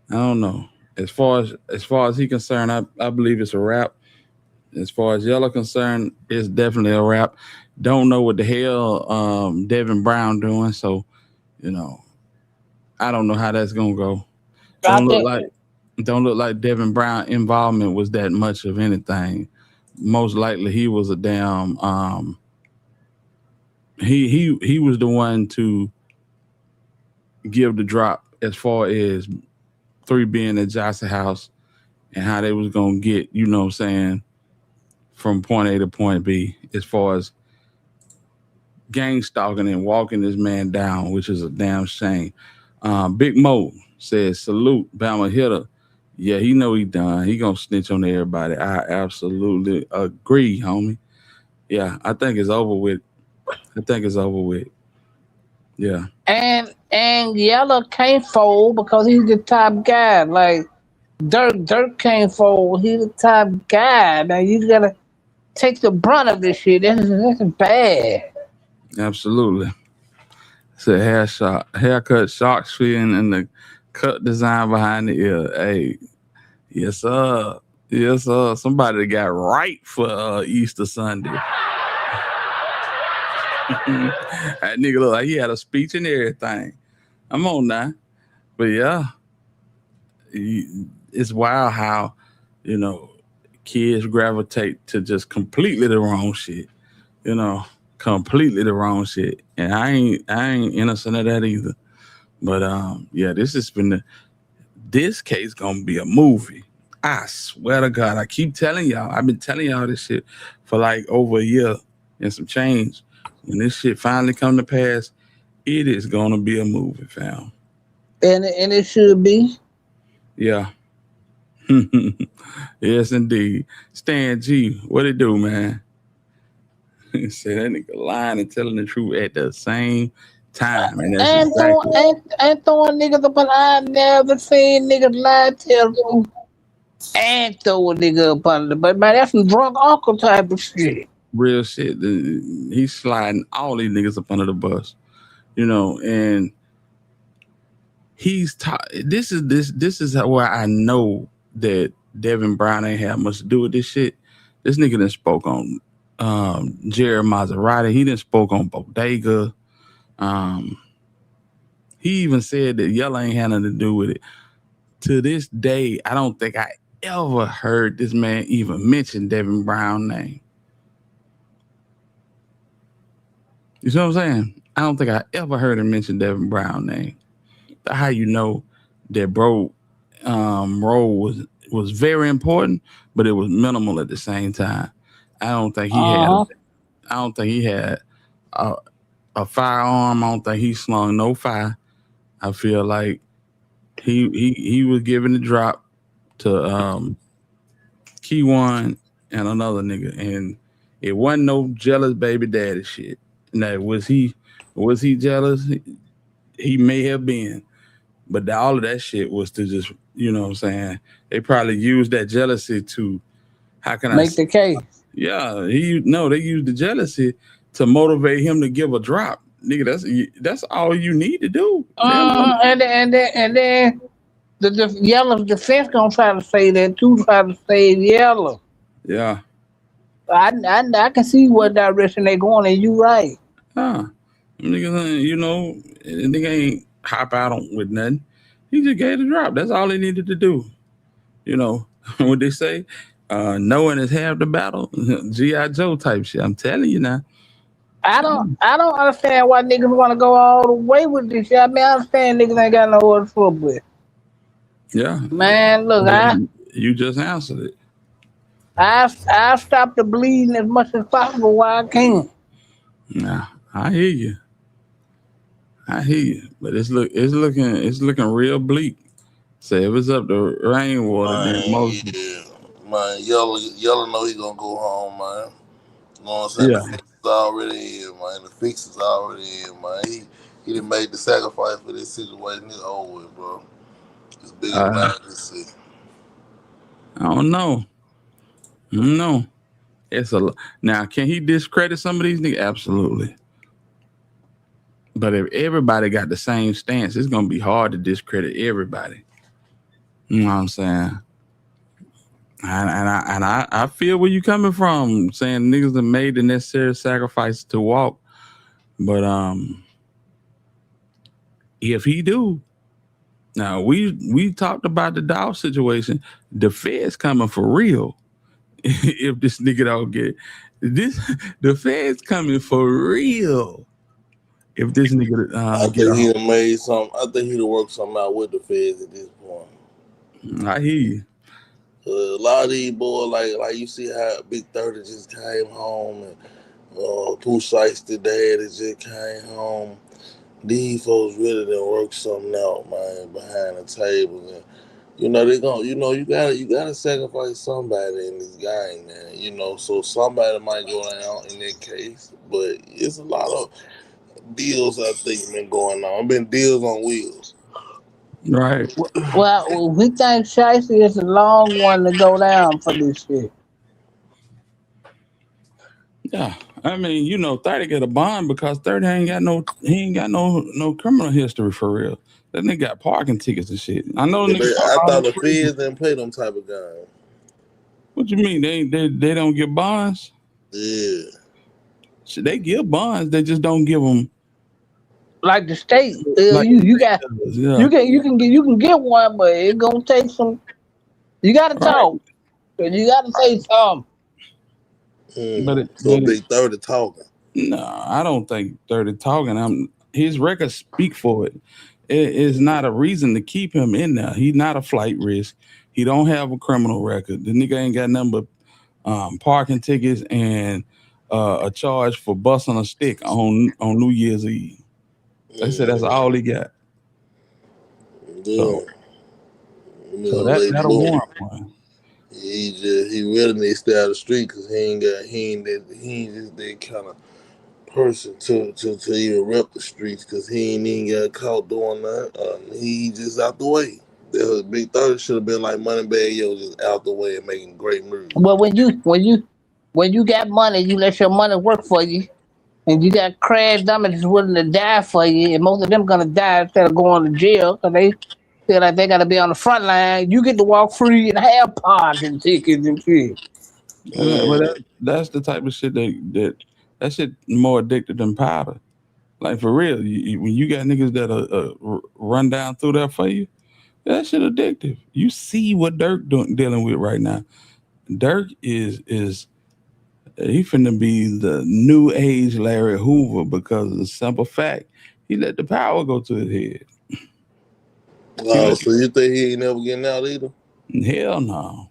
I don't know. As far as he concerned, I believe it's a wrap. As far as Yellow concerned, it's definitely a wrap. Don't know what the hell Devin Brown doing. So, you know, I don't know how that's gonna go. I Don't look think like don't look like Devin Brown involvement was that much of anything. Most likely he was a damn he was the one to give the drop as far as 3 being at Johnson House and how they was gonna get, you know what I'm saying, from point A to point B as far as gang stalking and walking this man down, which is a damn shame. Big Mo says, salute, Bama hitter. Yeah, he know he done. He gonna snitch on everybody. I absolutely agree, homie. Yeah, I think it's over with. I think it's over with. Yeah. and Yellow can't fold because he's the top guy. Like Durk can't fold. He's the top guy. Now you gotta take the brunt of this shit. That's bad. Absolutely. It's a haircut, shark fin, and the cut design behind the ear. Hey, yes, sir. Yes, sir. Somebody got right for Easter Sunday. That nigga look like he had a speech and everything. I'm on now. But yeah, it's wild how, you know, kids gravitate to just completely the wrong shit. You know, completely the wrong shit. And I ain't innocent of that either. But yeah, this case gonna be a movie. I swear to God, I keep telling y'all. I've been telling y'all this shit for like over a year and some change. When this shit finally come to pass, it is gonna be a movie, fam. And it should be. Yeah. Yes, indeed. Stan G, what it do, man? Say that nigga lying and telling the truth at the same time, and that's And throwing exactly and throwing niggas up, and I never seen niggas lie tell them and throw a nigga up under. But man, that's some drunk uncle type of shit. real shit. He's sliding all these niggas up under the bus, you know, and this is where I know that Devin Brown ain't had much to do with this shit. This nigga done spoke on Jerry Maserati. He done spoke on Bodega. He even said that Yella ain't had nothing to do with it. To this day, I don't think I ever heard this man even mention Devin Brown's name. You see what I'm saying? I don't think I ever heard him mention Devin Brown's name. How you know that bro role was very important, but it was minimal at the same time. I don't think he had. Uh huh. I don't think he had a firearm. I don't think he slung no fire. I feel like he was giving the drop to Key One and another nigga, and it wasn't no jealous baby daddy shit. Now was he jealous? He may have been, but all of that shit was to just, you know what I'm saying? They probably used that jealousy to, how can I Make the case. yeah, they used the jealousy to motivate him to give a drop. Nigga, that's all you need to do. And then the Yellow defense gonna try to say that too. Try to save Yellow. Yeah. I can see what direction they going, and you right. Huh. Nigga, you know, nigga ain't hop out on with nothing. He just gave the drop. That's all he needed to do. You know, what they say, Knowing is half the battle. G.I. Joe type shit. I'm telling you now. I don't understand why niggas want to go all the way with this shit. I mean, I understand niggas ain't got no order for, but Yeah. man, look, You just answered it. I stop the bleeding as much as possible while I can. Nah, I hear you. But it's looking real bleak. So if it's up to rainwater, then Man, most yeah. Man, Yellow know he gonna go home, man. You know what I'm saying? The yeah. fix is already in, man. The fix is already in, man. He done made the sacrifice for this situation. It's over with, bro. It's bigger than Uh, I can see. I don't know. No, now. Can he discredit some of these niggas? Absolutely. But if everybody got the same stance, it's gonna be hard to discredit everybody. You know what I'm saying? And I feel where you coming from, saying niggas have made the necessary sacrifice to walk. But if he do, now we talked about the dog situation. The Feds coming for real. If this nigga don't get this, the Feds coming for real. If this nigga I get think he off. done made some. I think he done worked something out with the feds at this point. I hear you. A lot of these boys, like you see how Big 30 just came home and Pooh Shiesty dad that just came home. These folks really done work something out, man, behind the tables. And they gonna, you gotta sacrifice somebody in this game, man. So somebody might go down in that case, but it's a lot of deals I think been going on. Been deals on wheels. Right. Well, we think Shicey is a long one to go down for this shit. Yeah. I mean, 30 get a bond because 30 ain't got no criminal history for real. That nigga got parking tickets and shit. I know But niggas talk I all thought this the crazy. feds didn't play them type of game. What you mean? They don't give bonds? Yeah. Shit, they give bonds, they just don't give them Like the state, like you got yeah. you can get one, but it gonna take some. You gotta Right. talk, and you gotta say something. So Big 30 talking. No, I don't think 30 talking. His records speak for it. It is not a reason to keep him in there. He's not a flight risk. He don't have a criminal record. The nigga ain't got nothing but parking tickets and a charge for busting a stick on New Year's Eve. They said that's all he got. Yeah. So Late that'll bloomer. warrant one. He really needs to stay out of the street because he ain't just that kind of person to even rep the streets because he ain't even got caught doing that. He just out the way. The Big 30 should have been like Moneybag Yo, just out the way and making great moves. But when you got money, you let your money work for you, and you got crash dummies willing to die for you, and most of them gonna die instead of going to jail because they feel like they gotta be on the front line. You get to walk free and have parking tickets and shit. But that's the type of shit that shit more addicted than powder. Like for real, when you got niggas that run down through there for you, that shit addictive. You see what Durk dealing with right now. Durk is he finna be the new age Larry Hoover because of the simple fact he let the power go to his head. Oh, so you think he ain't never getting out either? Hell no.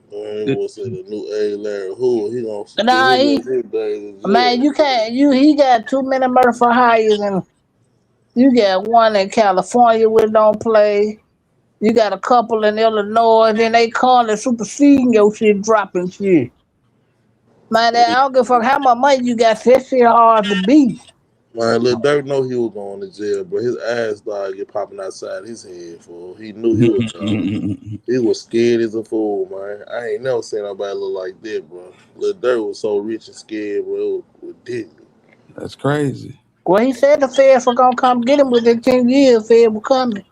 What's say the new A Larry Hoover? He gonna Nah, his days in jail. man, you can't. He got too many murder for hires, and you got one in California which don't play. You got a couple in Illinois, then they calling superseding your shit, dropping shit. Man, I don't give a fuck how much money you got. That shit hard to beat. Man, Lil Durk know he was going to jail, but his ass started get popping outside his head, fool. He knew he was coming. He was scared as a fool, man. I ain't never seen nobody look like that, bro. Lil Durk was so rich and scared, bro. It was ridiculous. That's crazy. Well, he said the feds were gonna come get him within 10 years. Feds were coming.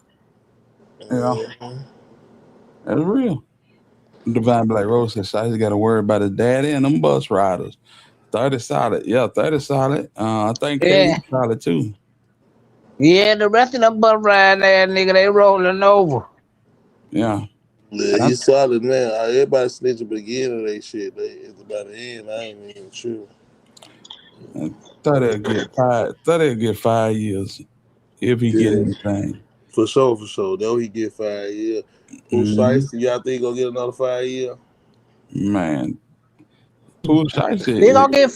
Yeah, that's real. Divine Black Rose says Shiesty got to worry about his daddy and them bus riders. 30 solid. Yeah, 30 solid. I think Yeah. KD solid too. Yeah, the rest of them bus riding ass nigga, they rolling over. Yeah. Yeah, he's solid man. Everybody snitch at the beginning of that shit. It's about the end. I ain't even sure. I thought he'll get 5. Thought he'll get 5 years if he get anything. For sure. Though he get 5 years. Who Shiesty? Y'all think he gonna get another 5 years? Man, Pooh Shiesty. He gonna get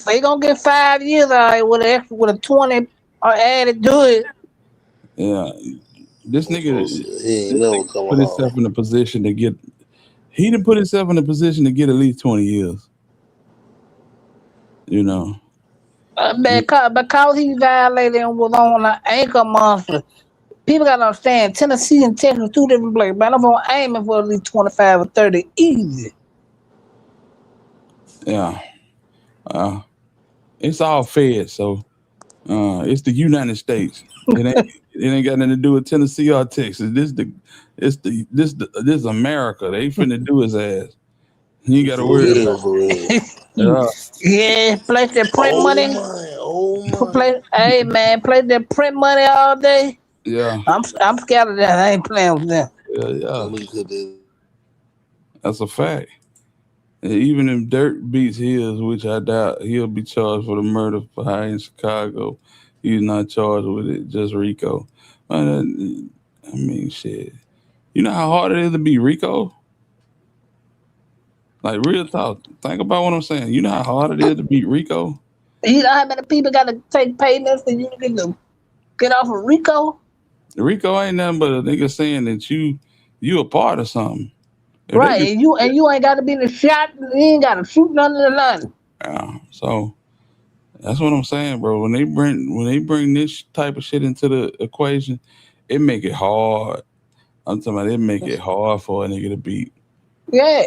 5 years with a 20 added to it. Yeah, this nigga he ain't never come put himself in a position to get. He didn't put himself in a position to get at least 20 years. You know. Because he violated and was on an anchor monster. People gotta understand, Tennessee and Texas, 2 different places. Man, I'm aiming for at least 25 or 30 easy. Yeah. It's all fed, so it's the United States. It ain't got nothing to do with Tennessee or Texas. This America. They finna do his ass. You ain't gotta worry about it. Yeah, place that print money. Hey man, play that print money all day. Yeah. I'm scared of that. I ain't playing with them. Yeah. That's a fact. And even if Durk beats his, which I doubt, he'll be charged for the murder for hire in Chicago. He's not charged with it, just Rico. I mean, shit. You know how hard it is to beat Rico? Like, real talk. Think about what I'm saying. You know how hard it is to beat Rico? You know how many people got to take payments for you to get off of Rico? Rico ain't nothing but a nigga saying that you a part of something. Right, and you ain't got to be in the shot. You ain't got to shoot none of the nothing. Yeah, so that's what I'm saying, bro. When they bring this type of shit into the equation, it make it hard. I'm talking about it make it hard for a nigga to beat. Yeah,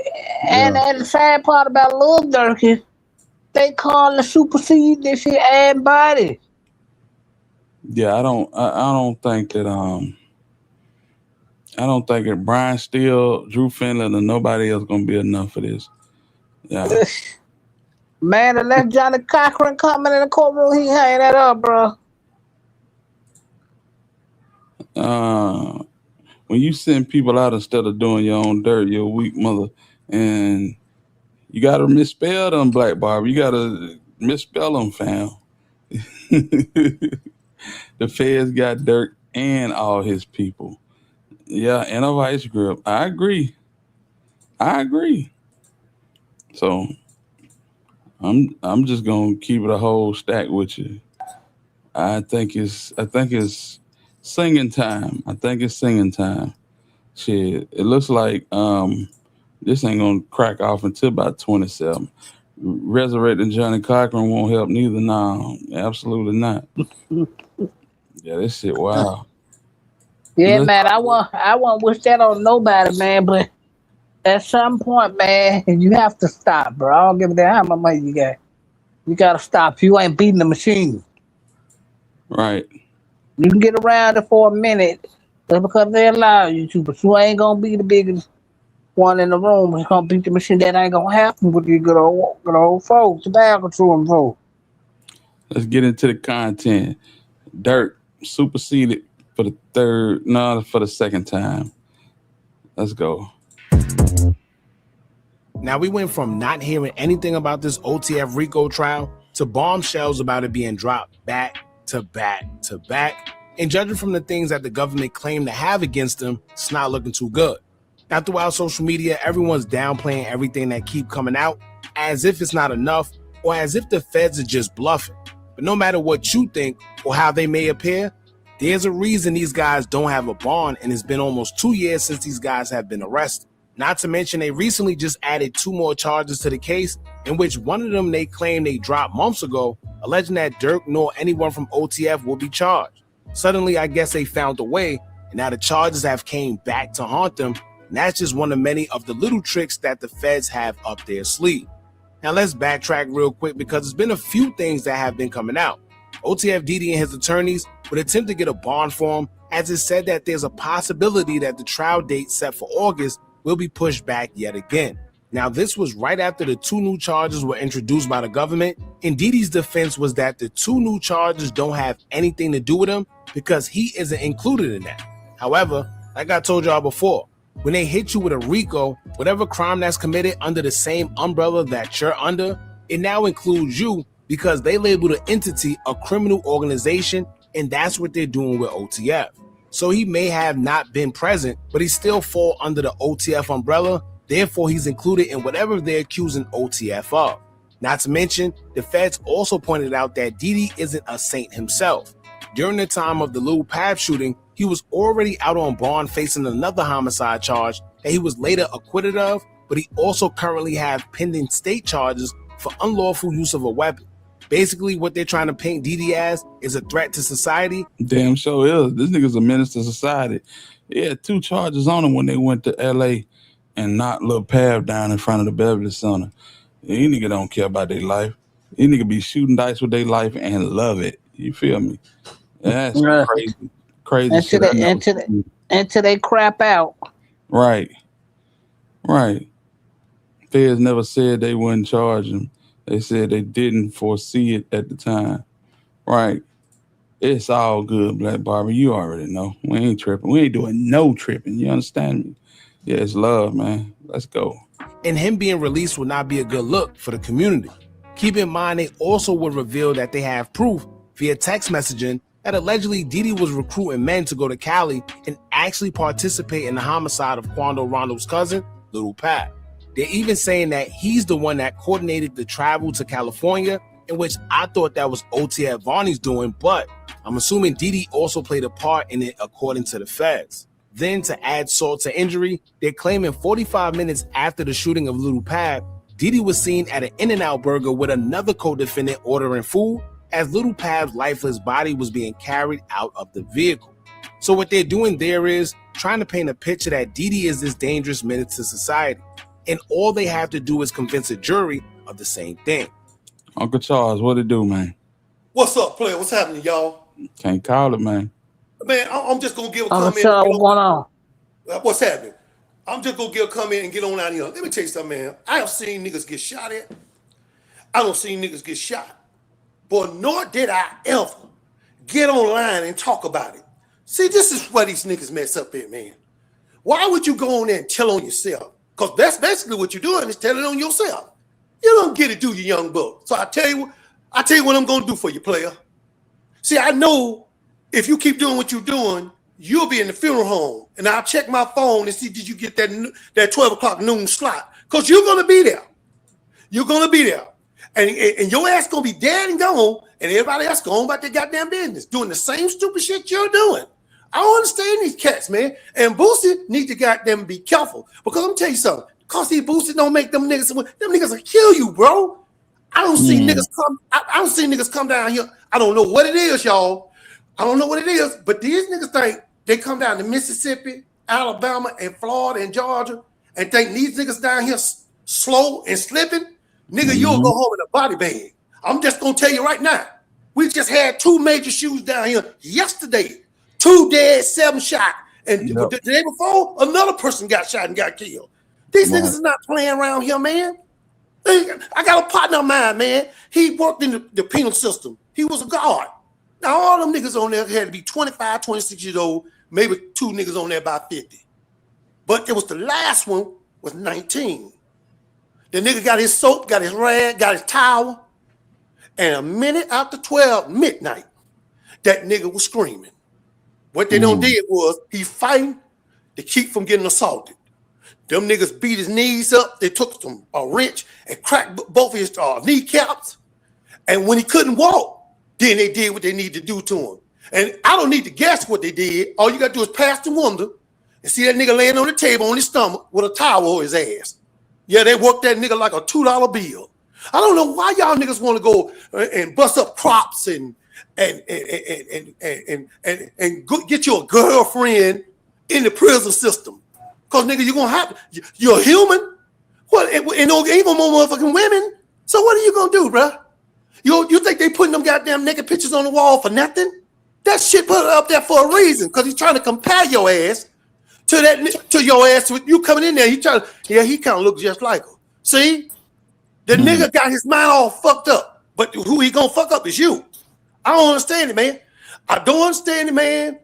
and the sad part about Lil Durk is they call the supersede this shit and body. Yeah, I don't think that Brian Steele, Drew Finland, and nobody else gonna be enough for this. Yeah. Man, unless Johnny Cochran coming in the courtroom, he hang that up, bro. When you send people out instead of doing your own dirt, you're a weak mother, and you gotta misspell them, Black Barb. You gotta misspell them, fam. The feds got Durk and all his people. Yeah, and a vice grip. I agree. So I'm just gonna keep it a whole stack with you. I think it's singing time. Shit, it looks like this ain't gonna crack off until about 27. Resurrecting Johnny Cochran won't help neither. No, absolutely not. Yeah, this shit wow. Yeah, man, I won't wish that on nobody, man, but at some point, man, you have to stop, bro. I don't give a damn how much money you got. You gotta stop. You ain't beating the machine. Right. You can get around it for a minute just because they allow you to, but you ain't gonna be the biggest one in the room. It's gonna beat the machine. That ain't gonna happen with you good old folks, tobacco chewing folks. Let's get into the content. Durk superseded for the second time. Let's go. Now we went from not hearing anything about this OTF RICO trial to bombshells about it being dropped back to back to back. And judging from the things that the government claimed to have against them, it's not looking too good. Now throughout social media, everyone's downplaying everything that keep coming out as if it's not enough or as if the feds are just bluffing. But no matter what you think or how they may appear, there's a reason these guys don't have a bond, and it's been almost 2 years since these guys have been arrested. Not to mention they recently just added 2 more charges to the case, in which one of them they claim they dropped months ago, alleging that Durk nor anyone from OTF will be charged. Suddenly, I guess they found a way, and now the charges have came back to haunt them, and that's just one of many of the little tricks that the feds have up their sleeve. Now let's backtrack real quick because there's been a few things that have been coming out. OTF Diddy and his attorneys would attempt to get a bond for him, as it's said that there's a possibility that the trial date set for August will be pushed back yet again. Now this was right after the 2 new charges were introduced by the government, and Diddy's defense was that the 2 new charges don't have anything to do with him because he isn't included in that. However, like I told y'all before, When they hit you with a RICO, whatever crime that's committed under the same umbrella that you're under, it now includes you because they label the entity a criminal organization, and that's what they're doing with OTF. So he may have not been present, but he still fall under the OTF umbrella. Therefore, he's included in whatever they're accusing OTF of. Not to mention, the feds also pointed out that Diddy isn't a saint himself. During the time of the Lil Pab shooting, he was already out on bond facing another homicide charge that he was later acquitted of, but he also currently have pending state charges for unlawful use of a weapon. Basically, what they're trying to paint Diddy as is a threat to society. Damn sure is. This nigga's a menace to society. He had 2 charges on him when they went to L.A. and knocked Lil Pab down in front of the Beverly Center. These niggas don't care about their life. These niggas be shooting dice with their life and love it. You feel me? That's crazy shit. Until they crap out. Right. Feds never said they wouldn't charge him. They said they didn't foresee it at the time. Right. It's all good, Black Barbie. You already know. We ain't tripping. We ain't doing no tripping. You understand me? Yeah, it's love, man. Let's go. And him being released would not be a good look for the community. Keep in mind, they also would reveal that they have proof via text messaging that allegedly Diddy was recruiting men to go to Cali and actually participate in the homicide of Quando Rondo's cousin, Lil Pab. They're even saying that he's the one that coordinated the travel to California, in which I thought that was OTF Varney's doing, but I'm assuming Diddy also played a part in it according to the feds. Then to add salt to injury, they're claiming 45 minutes after the shooting of Lil Pab, Diddy was seen at an In-N-Out Burger with another co-defendant ordering food as Lil Pab's lifeless body was being carried out of the vehicle. So what they're doing there is trying to paint a picture that Diddy is this dangerous menace to society. And all they have to do is convince a jury of the same thing. Uncle Charles, what it do, man? What's up, player? What's happening, y'all? Can't call it, man. Man, I'm just going to give a Uncle comment. Charles, what's going on? What's happening? I'm just going to give a comment and get on out here. Let me tell you something, man. I have seen niggas get shot at. I don't see niggas get shot. But nor did I ever get online and talk about it. See, this is where these niggas mess up at, man. Why would you go on there and tell on yourself? Because that's basically what you're doing is telling on yourself. You don't get it, do you, young buck. So I tell you what I'm going to do for you, player. See, I know if you keep doing what you're doing, you'll be in the funeral home. And I'll check my phone and see, did you get that 12 o'clock noon slot? Because you're going to be there. You're going to be there. And your ass going to be dead and gone, and everybody else going about their goddamn business, doing the same stupid shit you're doing. I don't understand these cats, man. And Boosie need to goddamn be careful. Because I'm tell you something. Because these Boosie don't make them niggas will kill you, bro. I don't see niggas come. I don't see niggas come down here. I don't know what it is, y'all. I don't know what it is. But these niggas think they come down to Mississippi, Alabama, and Florida, and Georgia, and think these niggas down here slow and slipping. Nigga, you'll go home in a body bag. I'm just going to tell you right now. We just had 2 major shootings down here yesterday. 2 dead, 7 shot. And the day before, another person got shot and got killed. These niggas is not playing around here, man. I got a partner of mine, man. He worked in the penal system. He was a guard. Now, all them niggas on there had to be 25, 26 years old. Maybe 2 niggas on there about 50. But it was the last one was 19. The nigga got his soap, got his rag, got his towel. And a minute after 12 midnight, that nigga was screaming. What they done did was he fighting to keep from getting assaulted. Them niggas beat his knees up. They took a wrench and cracked both of his kneecaps. And when he couldn't walk, then they did what they needed to do to him. And I don't need to guess what they did. All you got to do is pass the window and see that nigga laying on the table on his stomach with a towel over his ass. Yeah, they worked that nigga like a $2 bill. I don't know why y'all niggas want to go and bust up crops and get you a girlfriend in the prison system. Because nigga, you're gonna have you're a human. What and even more motherfucking women. So what are you gonna do, bro? You think they putting them goddamn naked pictures on the wall for nothing? That shit put it up there for a reason, because he's trying to compare your ass to your ass with you coming in there. He kind of looks just like her. See? The nigga got his mind all fucked up. But who he gonna fuck up is you. I don't understand it, man. I don't understand it, man.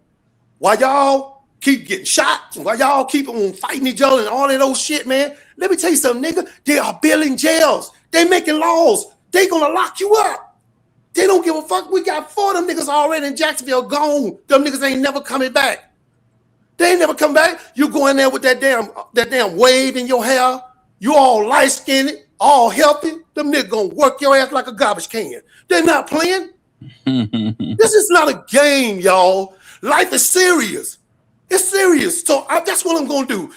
Why y'all keep getting shot, while y'all keep on fighting each other and all that old shit, man. Let me tell you something, nigga. They are building jails. They making laws. They gonna lock you up. They don't give a fuck. We got 4 of them niggas already in Jacksonville gone. Them niggas ain't never coming back. They ain't never come back. You go in there with that damn wave in your hair. You all light-skinned, all healthy. Them niggas gonna work your ass like a garbage can. They're not playing. This is not a game, y'all. Life is serious. It's serious. So that's what I'm gonna do.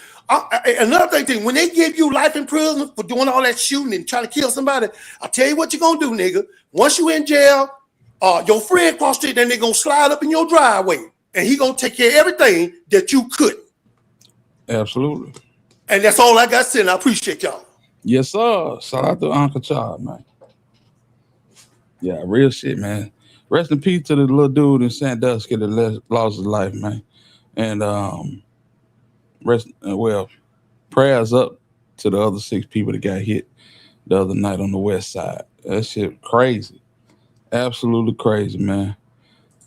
Another thing, when they give you life in prison for doing all that shooting and trying to kill somebody, I'll tell you what you're gonna do, nigga. Once you in jail, your friend cross the street, then they're gonna slide up in your driveway, and he gonna take care of everything that you couldn't. Absolutely. And that's all I got to say, and I appreciate y'all. Yes, sir. Shout out to Uncle Charles, man. Yeah, real shit, man. Rest in peace to the little dude in Sandusky that lost his life, man. And prayers up to the other 6 people that got hit the other night on the west side. That shit crazy. Absolutely crazy, man.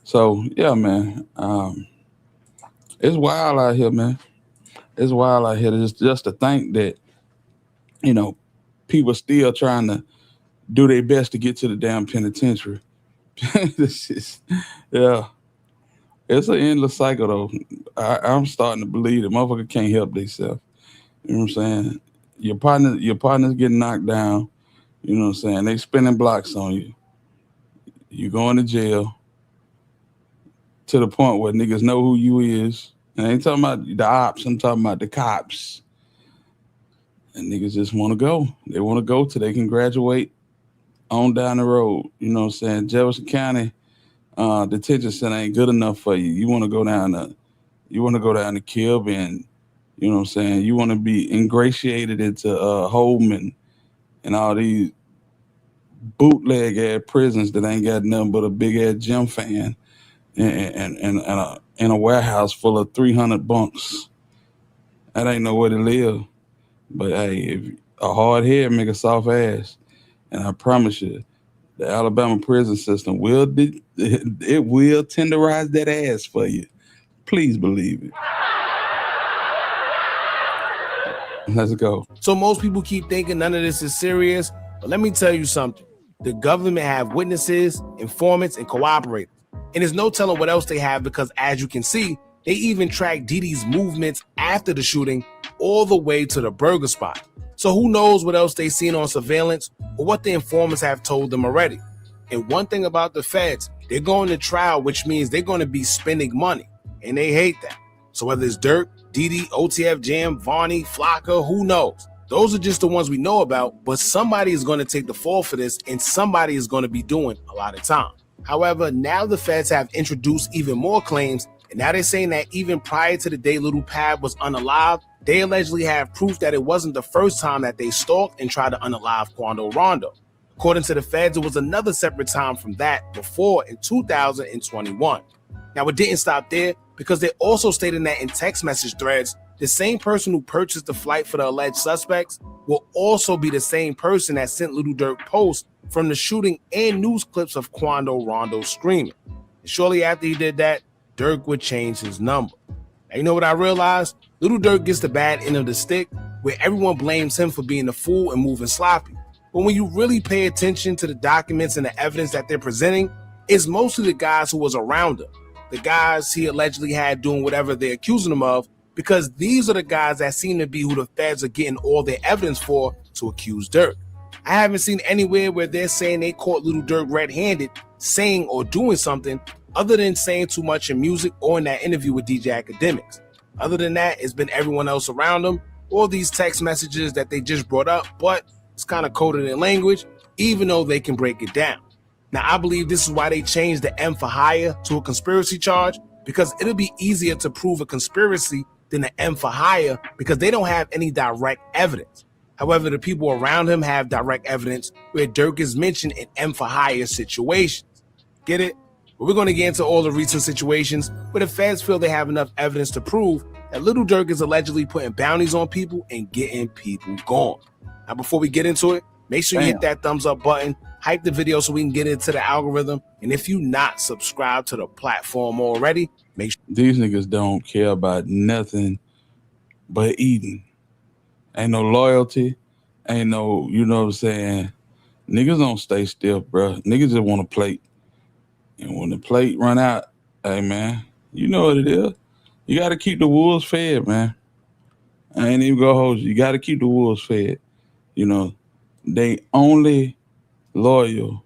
So, yeah, man. It's wild out here, man. It's wild out here. Just to think that, people still trying to do their best to get to the damn penitentiary. Yeah. It's an endless cycle, though. I'm starting to believe that motherfucker can't help themselves. You know what I'm saying? Your partner's getting knocked down. You know what I'm saying? They spinning blocks on you. You going to jail to the point where niggas know who you is. And I ain't talking about the ops. I'm talking about the cops. And niggas just want to go. They want to go till they can graduate on down the road. You know what I'm saying? Jefferson County detention center ain't good enough for you. You want to go down to Kilby, and you know what I'm saying? You want to be ingratiated into Holman and all these bootleg ass prisons that ain't got nothing but a big ass gym fan and a warehouse full of 300 bunks. That ain't nowhere to live. But hey, if a hard head make a soft ass, and I promise you, the Alabama prison system will tenderize that ass for you. Please believe it. Let's go. So most people keep thinking none of this is serious, but let me tell you something. The government have witnesses, informants, and cooperators. And there's no telling what else they have because, as you can see, they even track Dee Dee's movements after the shooting all the way to the burger spot. So who knows what else they seen on surveillance or what the informants have told them already. And one thing about the feds, they're going to trial, which means they're going to be spending money, and they hate that. So whether it's Durk, Dee Dee, OTF Jam, Vonnie, Flocka, who knows? Those are just the ones we know about, but somebody is going to take the fall for this, and somebody is going to be doing a lot of time. However, now the feds have introduced even more claims, and now they're saying that even prior to the day Little Pab was unalived, they allegedly have proof that it wasn't the first time that they stalked and tried to unalive Quando Rondo. According to the feds, it was another separate time from that before in 2021. Now, it didn't stop there because they also stated that in text message threads, the same person who purchased the flight for the alleged suspects will also be the same person that sent Little Durk posts from the shooting and news clips of Quando Rondo screaming. And shortly after he did that, Durk would change his number. Now, you know what I realized? Little Durk gets the bad end of the stick where everyone blames him for being a fool and moving sloppy. But when you really pay attention to the documents and the evidence that they're presenting, it's mostly the guys who was around him, the guys he allegedly had doing whatever they're accusing him of, because these are the guys that seem to be who the feds are getting all their evidence for to accuse Durk. I haven't seen anywhere where they're saying they caught Little Durk red-handed saying or doing something other than saying too much in music or in that interview with DJ Academics. Other than that, it's been everyone else around him, or these text messages that they just brought up, but it's kind of coded in language, even though they can break it down. Now, I believe this is why they changed the M for hire to a conspiracy charge, because it'll be easier to prove a conspiracy than the M for hire because they don't have any direct evidence. However, the people around him have direct evidence where Durk is mentioned in M for hire situations. Get it? But we're going to get into all the recent situations where the feds feel they have enough evidence to prove that Little Durk is allegedly putting bounties on people and getting people gone. Now, before we get into it, make sure you hit that thumbs up button, hype the video so we can get into the algorithm. And if you're not subscribed to the platform already, Make sure These niggas don't care about nothing but eating. Ain't no loyalty. Ain't no, you know what I'm saying? Niggas don't stay still, bro. Niggas just want a plate. And when the plate run out, hey, man, you know what it is. You got to keep the wolves fed, man. I ain't even gonna hold you. You got to keep the wolves fed. You know, they only loyal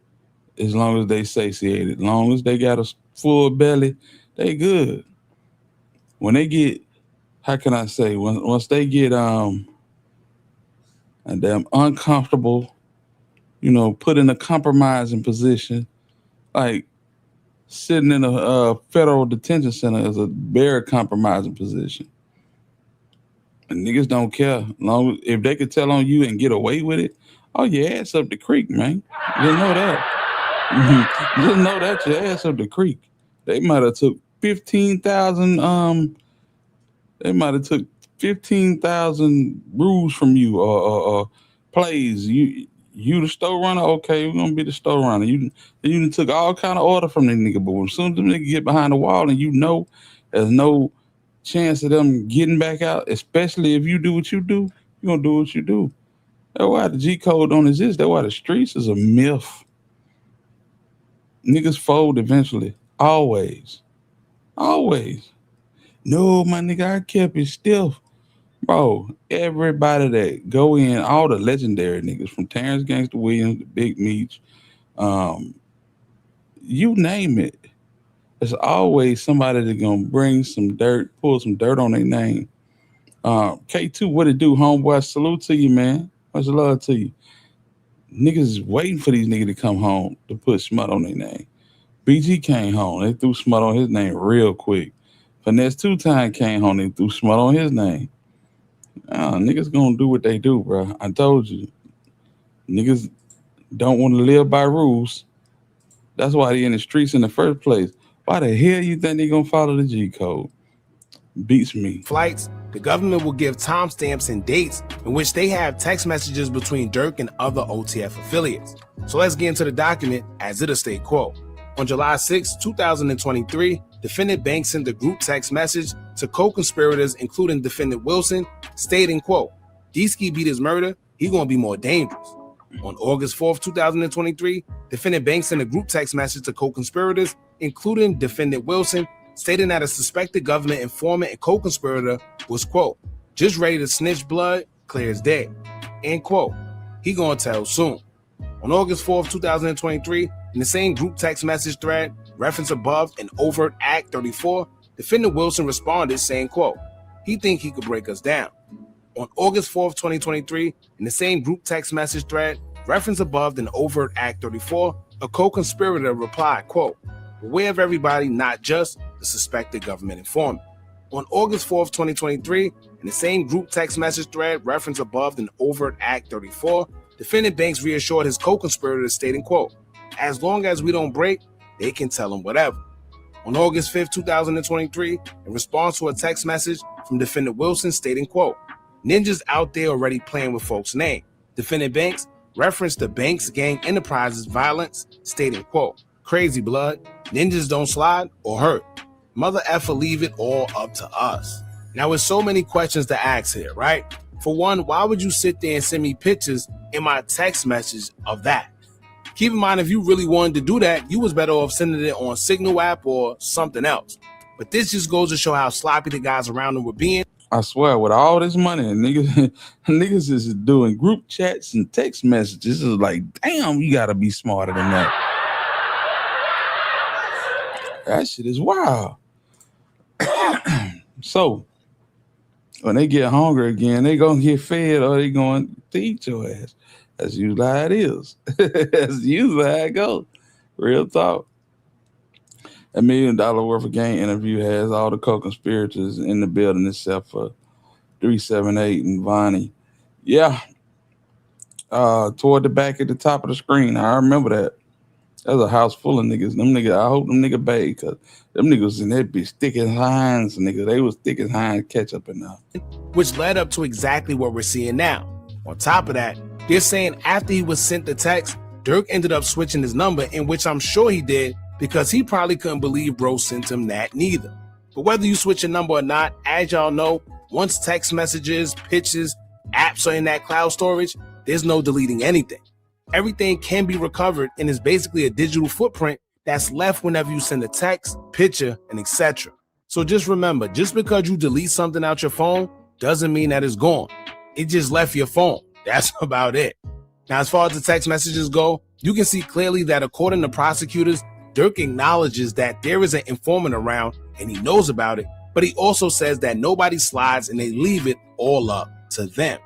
as long as they satiated. As long as they got a full belly, they good. When they get, how can I say, once they get and damn uncomfortable, you know, put in a compromising position, like sitting in a federal detention center is a very compromising position. And niggas don't care. Long as, if they could tell on you and get away with it, oh, your ass up the creek, man. Just know that. Just know that your ass up the creek. They might have took 15,000 they might have took 15,000 rules from you or plays. You the store runner, okay, we're gonna be the store runner. You done took all kind of order from the nigga, but as soon as the nigga get behind the wall and you know there's no chance of them getting back out, especially if you do what you do, you're gonna do what you do. That's why the G code don't exist. That's why the streets is a myth. Niggas fold eventually. Always. Always. No, my nigga, I kept it stiff. Bro, everybody that go in, all the legendary niggas from Terrence Gangster Williams to Big Meech, you name it. There's always somebody that's gonna bring some dirt, pull some dirt on their name. K2, what it do, homeboy? Salute to you, man. Much love to you. Niggas is waiting for these niggas to come home to put smut on their name. BG came home, they threw smut on his name real quick. Finesse 2 Time came home, they threw smut on his name. Niggas gonna do what they do, bro. I told you. Niggas don't want to live by rules. That's why they in the streets in the first place. Why the hell you think they gonna follow the G code? Beats me. flights, the government will give timestamps and dates in which they have text messages between Durk and other OTF affiliates. So let's get into the document as it'll state, quote, on July 6, 2023, defendant Banks sent a group text message to co-conspirators, including defendant Wilson, stating, quote, D-Ski beat his murder, he gonna be more dangerous. On August 4th, 2023, defendant Banks sent a group text message to co-conspirators, including defendant Wilson, stating that a suspected government informant and co-conspirator was, quote, just ready to snitch blood, clear as day, end quote. He gonna tell soon. On August 4th, 2023, in the same group text message thread, reference above and overt act 34, defendant Wilson responded saying, quote, he think he could break us down. On August 4th, 2023, in the same group text message thread, reference above and overt act 34, a co-conspirator replied, quote, beware of everybody, not just the suspected government informant. On August 4th, 2023, in the same group text message thread, reference above and overt act 34, defendant Banks reassured his co-conspirators stating, quote, as long as we don't break, they can tell him whatever. On August 5th, 2023, in response to a text message from defendant Wilson stating, quote, ninjas out there already playing with folks' name. Defendant Banks referenced the Banks Gang Enterprises violence, stating, quote, crazy blood, ninjas don't slide or hurt. Mother effer leave it all up to us. Now, with so many questions to ask here, right? For one, why would you sit there and send me pictures in my text message of that? Keep in mind, if you really wanted to do that, you was better off sending it on Signal app or something else. But this just goes to show how sloppy the guys around them were being. I swear, with all this money, niggas is doing group chats and text messages. It's like, damn, you gotta be smarter than that. That shit is wild. So, when they get hungry again, they gonna get fed or they going to eat your ass. That's usually how it is. That's usually how it goes. Real talk. $1 million worth of game interview has all the co-conspirators in the building except for 378 and Vonnie. Yeah. Toward the back at the top of the screen. I remember that. That's a house full of niggas. Them niggas, I hope them niggas bad, because them niggas in that bitch thick as Heinz, nigga. They was thick as Heinz ketchup enough. Which led up to exactly what we're seeing now. On top of that, they're saying after he was sent the text, Durk ended up switching his number, in which I'm sure he did, because he probably couldn't believe bro sent him that neither. But whether you switch your number or not, as y'all know, once text messages, pictures, apps are in that cloud storage, there's no deleting anything. Everything can be recovered and is basically a digital footprint that's left whenever you send a text, picture, and etc. So just remember, just because you delete something out your phone doesn't mean that it's gone. It just left your phone. That's about it. Now, as far as the text messages go, you can see clearly that according to prosecutors, Durk acknowledges that there is an informant around and he knows about it, but he also says that nobody slides and they leave it all up to them.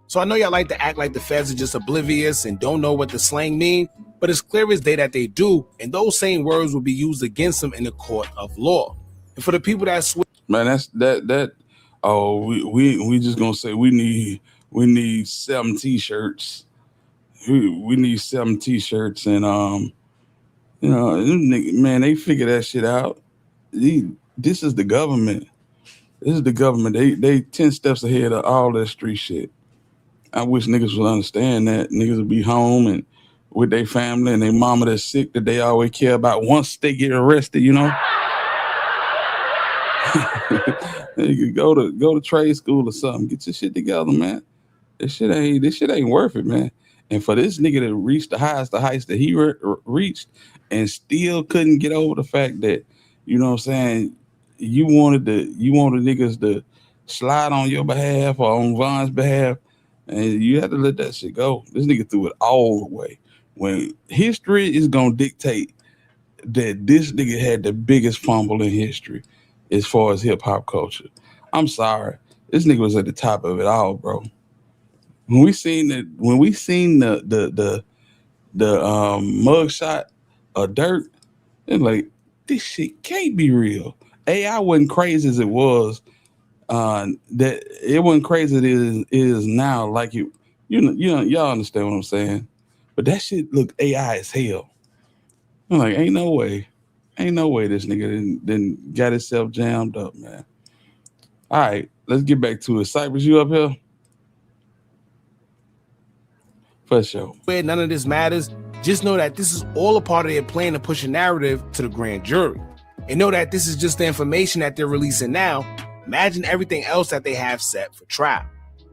So I know y'all like to act like the feds are just oblivious and don't know what the slang mean, but it's clear as day that they do, and those same words will be used against them in the court of law. And for the people that switch, Man, we just gonna say we need 7 t-shirts. We need 7 t-shirts, and man, they figure that shit out. This is the government. This is the government. They 10 steps ahead of all that street shit. I wish niggas would understand that. Niggas would be home and with their family and their mama that's sick that they always care about once they get arrested, you know? You could go to trade school or something. Get your shit together, man. This shit ain't worth it, man. And for this nigga to reach the heights that he reached and still couldn't get over the fact that, you know what I'm saying, you wanted niggas to slide on your behalf or on Von's behalf, and you had to let that shit go. This nigga threw it all the way. When history is gonna dictate that this nigga had the biggest fumble in history as far as hip hop culture. I'm sorry. This nigga was at the top of it all, bro. When we seen the mugshot of Durk, it's like, this shit can't be real. AI wasn't crazy as it was. That it wasn't crazy as it is now. Like y'all understand what I'm saying? But that shit looked AI as hell. I'm like, ain't no way this nigga didn't got himself jammed up, man. All right, let's get back to it. Cypress, you up here? For sure. None of this matters. Just know that this is all a part of their plan to push a narrative to the grand jury. And know that this is just the information that they're releasing now. Imagine everything else that they have set for trial.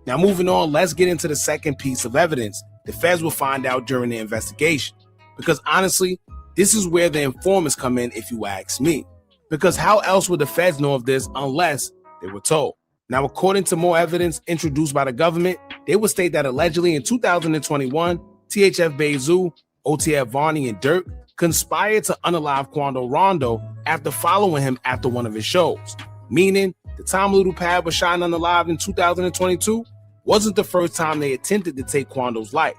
Now, moving on, let's get into the second piece of evidence the feds will find out during the investigation. Because honestly, this is where the informants come in, if you ask me. Because how else would the feds know of this unless they were told? Now, according to more evidence introduced by the government, they would state that allegedly in 2021, THF Banzzo, OTF Vonnie, and Durk conspired to unalive Quando Rondo after following him after one of his shows. Meaning, the time Little Pad was shot unalive in 2022 wasn't the first time they attempted to take Quando's life,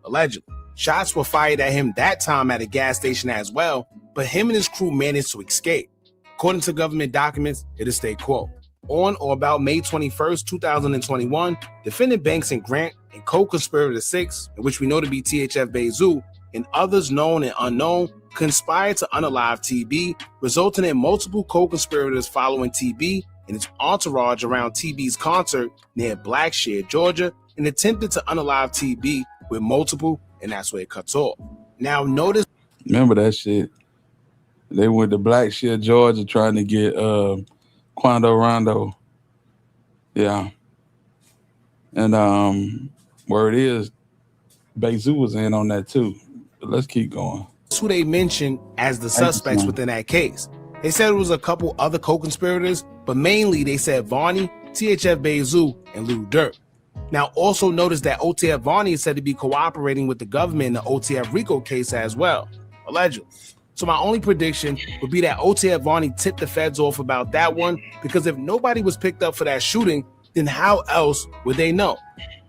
allegedly. Shots were fired at him that time at a gas station as well, but him and his crew managed to escape. According to government documents, it is state quote. On or about May 21st, 2021, defendant Banks and Grant and co-conspirator 6, in which we know to be THF Banzzo, and others known and unknown, conspired to unalive TB, resulting in multiple co-conspirators following TB and its entourage around TB's concert near Blackshear, Georgia, and attempted to unalive TB with multiple, and that's where it cuts off. Now notice. Remember that shit? They went to Blackshear, Georgia, trying to get Quando Rondo. Yeah. And word is, Banzzo was in on that too. But let's keep going. That's who they mentioned as the suspects within that case. They said it was a couple other co-conspirators, but mainly they said Vonnie, THF Banzzo, and Lil Durk. Now also notice that OTF Vonnie is said to be cooperating with the government in the OTF RICO case as well, allegedly. So my only prediction would be that OTF Vonnie tipped the feds off about that one, because if nobody was picked up for that shooting, then how else would they know?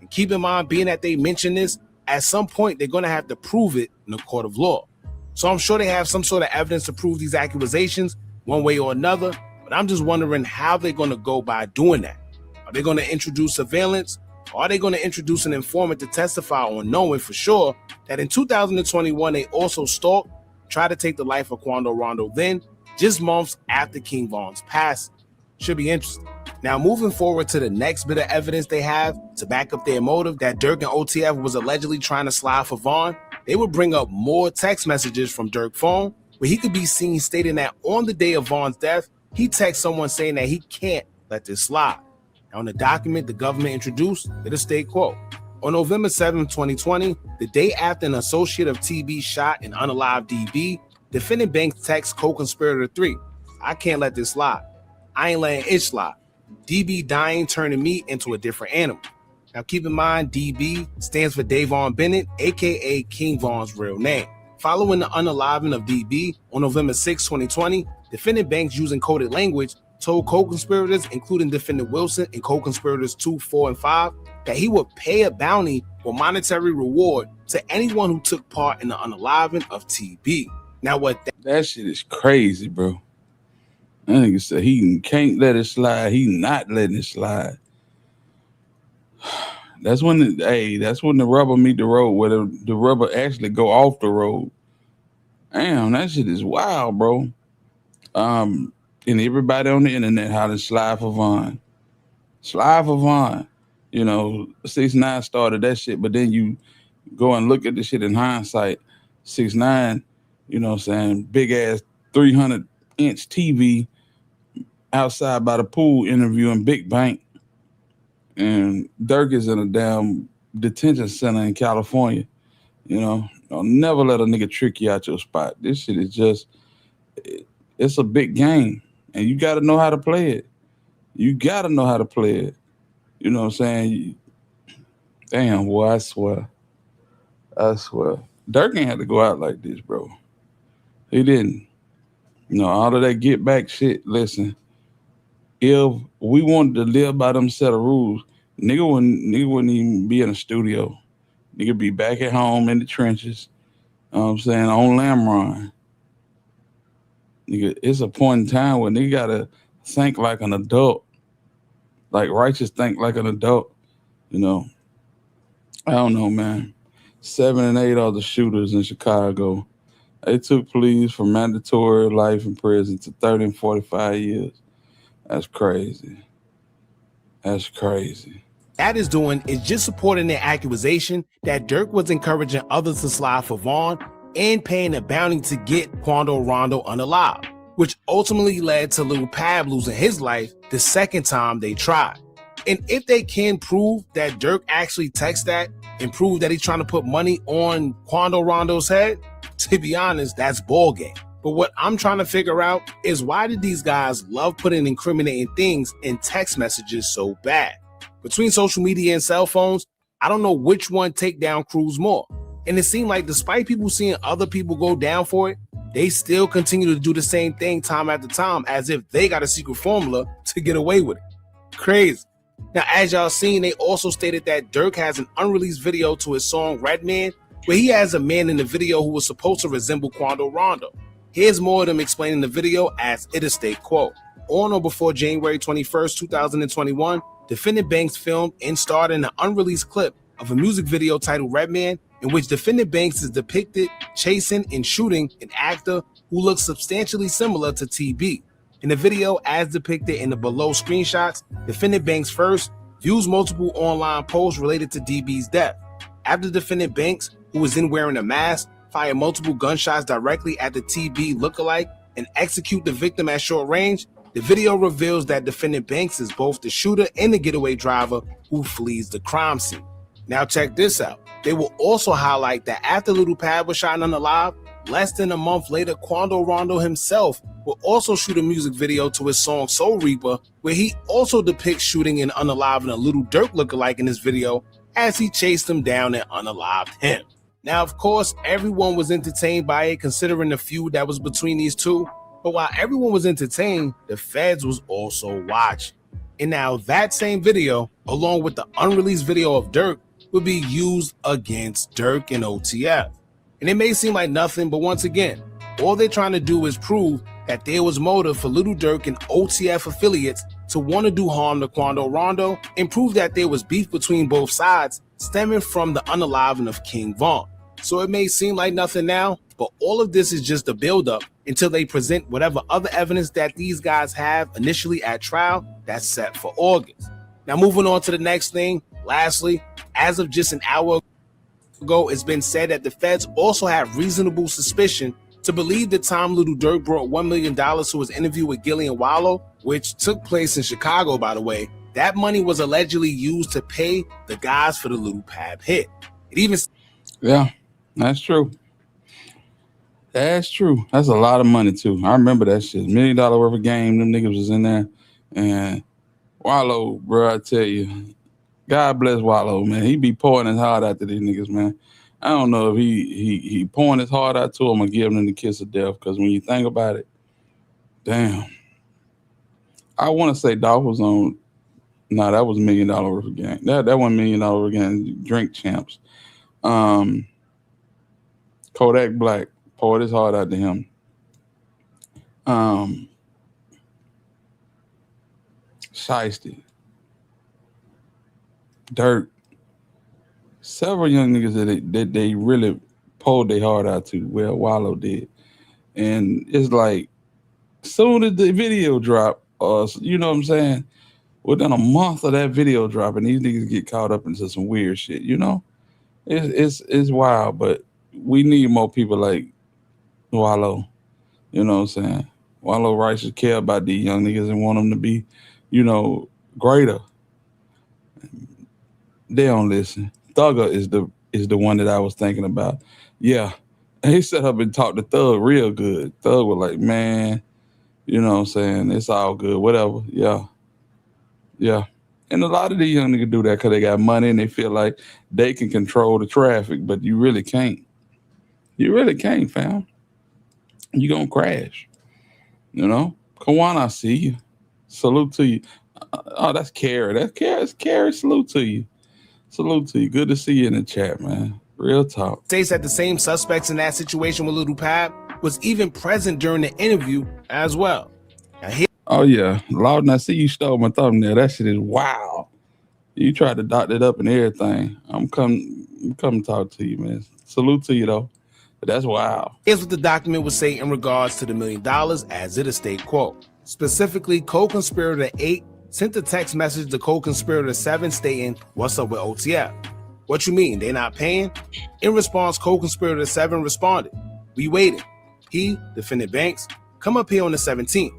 And keep in mind, being that they mentioned this, at some point they're going to have to prove it in the court of law. So I'm sure they have some sort of evidence to prove these accusations one way or another, but I'm just wondering how they're going to go by doing that. Are they going to introduce surveillance? Or are they going to introduce an informant to testify on knowing for sure that in 2021 they also stalked, tried to take the life of Quando Rondo then, just months after King Von's passing? Should be interesting. Now, moving forward to the next bit of evidence they have to back up their motive that Durk and OTF was allegedly trying to slide for Von, they would bring up more text messages from Durk's phone where he could be seen stating that on the day of Von's death, he texts someone saying that he can't let this slide. Now, in the document the government introduced, it state, quote, on November 7, 2020, the day after an associate of TB shot and unalived DB, defendant Banks texts co-conspirator 3, I can't let this slide. I ain't letting it slide. DB dying, turning me into a different animal. Now keep in mind, DB stands for Davon Bennett, aka King Von's real name. Following the unaliving of DB on November 6, 2020, defendant Banks, using coded language, told co-conspirators, including defendant Wilson and co-conspirators 2, 4, and 5, that he would pay a bounty or monetary reward to anyone who took part in the unaliving of TB. Now that shit is crazy, bro. That nigga said he can't let it slide. He not letting it slide. That's when the rubber meet the road, where the rubber actually go off the road. Damn, that shit is wild, bro. And everybody on the internet how to slide for Von. Slide for Von. You know, 6ix9ine started that shit, but then you go and look at the shit in hindsight. 6ix9ine, you know what I'm saying, big ass 300-inch TV outside by the pool interviewing Big Bank. And Durk is in a damn detention center in California. You know, don't never let a nigga trick you out your spot. This shit is just, it's a big game. And you got to know how to play it. You got to know how to play it. You know what I'm saying? Damn, boy, I swear. Durk ain't had to go out like this, bro. He didn't. You know, all of that get back shit, listen, if we wanted to live by them set of rules, nigga wouldn't even be in the studio. Nigga be back at home in the trenches. You know what I'm saying? On Lamron. Nigga, it's a point in time where nigga gotta think like an adult. Like righteous think like an adult. You know. I don't know, man. 7 and 8 are the shooters in Chicago. They took pleas from mandatory life in prison to 30 and 45 years. That's crazy. That's crazy. That is doing is just supporting the accusation that Durk was encouraging others to slide for Vaughn and paying a bounty to get Quando Rondo unalived, which ultimately led to Lil Pab losing his life the second time they tried. And if they can prove that Durk actually texted that and prove that he's trying to put money on Quando Rondo's head, to be honest, that's ball game. But what I'm trying to figure out is, why did these guys love putting incriminating things in text messages so bad? Between social media and cell phones, I don't know which one take down crews more. And it seemed like despite people seeing other people go down for it, they still continue to do the same thing time after time, as if they got a secret formula to get away with it. Crazy. Now, as y'all seen, they also stated that Durk has an unreleased video to his song Red Man, where he has a man in the video who was supposed to resemble Quando Rondo. Here's more of them explaining the video as it is state, quote, on or before January 21st, 2021, defendant Banks filmed and starred in an unreleased clip of a music video titled Red Man, in which defendant Banks is depicted chasing and shooting an actor who looks substantially similar to TB. In the video, as depicted in the below screenshots, defendant Banks first views multiple online posts related to DB's death. After defendant Banks, who was then wearing a mask, fire multiple gunshots directly at the TB lookalike and execute the victim at short range, the video reveals that defendant Banks is both the shooter and the getaway driver who flees the crime scene. Now check this out. They will also highlight that after Lil Pab was shot and unalive, less than a month later, Quando Rondo himself will also shoot a music video to his song Soul Reaper, where he also depicts shooting and unaliving a Little Durk lookalike in this video as he chased him down and unalived him. Now, of course, everyone was entertained by it, considering the feud that was between these two. But while everyone was entertained, the feds was also watching. And now that same video, along with the unreleased video of Durk, would be used against Durk and OTF. And it may seem like nothing, but once again, all they're trying to do is prove that there was motive for Little Durk and OTF affiliates to want to do harm to Quando Rondo, and prove that there was beef between both sides stemming from the unaliving of King Von. So it may seem like nothing now, but all of this is just a buildup until they present whatever other evidence that these guys have initially at trial that's set for August. Now, moving on to the next thing. Lastly, as of just an hour ago, it's been said that the feds also have reasonable suspicion To believe the time Little Durk brought $1 million to his interview with Gillie and Wallow, which took place in Chicago, by the way, that money was allegedly used to pay the guys for the Little Pab hit. It even... Yeah, that's true. That's true. That's a lot of money, too. I remember that shit. $1 million worth of game. Them niggas was in there. And Wallow, bro, I tell you, God bless Wallow, man. He be pouring his heart out to these niggas, man. I don't know if he pouring his heart out to them or giving them the kiss of death, because when you think about it, damn. I want to say Dolph was on, no, that was $1 million worth of game. That $1 million worth of game, Drink Champs. Kodak Black poured his heart out to him. Shiesty. Durk. Several young niggas that they really pulled their heart out to. Well, Wallow did. And it's like, soon as the video drop, you know what I'm saying? Within a month of that video dropping, these niggas get caught up into some weird shit, you know? It's wild, but we need more people like Wallow. You know what I'm saying? Wallow Rice should care about these young niggas and want them to be, you know, greater. They don't listen. Thugger is the one that I was thinking about. Yeah. He set up and talked to Thug real good. Thug was like, man, you know what I'm saying? It's all good. Whatever. Yeah. Yeah. And a lot of these young niggas do that because they got money and they feel like they can control the traffic, but you really can't. You really can't, fam. You're going to crash. You know? Kawan, I see you. Salute to you. Oh, that's Carrie. That's Carrie. Salute to you. Salute to you. Good to see you in the chat, man. Real talk. States that the same suspects in that situation with Little Pab was even present during the interview as well. Oh, yeah. Loudon, I see you stole my thumbnail. That shit is wow. You tried to dot it up and everything. I'm come talk to you, man. Salute to you, though. But that's wild. Here's what the document would say in regards to the $1 million as it is state quote. Specifically, co-conspirator 8 sent a text message to co-conspirator 7 stating, "What's up with OTF? What you mean, they not paying?" In response, co-conspirator 7 responded, "We waiting. He, defendant Banks, come up here on the 17th.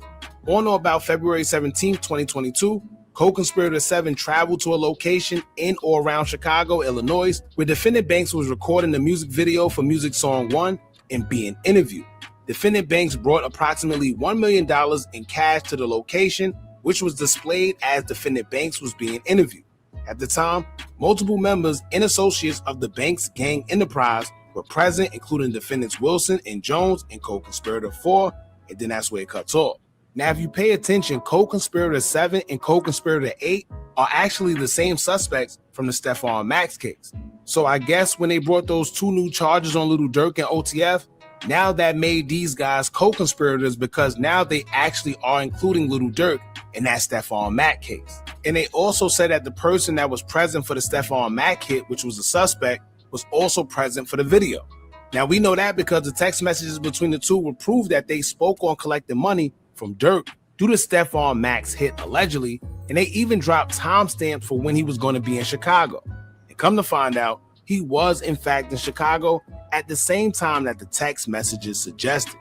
On or about February 17th, 2022, co-conspirator 7 traveled to a location in or around Chicago, Illinois, where defendant Banks was recording the music video for music song 1 and being interviewed. Defendant Banks brought approximately $1 million in cash to the location, which was displayed as defendant Banks was being interviewed. At the time, multiple members and associates of the Banks gang enterprise were present, including defendants Wilson and Jones and co-conspirator 4, and then that's where it cuts off. Now, if you pay attention, co-conspirator 7 and co-conspirator 8 are actually the same suspects from the Stephon Max case. So I guess when they brought those 2 new charges on Little Durk and OTF, now that made these guys co-conspirators because now they actually are including Little Durk in that Stephon Mack case. And they also said that the person that was present for the Stephon Mack hit, which was the suspect, was also present for the video. Now we know that because the text messages between the two will prove that they spoke on collecting money from Durk due to Stephon Mack's hit allegedly, and they even dropped timestamps for when he was going to be in Chicago. And come to find out, he was in fact in Chicago at the same time that the text messages suggested.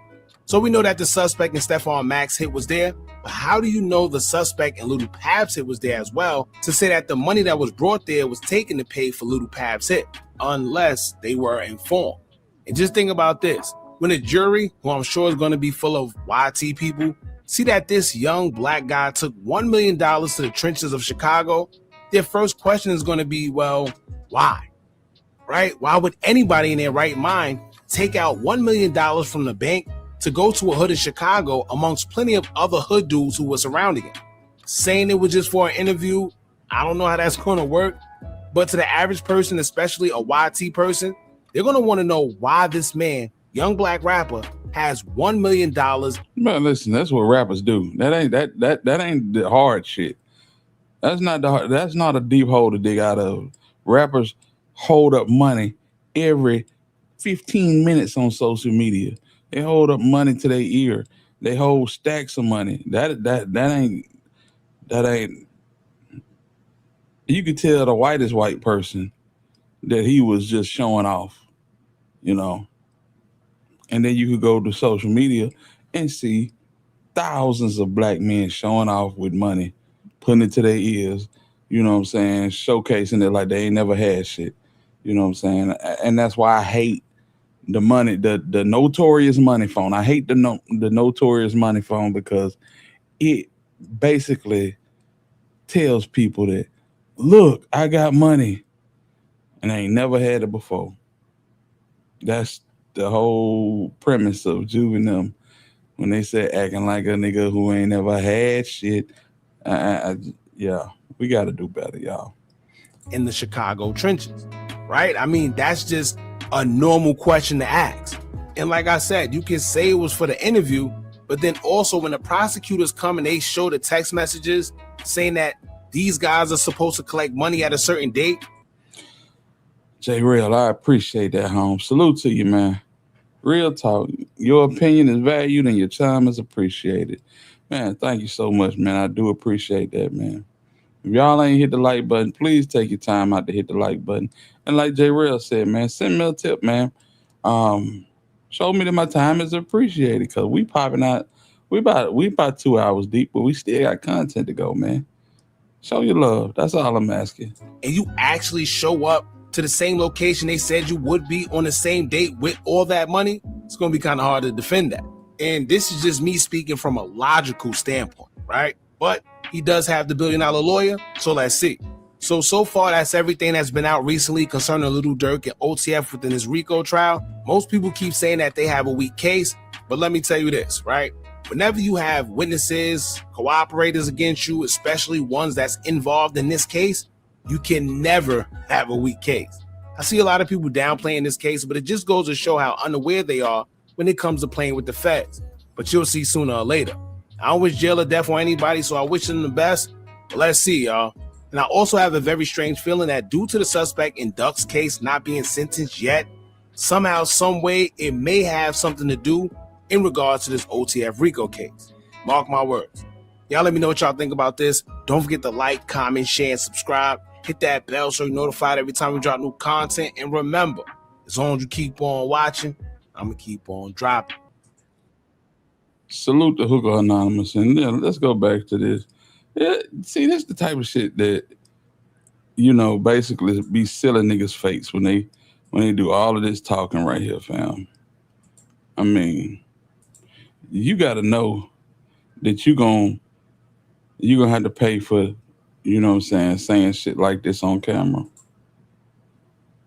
So we know that the suspect in Stephon Mack's hit was there, but how do you know the suspect in Little Pab's hit was there as well to say that the money that was brought there was taken to pay for Little Pab's hit, unless they were informed? And just think about this. When a jury, who I'm sure is going to be full of YT people, see that this young black guy took $1 million to the trenches of Chicago, their first question is going to be, well, why? Right? Why would anybody in their right mind take out $1 million from the bank to go to a hood in Chicago amongst plenty of other hood dudes who were surrounding him? Saying it was just for an interview, I don't know how that's going to work. But to the average person, especially a YT person, they're going to want to know why this man, young black rapper, has $1 million. Man, listen, that's what rappers do. That ain't the hard shit. That's not a deep hole to dig out of. Rappers hold up money every 15 minutes on social media. They hold up money to their ear. They hold stacks of money. That ain't. You could tell the whitest white person that he was just showing off, you know. And then you could go to social media and see thousands of black men showing off with money, putting it to their ears, you know what I'm saying, showcasing it like they ain't never had shit. You know what I'm saying? And that's why I hate the money, the notorious money phone. I hate the notorious money phone because it basically tells people that, look, I got money and I ain't never had it before. That's the whole premise of Juvenile when they said acting like a nigga who ain't never had shit. Yeah, we got to do better, y'all. In the Chicago trenches, right? I mean, that's just a normal question to ask. And like I said, you can say it was for the interview, but then also when the prosecutors come and they show the text messages saying that these guys are supposed to collect money at a certain date. J Real, I appreciate that, home. Salute to you, man. Real talk. Your opinion is valued and your time is appreciated. Man, thank you so much, man. I do appreciate that, man. If y'all ain't hit the like button, please take your time out to hit the like button. And like J Real said, man, send me a tip, man. Show me that my time is appreciated because we popping out. We about 2 hours deep, but we still got content to go, man. Show your love. That's all I'm asking. And you actually show up to the same location they said you would be on the same date with all that money, it's going to be kind of hard to defend that. And this is just me speaking from a logical standpoint, right? But he does have the $1 billion lawyer, so let's see. So far, that's everything that's been out recently concerning Little Durk and OTF within his RICO trial. Most people keep saying that they have a weak case, but let me tell you this, right? Whenever you have witnesses, cooperators against you, especially ones that's involved in this case, you can never have a weak case. I see a lot of people downplaying this case, but it just goes to show how unaware they are when it comes to playing with the feds. But you'll see sooner or later. I don't wish jail or death on anybody, so I wish them the best. But let's see, y'all. And I also have a very strange feeling that due to the suspect in Duck's case not being sentenced yet, somehow, some way, it may have something to do in regards to this OTF RICO case. Mark my words. Y'all let me know what y'all think about this. Don't forget to like, comment, share, and subscribe. Hit that bell so you're notified every time we drop new content. And remember, as long as you keep on watching, I'm going to keep on dropping. Salute the Hooker Anonymous. And then let's go back to this. Yeah, see, this is the type of shit that, you know, basically be silly niggas' face when they do all of this talking right here, fam. I mean, you got to know that you're gonna have to pay for, you know what I'm saying shit like this on camera.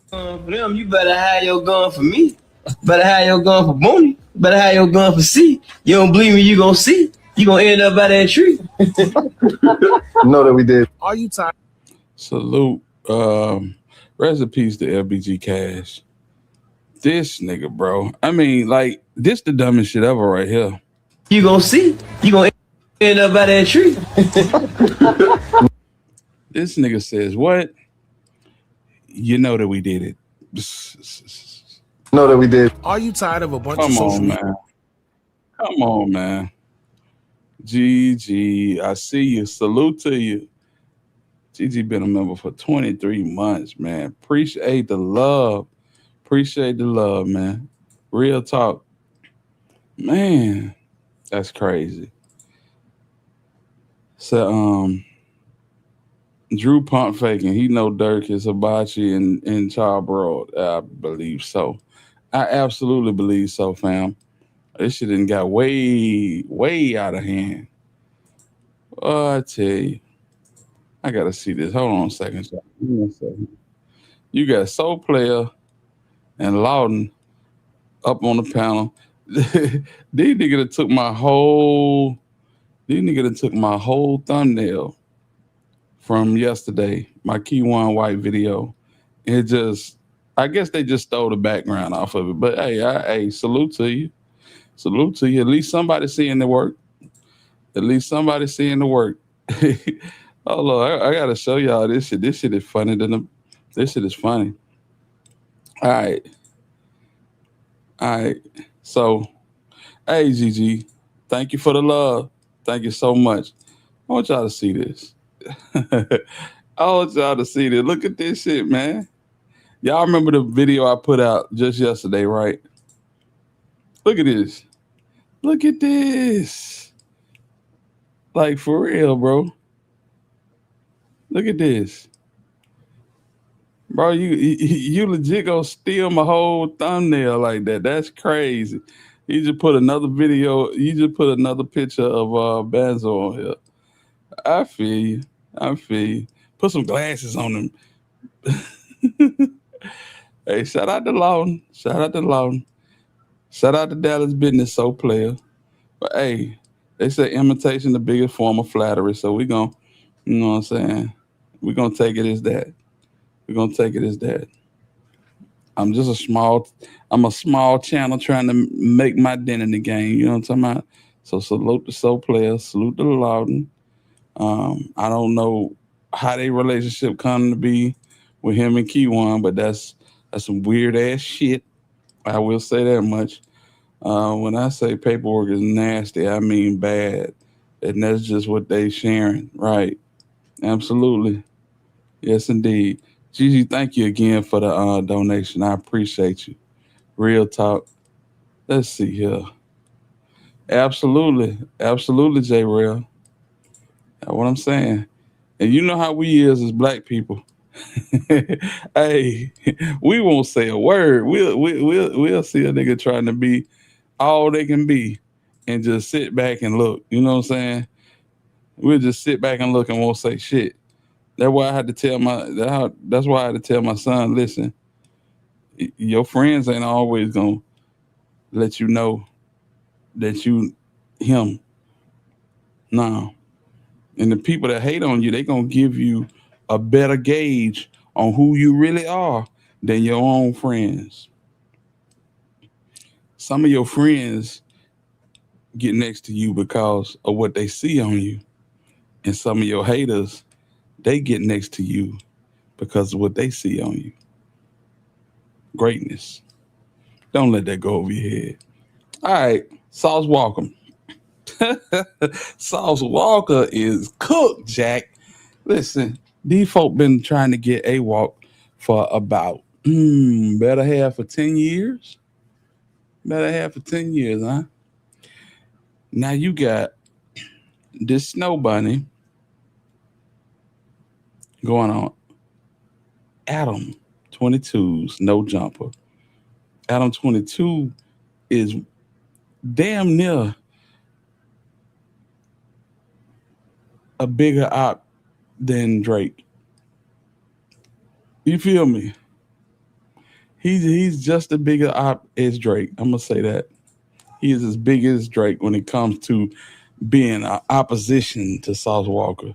For them, you better have your gun for me. Better have your gun for Booney. Better have your gun for C. You don't believe me, you gonna see. You gonna end up by that tree. Know that we did. Are you tired? Salute. Rest in peace to LBG Cash. This nigga, bro. I mean, like, this the dumbest shit ever right here. You gonna see. You gonna end up by that tree. This nigga says, what? You know that we did it. Know that we did. Are you tired of a bunch Come of social on, media? man. Come on, man. GG, I see you. Salute to you. GG been a member for 23 months, man. Appreciate the love. Appreciate the love, man. Real talk. Man, that's crazy. So, Drew pump faking. He know Durk is hibachi and child broad. I believe so. I absolutely believe so, fam. This shit done got way out of hand. Oh, I tell you. I gotta see this. Hold on a second. You got Soul Player and Loudon up on the panel. These niggas that took my whole thumbnail from yesterday, my Key One White video. It just, I guess they just stole the background off of it. But hey, salute to you. Salute to you. At least somebody seeing the work. At least somebody seeing the work. Oh Lord, I gotta show y'all this shit. This shit is funny. This shit is funny. All right. So, hey, GG, thank you for the love. Thank you so much. I want y'all to see this. I want y'all to see this. Look at this shit, man. Y'all remember the video I put out just yesterday, right? Look at this. Look at this. Like for real, bro. Look at this. Bro, you legit gonna steal my whole thumbnail like that. That's crazy. You just put another video, you just put another picture of Banzzo on here. I feel you. I feel you. Put some glasses on him. Hey, shout out to Lawton. Shout out to Lawton. Shout out to Dallas Business So Player. But hey, they say imitation the biggest form of flattery. So we gonna, you know what I'm saying? We're gonna take it as that. We're gonna take it as that. I'm just I'm a small channel trying to make my dent in the game. You know what I'm talking about? So salute the Soul Player, salute the Loudon. I don't know how their relationship come to be with him and Key1, but that's some weird ass shit. I will say that much. When I say paperwork is nasty, I mean bad. And that's just what they sharing. Right. Absolutely. Yes, indeed. Gigi, thank you again for the donation. I appreciate you. Real talk. Let's see here. Absolutely. Absolutely, J Real. That's what I'm saying. And you know how we is as black people. Hey, we won't say a word. We'll see a nigga trying to be all they can be and just sit back and look. You know what I'm saying? We'll just sit back and look and won't say shit. That's why I had to tell that's why I had to tell my son, listen, your friends ain't always gonna let you know that you him. No. And the people that hate on you, they gonna give you a better gauge on who you really are than your own friends. Some of your friends get next to you because of what they see on you. And some of your haters, they get next to you because of what they see on you. Greatness. Don't let that go over your head. All right, Sauce Walker. Sauce Walker is cooked, Jack. Listen, these folk been trying to get a walk for about better half of 10 years. Better half of 10 years, huh? Now you got this snow bunny going on. Adam 22's no jumper. Adam 22 is damn near a bigger op than Drake. You feel me? He's just a bigger op as Drake. I'm gonna say that. He is as big as Drake when it comes to being an opposition to Sauce Walker.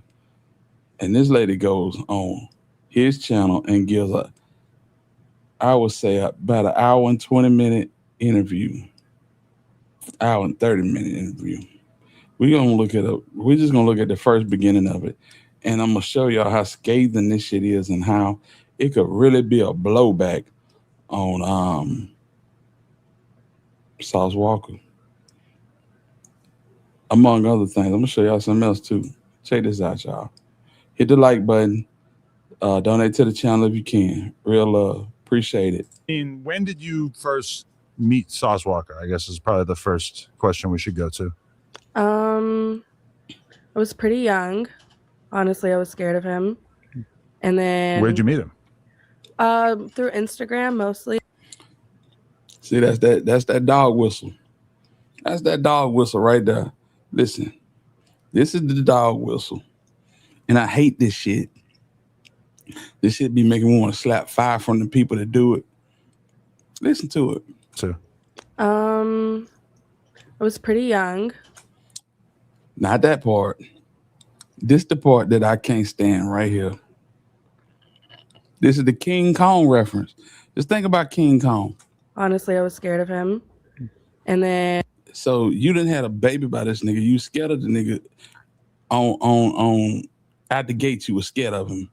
And this lady goes on his channel and gives I would say about an hour and 20-minute interview. Hour and 30-minute interview. We're just gonna look at the first beginning of it. And I'm gonna show y'all how scathing this shit is and how it could really be a blowback on Sauce Walker. Among other things. I'm gonna show y'all something else too. Check this out, y'all. Hit the like button. Donate to the channel if you can. Real love. Appreciate it. When did you first meet Sauce Walker? I guess is probably the first question we should go to. I was pretty young. Honestly, I was scared of him. And then where'd you meet him? Through Instagram mostly. See, that's that dog whistle. That's that dog whistle right there. Listen, this is the dog whistle. And I hate this shit. This shit be making me want to slap fire from the people that do it. Listen to it. Too. I was pretty young. Not that part. This the part that I can't stand right here. This is the King Kong reference. Just think about King Kong. Honestly, I was scared of him. And then so you didn't have a baby by this nigga. You scared of the nigga on out the gate. You were scared of him,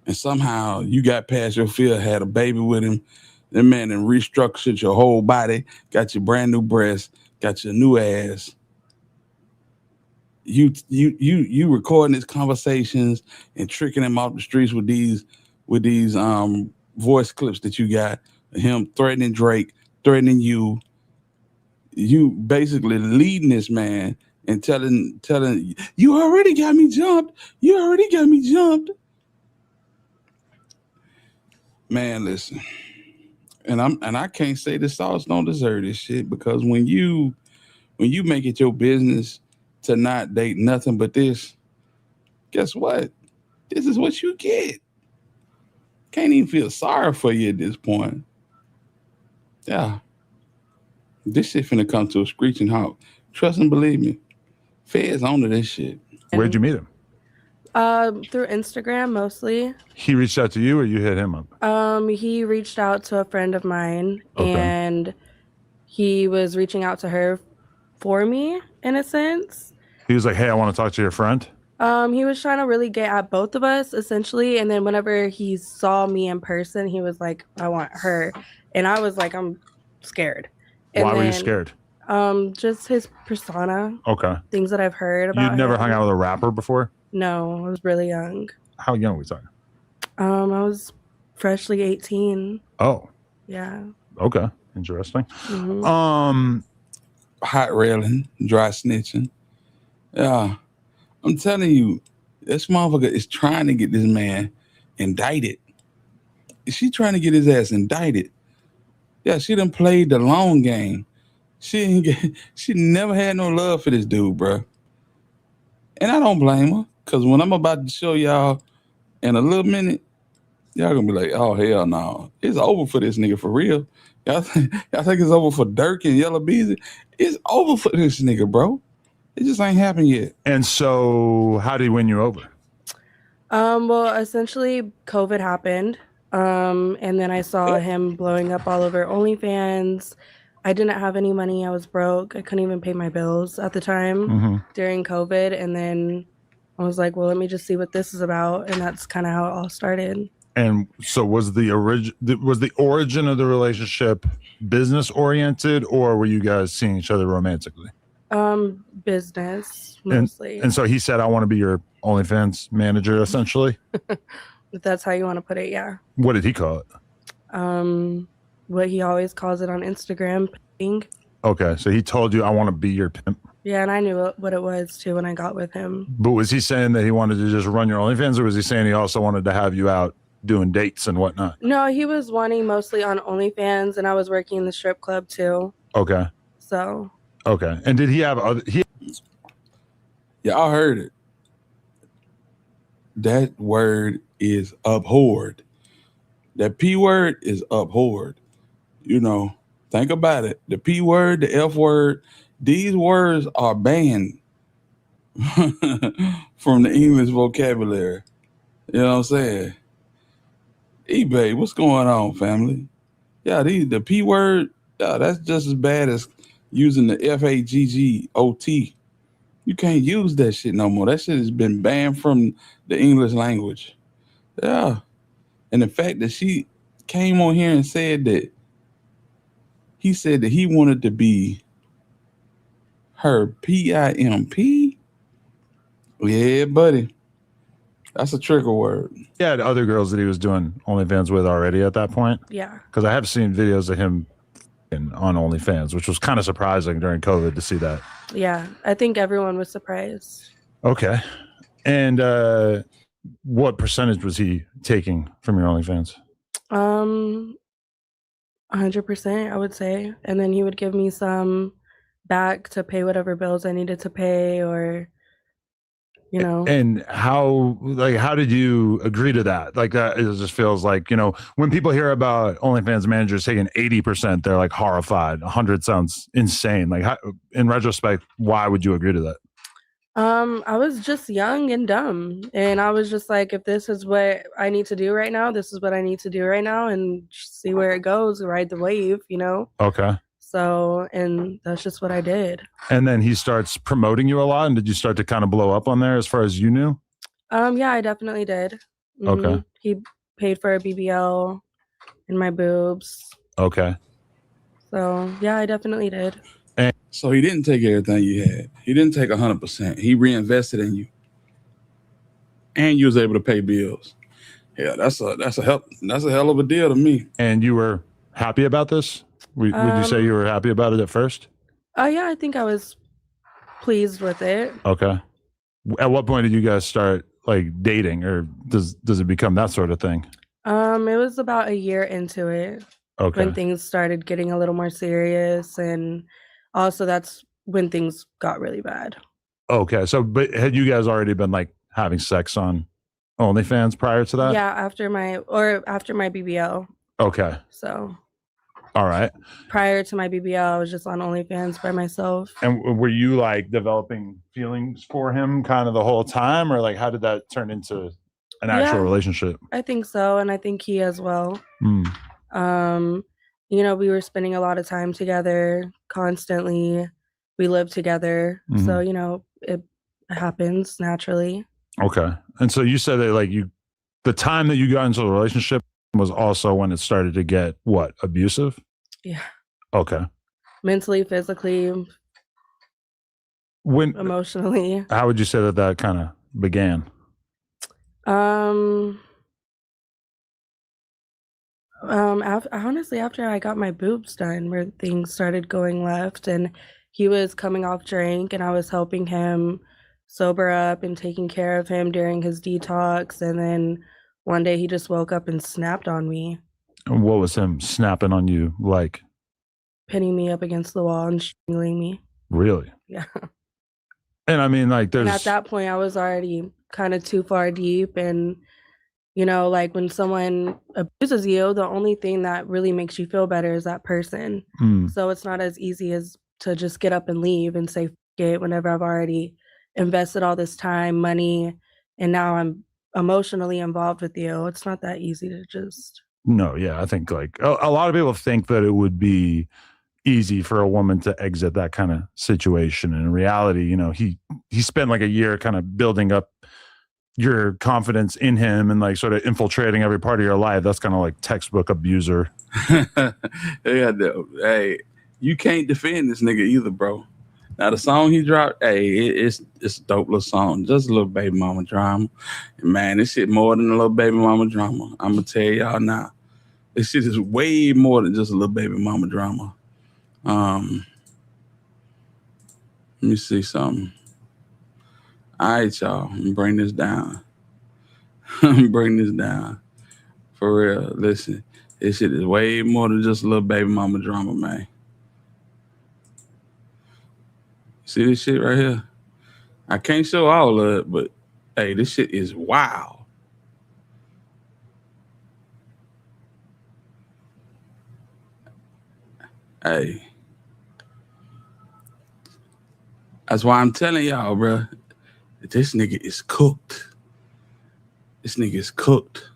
and somehow you got past your fear. Had a baby with him. That man then restructured your whole body. Got your brand new breasts. Got your new ass. You recording his conversations and tricking him off the streets with these voice clips that you got. Him threatening Drake, threatening you. you basically leading this man and telling you already got me jumped. You already got me jumped. Man, listen. And I can't say the Sauce don't deserve this shit, because when you make it your business to not date nothing but this, guess what? This is what you get. Can't even feel sorry for you at this point. Yeah. This shit finna come to a screeching halt. Trust and believe me. Feds on to this shit. Where'd you meet him? Through Instagram mostly. He reached out to you, or you hit him up? He reached out to a friend of mine, and he was reaching out to her for me in a sense. He was like, "Hey, I want to talk to your friend." He was trying to really get at both of us essentially, and then whenever he saw me in person, he was like, "I want her," and I was like, "I'm scared." And Why were you scared? Just his persona. Okay. Things that I've heard about. You'd never him. hung out with a rapper before? No, I was really young. How young were we talking? I was freshly 18. Oh. Yeah. Okay. Interesting. Mm-hmm. Hot railing, dry snitching. Yeah. I'm telling you, this motherfucker is trying to get this man indicted. She trying to get his ass indicted. Yeah, she done played the long game. She never had no love for this dude, bro. And I don't blame her, because when I'm about to show y'all in a little minute, y'all gonna be like, oh, hell no. It's over for this nigga, for real. Y'all think it's over for Durk and Yellow Beezy? It's over for this nigga, bro. It just ain't happened yet. And so how did he win you over? Well, essentially COVID happened. And then I saw him blowing up all over OnlyFans. I didn't have any money. I was broke. I couldn't even pay my bills at the time during COVID. And then I was like, well, let me just see what this is about. And that's kind of how it all started. And so was the origin of the relationship business oriented, or were you guys seeing each other romantically? Business mostly. And so he said, I want to be your OnlyFans manager, essentially. If that's how you want to put it, yeah. What did he call it? What he always calls it on Instagram, Bling. Okay, so he told you, I want to be your pimp. Yeah, and I knew what it was too when I got with him. But was he saying that he wanted to just run your OnlyFans, or was he saying he also wanted to have you out doing dates and whatnot? No, he was wanting mostly on OnlyFans, and I was working in the strip club too. Okay. So. Okay, and did he have other? Yeah, I heard it. That word is abhorred. That P word is abhorred. You know, think about it. The P word, the F word, these words are banned from the English vocabulary. You know what I'm saying? eBay, what's going on, family? Yeah, the P word, yeah, that's just as bad as using the FAGGOT. You can't use that shit no more. That shit has been banned from the English language. Yeah. And the fact that she came on here and said that he said that he wanted to be her PIMP. Yeah, buddy. That's a trigger word. He had other girls that he was doing OnlyFans with already at that point. Yeah. Because I have seen videos of him on OnlyFans, which was kind of surprising during COVID to see that. Yeah, I think everyone was surprised. Okay. And what percentage was he taking from your OnlyFans? 100%, I would say. And then he would give me some back to pay whatever bills I needed to pay, or you know. And how did you agree to that? Like, that, it just feels like, you know, when people hear about OnlyFans managers taking 80%, they're like horrified. 100 sounds insane. Like, how, in retrospect, why would you agree to that? I was just young and dumb, and I was just like, if this is what I need to do right now, this is what I need to do right now, and see where it goes, ride the wave, you know? Okay. So, and that's just what I did. And then he starts promoting you a lot, and did you start to kind of blow up on there as far as you knew? Yeah, I definitely did. Okay. He paid for a BBL and my boobs. Okay. So, yeah, I definitely did. So he didn't take everything you had. He didn't take 100%. He reinvested in you, and you was able to pay bills. Yeah, that's a hell of a deal to me. And you were happy about this? Would you say you were happy about it at first? Yeah, I think I was pleased with it. Okay. At what point did you guys start like dating, or does it become that sort of thing? It was about a year into it Okay. when things started getting a little more serious, and also that's when things got really bad. Okay. So, but had you guys already been like having sex on OnlyFans prior to that? Yeah, after my BBL. Okay. So All right. prior to my BBL, I was just on OnlyFans by myself. And were you like developing feelings for him kind of the whole time, or like how did that turn into an actual relationship? I think so, and I think he as well. Mm. You know, we were spending a lot of time together constantly. We lived together, so you know, it happens naturally. Okay. And so you said that like the time that you got into a relationship was also when it started to get what, abusive? Yeah. Okay. Mentally, physically, When emotionally. How would you say that kind of began? Honestly, after I got my boobs done, where things started going left, and he was coming off drink, and I was helping him sober up and taking care of him during his detox, and then one day he just woke up and snapped on me, And what was him snapping on you like? pinning me up against the wall and strangling me. Really? Yeah. And I mean, like, And at that point, I was already kind of too far deep, and you know, like when someone abuses you, the only thing that really makes you feel better is that person. So it's not as easy as to just get up and leave and say, "F it," whenever I've already invested all this time, money, and now I'm emotionally involved with you. It's not that easy to just. No, yeah, I think like a lot of people think that it would be easy for a woman to exit that kind of situation. And in reality, you know, he spent like a year kind of building up your confidence in him and like sort of infiltrating every part of your life. That's kind of like textbook abuser. Hey, you can't defend this nigga either, bro. Now the song he dropped, hey, it's a dope little song, just a little baby mama drama. And man, this shit more than a little baby mama drama. I'm gonna tell y'all now, this shit is way more than just a little baby mama drama. Let me see something. All right, y'all, I'm gonna bring this down. Bring this down. For real, listen, this shit is way more than just a little baby mama drama, man. See this shit right here? I can't show all of it, but hey, this shit is wild. Hey. That's why I'm telling y'all, bro, that this nigga is cooked. This nigga is cooked.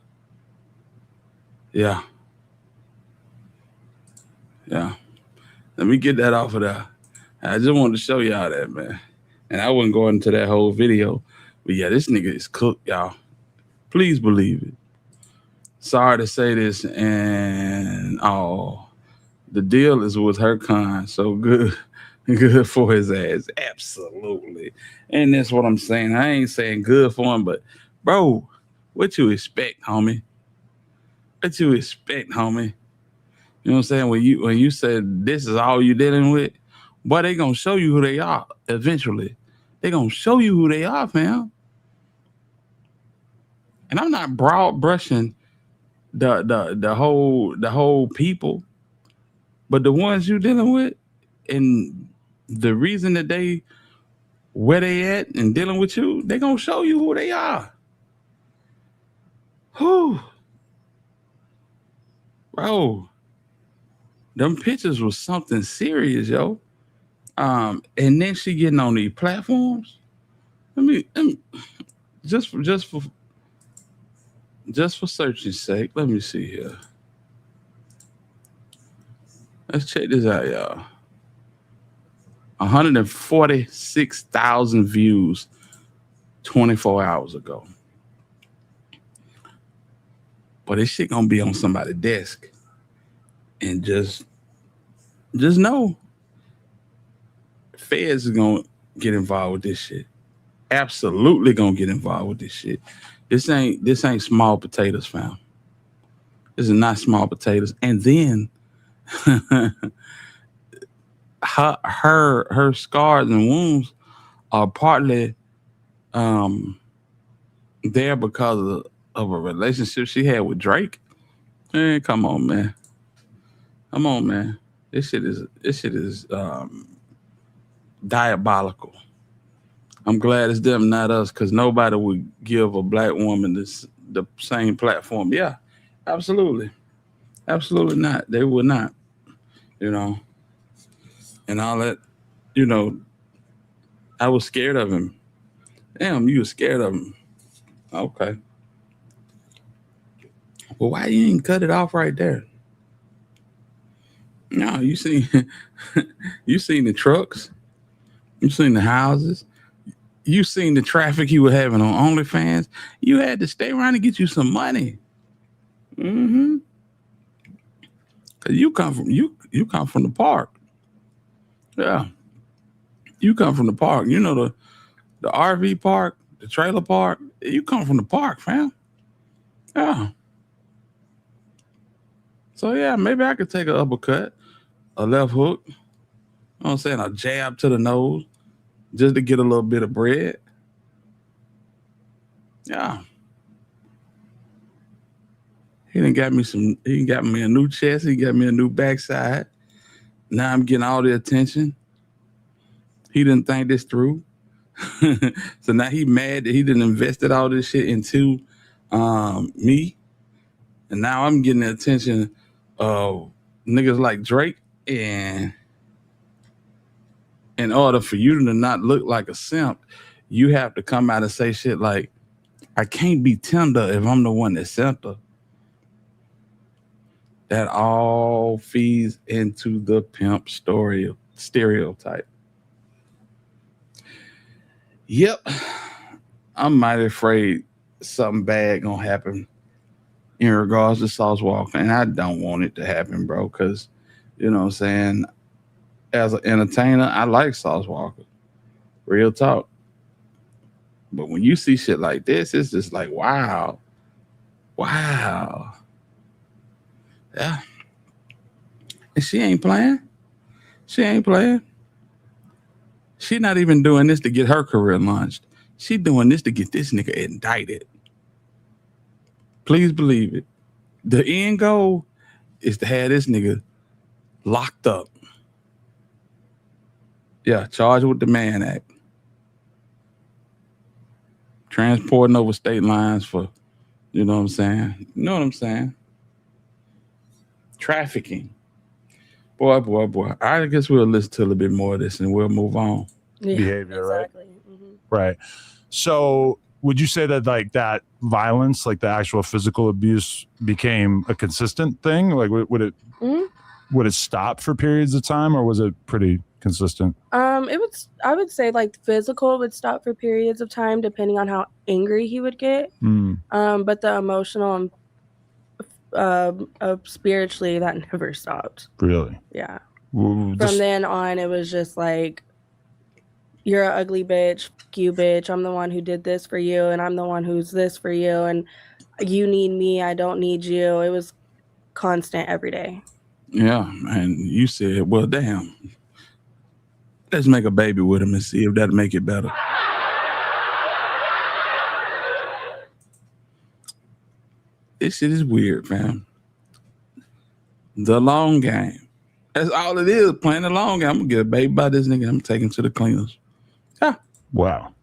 Yeah. Yeah. Let me get that off of there. I just wanted to show y'all that, man. And I wouldn't go into that whole video. But yeah, this nigga is cooked, y'all. Please believe it. Sorry to say this, and the deal is with her kind. So good. Good for his ass. Absolutely. And that's what I'm saying. I ain't saying good for him, but bro, what you expect, homie? What you expect, homie? You know what I'm saying? When you said this is all you dealing with, boy, they gonna show you who they are eventually. They gonna show you who they are, fam. And I'm not broad brushing the whole people, but the ones you dealing with, and the reason that they where they at and dealing with you, they gonna show you who they are. Whew. Bro, them pictures was something serious, yo. And then she getting on these platforms. Let me just for searching sake, let me see here. Let's check this out, y'all. 146,000 views 24 hours ago. But this shit gonna be on somebody's desk. And just know feds is gonna get involved with this shit. Absolutely gonna get involved with this shit. This ain't small potatoes, fam. This is not small potatoes. And then her scars and wounds are partly there because of a relationship she had with Drake. Man, come on, man. Come on, man. This shit is diabolical. I'm glad it's them, not us, because nobody would give a black woman the same platform. Yeah, absolutely. Absolutely not. They would not, you know. And all that, you know, I was scared of him. Damn, you were scared of him. Okay. Well, why you ain't cut it off right there? No, you seen you seen the trucks, you seen the houses, you seen the traffic you were having on OnlyFans. You had to stay around and get you some money. Mm-hmm. Cause you come from the park. Yeah. You come from the park. You know the RV park, the trailer park. You come from the park, fam. Yeah. So yeah, maybe I could take an uppercut, a left hook. You know what I'm saying? A jab to the nose just to get a little bit of bread. Yeah. He done got me a new chest. He got me a new backside. Now I'm getting all the attention. He didn't think this through. So now he mad that he didn't invested all this shit into me. And now I'm getting the attention of niggas like Drake. And in order for you to not look like a simp, you have to come out and say shit like, I can't be tender if I'm the one that sent her. That all feeds into the pimp story stereotype. Yep. I'm mighty afraid something bad gonna happen in regards to Sauce Walka. And I don't want it to happen, bro, because, you know what I'm saying, as an entertainer, I like Sauce Walka. Real talk. But when you see shit like this, it's just like, wow. Wow. Yeah. And she ain't playing. She ain't playing. She not even doing this to get her career launched. She doing this to get this nigga indicted. Please believe it. The end goal is to have this nigga locked up. Yeah, charged with the Mann Act. Transporting over state lines for, you know what I'm saying? You know what I'm saying? Trafficking. Boy. I guess we'll listen to a little bit more of this and we'll move on. Yeah, Behavior, exactly. right? Mm-hmm. Right. So would you say that like that violence, like the actual physical abuse became a consistent thing? Like would it stop for periods of time or was it pretty consistent? I would say like physical would stop for periods of time depending on how angry he would get. But the emotional and spiritually that never stopped. Really? Yeah. From then on, it was just like, you're an ugly bitch, fuck you bitch, I'm the one who did this for you, and I'm the one who's this for you, and you need me, I don't need you. It was constant every day. Yeah, and you said, well, damn, let's make a baby with him and see if that'll make it better. This shit is weird, fam. The long game. That's all it is, playing the long game. I'm gonna get a baby by this nigga. I'm taking to the cleaners. Yeah. Wow.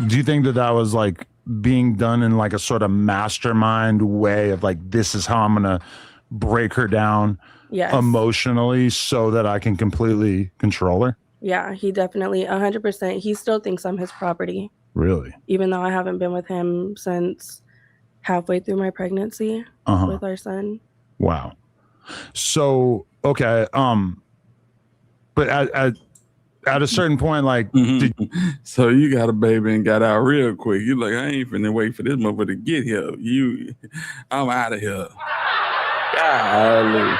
Do you think that was like being done in like a sort of mastermind way of like, this is how I'm gonna break her down emotionally so that I can completely control her? Yeah, he definitely 100%. He still thinks I'm his property. Really? Even though I haven't been with him since halfway through my pregnancy with our son. Wow. So okay, but at a certain point, like, so you got a baby and got out real quick. You like, I ain't finna wait for this motherfucker to get here. I'm out of here. Golly.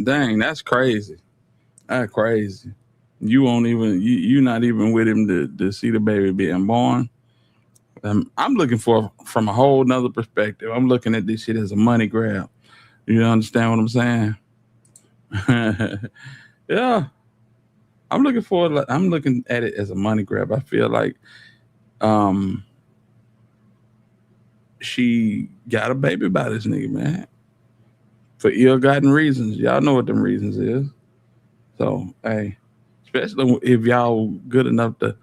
Dang, that's crazy. That's crazy. You won't even. You not even with him to see the baby being born. I'm looking from a whole nother perspective. I'm looking at this shit as a money grab. You understand what I'm saying? Yeah, I'm looking at it as a money grab. I feel like um she got a baby by this nigga, man, for ill-gotten reasons. Y'all know what them reasons is. So hey, especially if y'all good enough to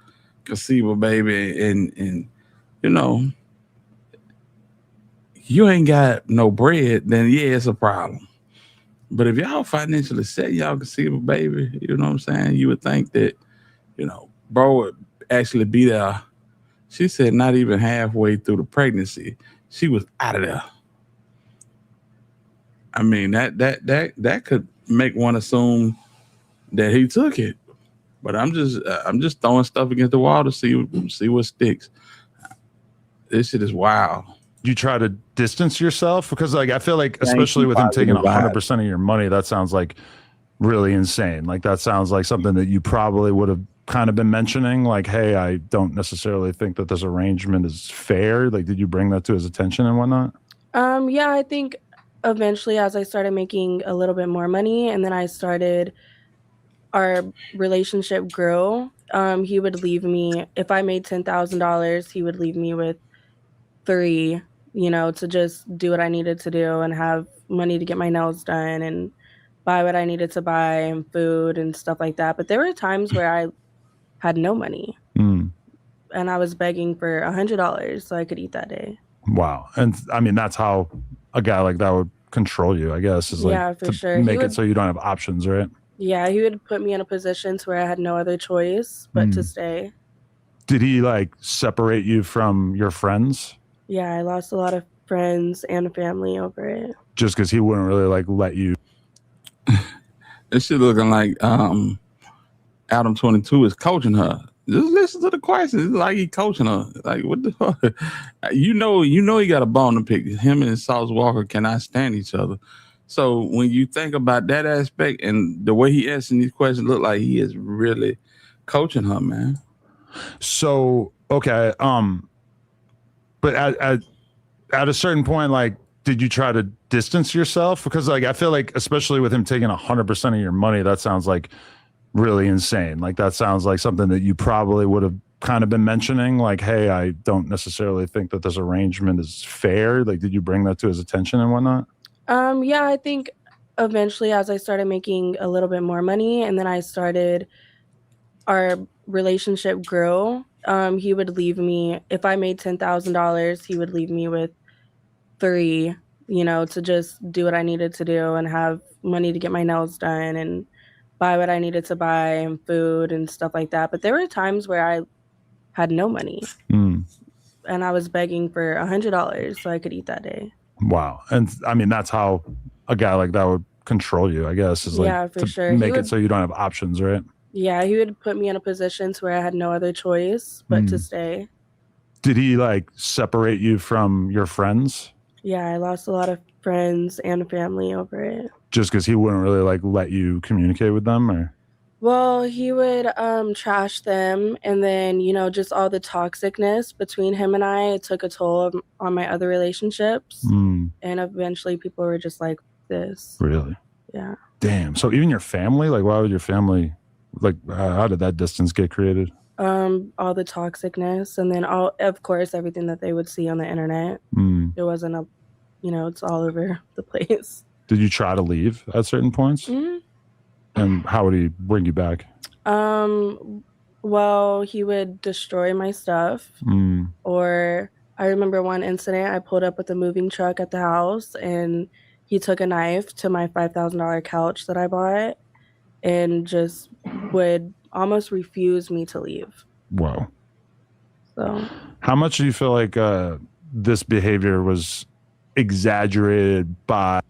conceive a baby and you know you ain't got no bread, then yeah, it's a problem. But if y'all financially set, y'all conceive a baby, you know what I'm saying? You would think that, bro would actually be there. She said not even halfway through the pregnancy, she was out of there. I mean, that could make one assume that he took it. But I'm just throwing stuff against the wall to see what sticks. This shit is wild. You try to distance yourself? Because like I feel like, Thank especially you, with him taking positive vibes. 100% of your money, that sounds like really insane. Like that sounds like something that you probably would have kind of been mentioning. Like, hey, I don't necessarily think that this arrangement is fair. Like, did you bring that to his attention and whatnot? Yeah, I think eventually as I started making a little bit more money and then our relationship grew, he would leave me if I made $10,000, he would leave me with three, to just do what I needed to do and have money to get my nails done and buy what I needed to buy and food and stuff like that. But there were times where I had no money and I was begging for $100 so I could eat that day. Wow. And I mean, that's how a guy like that would control you, I guess, is like Yeah, for to sure. make it so you don't have options, right? Yeah, he would put me in a position to where I had no other choice but to stay. Did he like separate you from your friends? Yeah, I lost a lot of friends and family over it. Just because he wouldn't really like let you. This shit looking like Adam 22 is coaching her. Just listen to the questions. It's like he coaching her. Like what the fuck? You know he got a bone to pick. Him and Sauce Walka cannot stand each other. So when you think about that aspect and the way he asking these questions, look like he is really coaching her, man. So okay, but at a certain point, like, did you try to distance yourself? Because like I feel like, especially with him taking 100% of your money, that sounds like really insane. Like that sounds like something that you probably would have kind of been mentioning. Like, hey, I don't necessarily think that this arrangement is fair. Like, did you bring that to his attention and whatnot? Yeah, I think eventually as I started making a little bit more money and then our relationship grew, he would leave me if I made $10,000, he would leave me with three, to just do what I needed to do and have money to get my nails done and buy what I needed to buy and food and stuff like that. But there were times where I had no money and I was begging for $100 so I could eat that day. Wow. And I mean, that's how a guy like that would control you, I guess, is like Yeah, for to sure. make it so you don't have options, right? Yeah, he would put me in a position to where I had no other choice but to stay. Did he like separate you from your friends? Yeah, I lost a lot of friends and family over it. Just because he wouldn't really like let you communicate with them, or? Well, he would trash them, and then just all the toxicness between him and I, it took a toll on my other relationships, and eventually people were just like this. Really? Yeah. Damn. So even your family, like, why would your family, like, how did that distance get created? All the toxicness, and then of course, everything that they would see on the internet. It wasn't it's all over the place. Did you try to leave at certain points? And how would he bring you back? Well, he would destroy my stuff. Or I remember one incident, I pulled up with a moving truck at the house and he took a knife to my $5,000 couch that I bought and just would almost refuse me to leave. Whoa. So how much do you feel like this behavior was exaggerated by?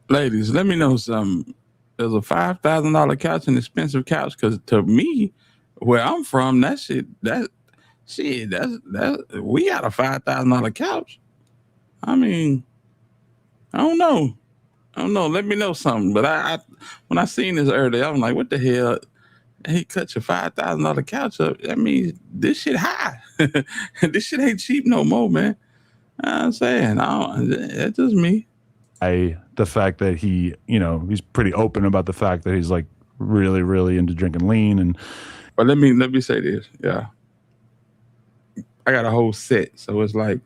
Ladies, let me know something. There's a $5,000 couch, an expensive couch, because to me, where I'm from, we got a $5,000 couch. I mean, I don't know. Let me know something. But I when I seen this earlier, I'm like, what the hell? He cut your $5,000 couch up. That means this shit high. This shit ain't cheap no more, man. I'm saying, that's just me. The fact that he, he's pretty open about the fact that he's like really, really into drinking lean. And but let me say this, yeah. I got a whole set, so it's like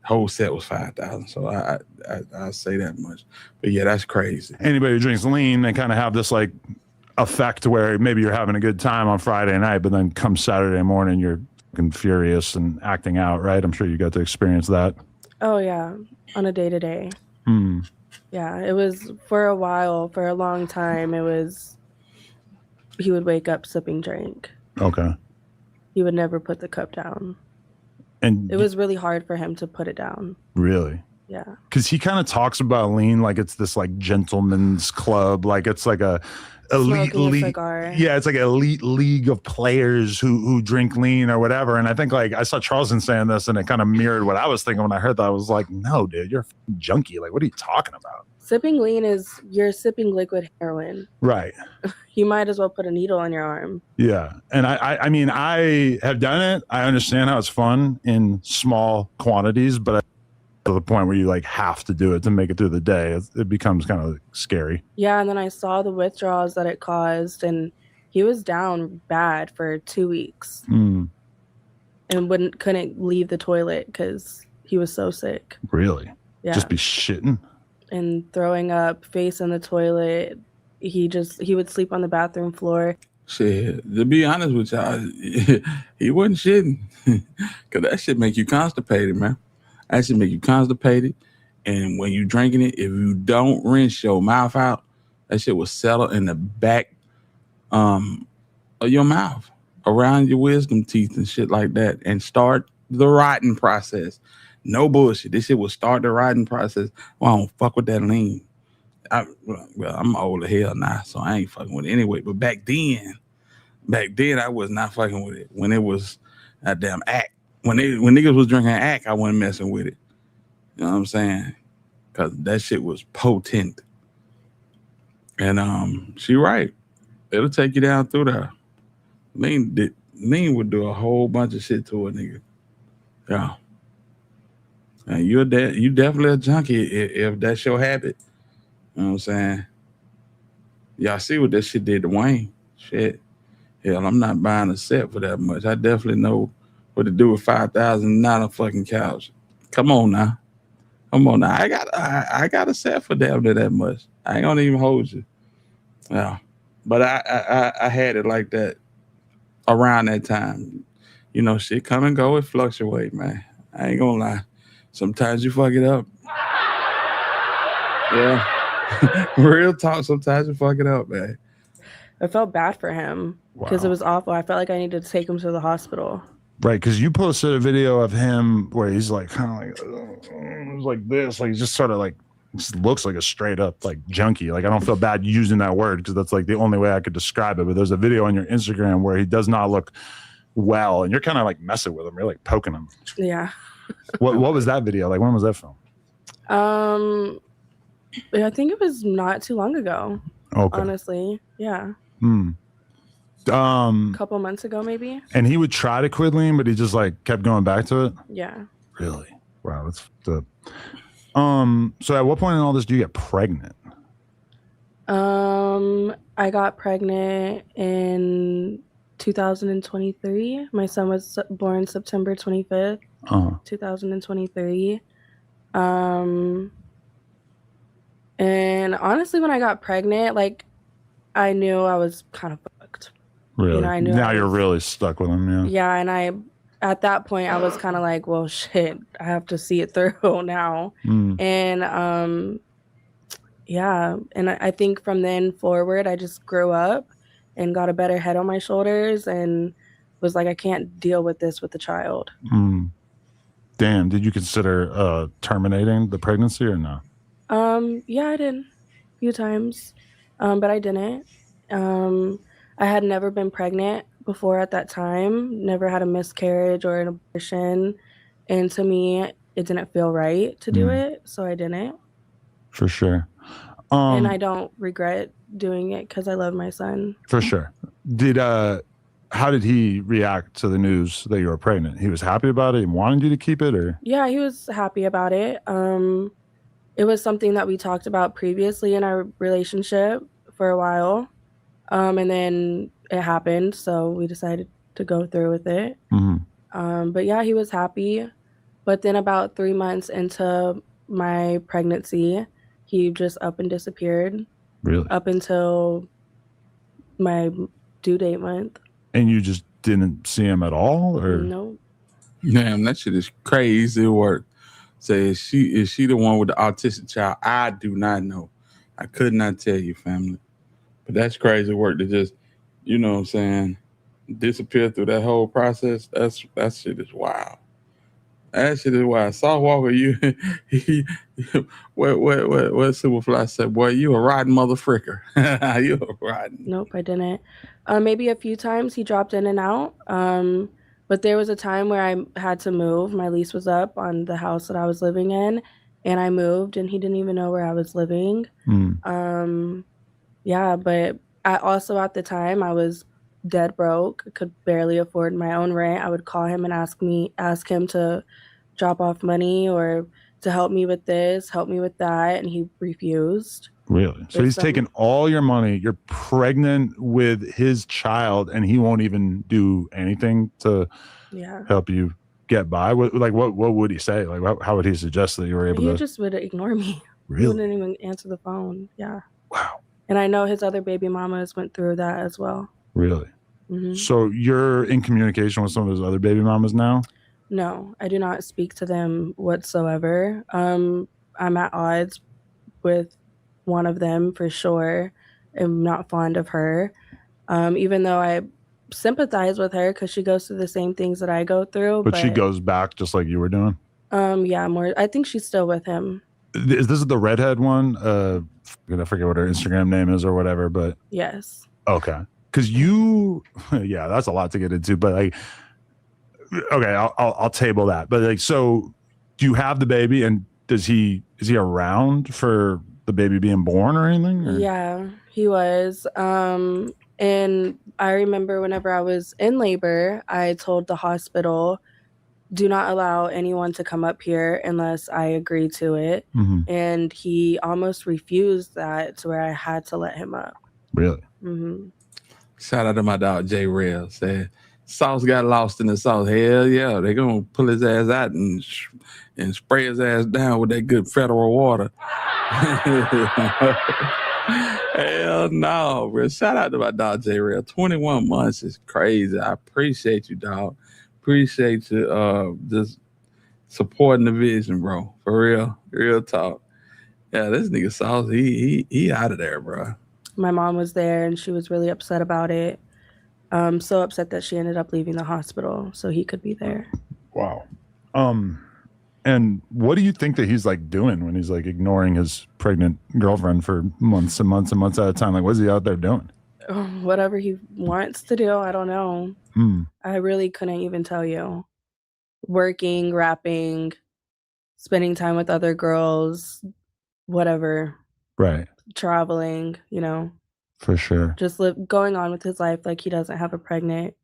whole set was 5,000. So I say that much. But yeah, that's crazy. Anybody who drinks lean, they kind of have this like effect where maybe you're having a good time on Friday night, but then come Saturday morning, you're fucking furious and acting out, right? I'm sure you got to experience that. Oh yeah, on a day to day. Yeah, it was for a while, for a long time. It was he would wake up sipping drink. Okay. He would never put the cup down. And it was really hard for him to put it down. Really? Yeah. Because he kind of talks about lean like it's this like gentleman's club, like it's like a elite league. Yeah, it's like an elite league of players who drink lean or whatever. And I think like I saw Charleston saying this, and it kind of mirrored what I was thinking when I heard that. I was like, no, dude, you're a junkie. Like, what are you talking about? Sipping lean is you're sipping liquid heroin. Right. You might as well put a needle in your arm. Yeah. And I mean, I have done it. I understand how it's fun in small quantities, but to the point where you like have to do it to make it through the day, it becomes kind of scary. Yeah. And then I saw the withdrawals that it caused, and he was down bad for 2 weeks and couldn't leave the toilet because he was so sick. Really? Yeah. Just be shitting and throwing up, face in the toilet. He would sleep on the bathroom floor. Shit, to be honest with y'all, he wasn't shitting. Cause that shit make you constipated, man. That shit make you constipated. And when you drinking it, if you don't rinse your mouth out, that shit will settle in the back of your mouth, around your wisdom teeth and shit like that, and start the rotting process. No bullshit. This shit will start the rotting process. Well, I don't fuck with that lean. I'm old as hell now, so I ain't fucking with it anyway. But back then I was not fucking with it. When it was a damn act. When niggas was drinking act, I wasn't messing with it. You know what I'm saying? Cause that shit was potent. And she right. It'll take you down through there. Lean would do a whole bunch of shit to a nigga. Yeah. And you definitely a junkie if that's your habit. You know what I'm saying? Y'all see what that shit did to Wayne. Shit. Hell, I'm not buying a set for that much. I definitely know what to do with 5,000, not a fucking couch. Come on now. I got a set for damn near that much. I ain't gonna even hold you. Yeah. But I had it like that around that time. You know, shit come and go, it fluctuate, man. I ain't gonna lie. Sometimes you fuck it up. Yeah. Real talk, sometimes you fuck it up, man. I felt bad for him because it was awful. I felt like I needed to take him to the hospital. Right, because you posted a video of him where he's like kind of like this, like he just sort of like just looks like a straight up like junkie. Like I don't feel bad using that word because that's like the only way I could describe it. But there's a video on your Instagram where he does not look well, and you're kind of like messing with him. You're like poking him. Yeah. What was that video? Like when was that film? I think it was not too long ago. Okay. Honestly, yeah. Couple months ago, maybe. And he would try to quit lean, but he just like kept going back to it. Yeah. Really? Wow, that's the. So at what point in all this do you get pregnant? I got pregnant in 2023. My son was born September 25th, 2023. And honestly, when I got pregnant, like I knew I was kind of fucked. Really? You know, I knew now you're really stuck with him, yeah. Yeah, and at that point I was kind of like, well, shit, I have to see it through now. And yeah, and I think from then forward, I just grew up and got a better head on my shoulders and was like, I can't deal with this with the child. Damn, did you consider terminating the pregnancy or no? Yeah, I did a few times, but I didn't. I had never been pregnant before at that time, never had a miscarriage or an abortion. And to me, it didn't feel right to do it. So I didn't. For sure. And I don't regret doing it because I love my son. For sure. How did he react to the news that you were pregnant? He was happy about it and wanted you to keep it, or? Yeah, he was happy about it. It was something that we talked about previously in our relationship for a while. And then it happened, so we decided to go through with it. But yeah, he was happy. But then about 3 months into my pregnancy, he just up and disappeared. Really? Up until my due date month. And you just didn't see him at all, or no? Damn, that shit is crazy work. Say, is she the one with the autistic child? I do not know. I could not tell you, family. But that's crazy work to just, you know what I'm saying, disappear through that whole process. That shit is wild. That shit is wild. Saw Walker, you, what Superfly said, boy, you a rotten motherfricker. You a rotten. Nope, I didn't. Maybe a few times he dropped in and out. But there was a time where I had to move. My lease was up on the house that I was living in, and I moved, and he didn't even know where I was living. Yeah, but I also at the time I was dead broke, could barely afford my own rent. I would call him and ask him to drop off money or to help me with this, help me with that, and he refused. Really? So he's taking all your money. You're pregnant with his child, and he won't even do anything to help you get by. What would he say? Like, how would he suggest that you were able to? He just would ignore me. Really? He wouldn't even answer the phone. Yeah. Wow. And I know his other baby mamas went through that as well. Really? So you're in communication with some of his other baby mamas now? No, I do not speak to them whatsoever. I'm at odds with one of them for sure. I'm not fond of her. Even though I sympathize with her because she goes through the same things that I go through. But she goes back just like you were doing? Yeah, more. I think she's still with him. Is this the redhead one? I forget what her Instagram name is or whatever, but yes. Okay. Because yeah, that's a lot to get into, but like, okay, I'll table that. But like, so do you have the baby, and is he around for the baby being born or anything? Or? Yeah, he was. And I remember whenever I was in labor, I told the hospital, do not allow anyone to come up here unless I agree to it. And he almost refused that, to where I had to let him up. Really? Shout out to my dog J Rail. Said Sauce got lost in the sauce. Hell yeah, they gonna pull his ass out and spray his ass down with that good federal water. Hell no, bro. Shout out to my dog J Rail. 21 months is crazy. I appreciate you, dog. Appreciate you just supporting the vision, bro. For real talk. Yeah, this nigga Sauce, he out of there, bro. My mom was there and she was really upset about it. So upset that she ended up leaving the hospital so he could be there. Wow. And what do you think that he's like doing when he's like ignoring his pregnant girlfriend for months and months and months at a time? Like, what's he out there doing? Whatever he wants to do, I don't know. I really couldn't even tell you. Working, rapping, spending time with other girls, whatever. Right. Traveling, For sure. Just going on with his life like he doesn't have a pregnant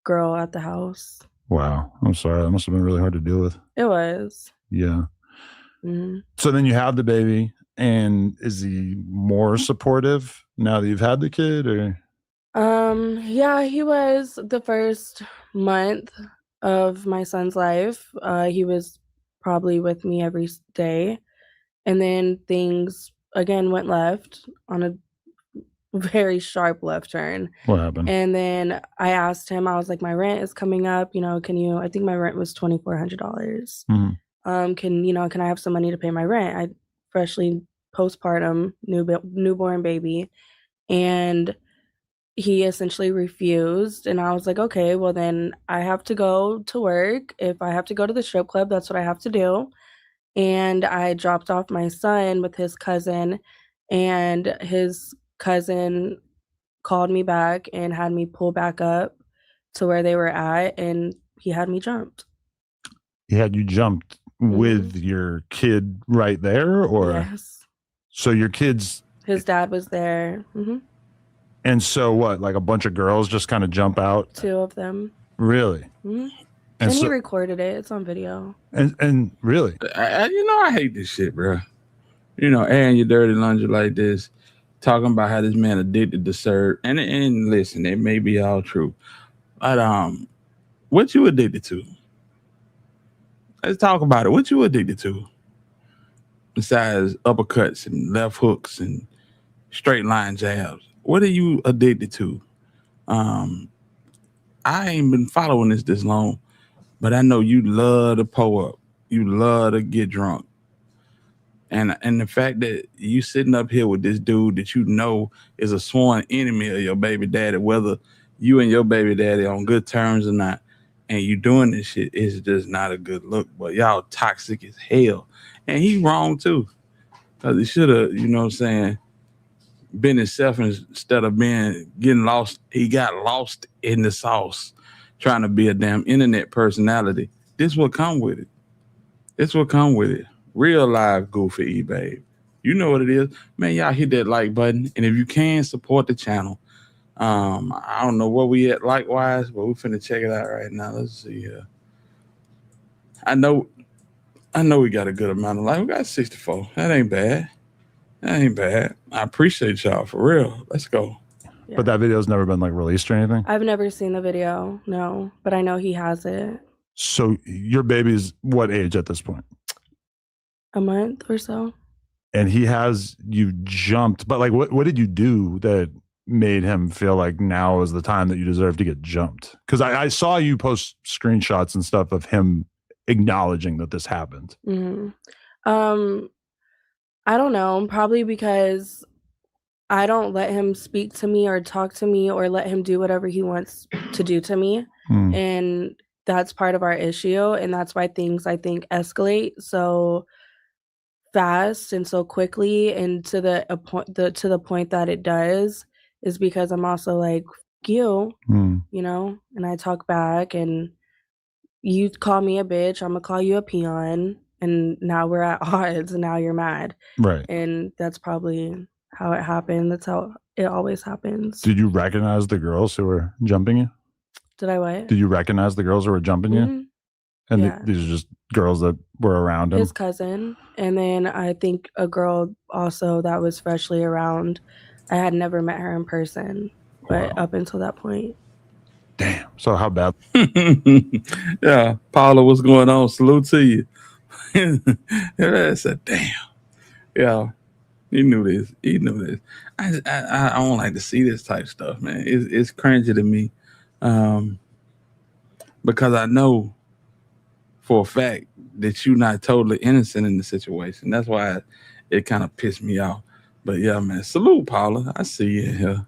girl at the house. Wow. I'm sorry. That must have been really hard to deal with. It was. Yeah. So then you have the baby, and is he more supportive now that you've had the kid, or? Yeah, he was the first month of my son's life. He was probably with me every day. And then things again went left on a very sharp left turn. What happened? And then I asked him, I was like, my rent is coming up, I think my rent was $2,400. Can I have some money to pay my rent? I freshly postpartum newborn baby. And he essentially refused. And I was like, okay, well then I have to go to work. If I have to go to the strip club, that's what I have to do. And I dropped off my son with his cousin, and his cousin called me back and had me pull back up to where they were at, and he had me jumped. He had you jumped with your kid right there, or? Yes. So your kid's... His dad was there. And so what, like a bunch of girls just kind of jump out? 2 of them. Really? And he recorded it. It's on video. And really? I hate this shit, bro. Airing your dirty laundry like this. talking about how this man addicted to serve. And listen, it may be all true. But what you addicted to? Let's talk about it. What you addicted to? Besides uppercuts and left hooks and straight line jabs. What are you addicted to? Um, I ain't been following this long, but I know you love to pull up. You love to get drunk. And the fact that you sitting up here with this dude that you know is a sworn enemy of your baby daddy, whether you and your baby daddy on good terms or not, and you doing this shit is just not a good look. But y'all toxic as hell. And he wrong too. Cause he should have, you know what I'm saying, been himself instead of being getting lost. He got lost in the sauce trying to be a damn internet personality. This will come with it. This will come with it. Real live goofy babe. You know what it is. Man, y'all hit that like button. And if you can support the channel, I don't know where we at likewise, but we're finna check it out right now. Let's see here. I know we got a good amount of like. We got 64. That ain't bad. That ain't bad. I appreciate y'all for real. Let's go. Yeah. But that video's never been like released or anything? I've never seen the video, no, but I know he has it. So your baby's what age at this point? A month or so. And he has you jumped, but like what did you do that made him feel like now is the time that you deserve to get jumped? Because I saw you post screenshots and stuff of him acknowledging that this happened. Mm-hmm. I don't know, probably because I don't let him speak to me or talk to me or let him do whatever he wants to do to me. And that's part of our issue. And that's why things, I think, escalate so fast and so quickly and to the point that it does is because I'm also like, F you, you know, and I talk back and you call me a bitch, I'm gonna call you a peon. And now we're at odds and now you're mad. Right. And that's probably how it happened. That's how it always happens. Did you recognize the girls who were jumping you? Did I what? Did you recognize the girls who were jumping you? And Yeah. these are just girls that were around him? His cousin. And then I think a girl also that was freshly around. I had never met her in person, but up until that point. Damn. So how bad? Yeah. Paula, what's going on? Salute to you. I said, damn. Yeah. He knew this. He knew this. I don't like to see this type stuff, man. It's cringy to me. Because I know for a fact that you're not totally innocent in the situation. That's why it kind of pissed me off. But yeah, man, salute Paula. I see you here.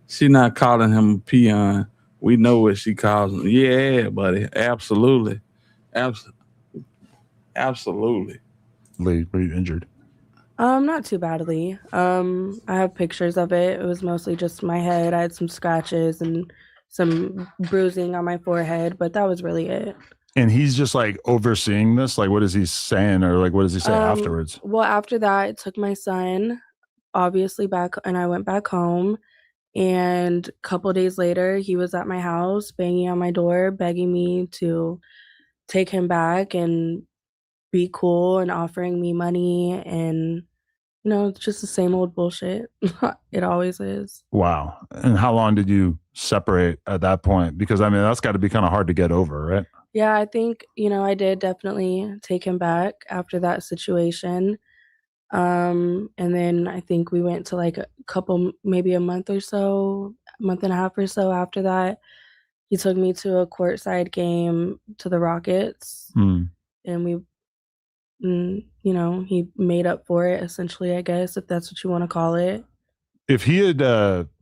She not calling him a peon. We know what she calls him. Yeah, buddy. Absolutely. Absolutely. Were you injured? Not too badly. I have pictures of it. It was mostly just my head. I had some scratches and some bruising on my forehead, but that was really it. And he's just like overseeing this? Like, what is he saying? Or like, what does he say afterwards? Well, after that, I took my son, obviously, back, and I went back home. And a couple days later, he was at my house, banging on my door, begging me to take him back and be cool and offering me money. And, you know, it's just the same old bullshit. It always is. Wow. And how long did you separate at that point? Because, I mean, that's got to be kind of hard to get over, right? Yeah, I think, you know, I did definitely take him back after that situation. And then I think we went to like a couple, maybe a month or so, a month and a half or so after that. He took me to a courtside game to the Rockets. And we, you know, he made up for it, essentially, I guess, if that's what you want to call it. If he had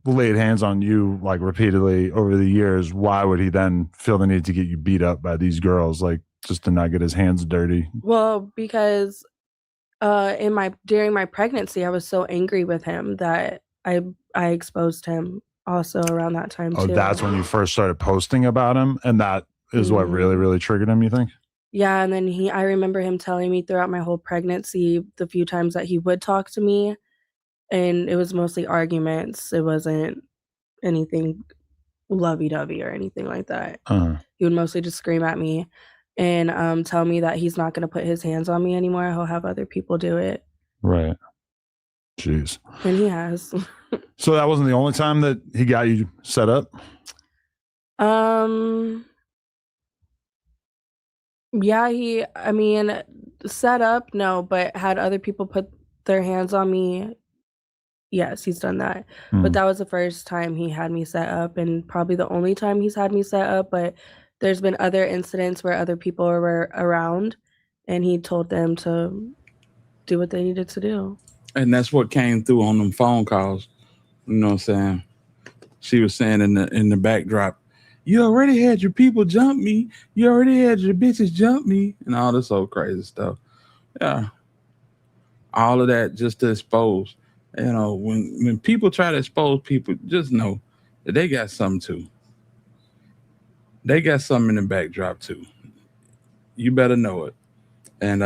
laid hands on you like repeatedly over the years, why would he then feel the need to get you beat up by these girls, like just to not get his hands dirty? Well, because during my pregnancy, I was so angry with him that I exposed him also around that time too. Oh, that's when you first started posting about him, and that is what really, really triggered him, you think? Yeah, and then I remember him telling me throughout my whole pregnancy, the few times that he would talk to me, and it was mostly arguments. It wasn't anything lovey-dovey or anything like that. He would mostly just scream at me and tell me that he's not going to put his hands on me anymore. He'll have other people do it. Right. Jeez. And he has. So that wasn't the only time that he got you set up? Yeah, I mean, set up, no, but had other people put their hands on me. Yes, he's done that. But that was the first time he had me set up, and probably the only time he's had me set up. But there's been other incidents where other people were around, and he told them to do what they needed to do. And that's what came through on them phone calls. You know what I'm saying? She was saying in the backdrop, you already had your people jump me. You already had your bitches jump me, and all this old crazy stuff. Yeah. All of that just to expose. You know, when people try to expose people, just know that they got something too. They got something in the backdrop too. You better know it. And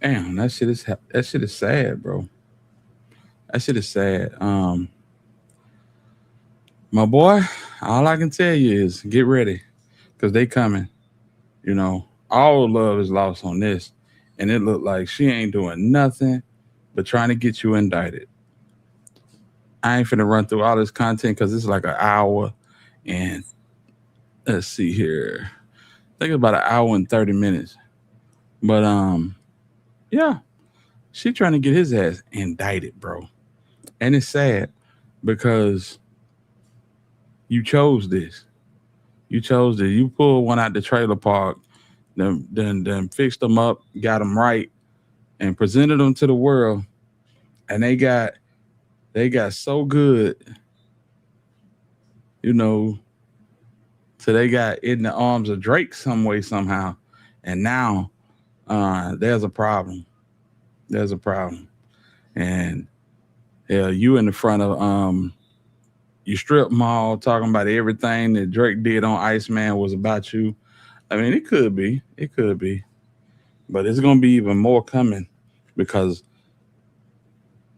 damn, that shit is sad, bro. That shit is sad. My boy, all I can tell you is get ready, because they coming. You know, all love is lost on this. And it looked like she ain't doing nothing but trying to get you indicted. I ain't finna run through all this content because it's like an hour and let's see here. I think it's about an hour and 30 minutes. But yeah, she trying to get his ass indicted, bro. And it's sad because you chose this. You chose this. You pulled one out the trailer park, then fixed them up, got them right, and presented them to the world. And they got so good, you know, so they got in the arms of Drake some way, somehow. And now there's a problem. There's a problem. And you in the front of you strip mall talking about everything that Drake did on Iceman was about you. I mean, it could be. It could be. But it's gonna be even more coming, because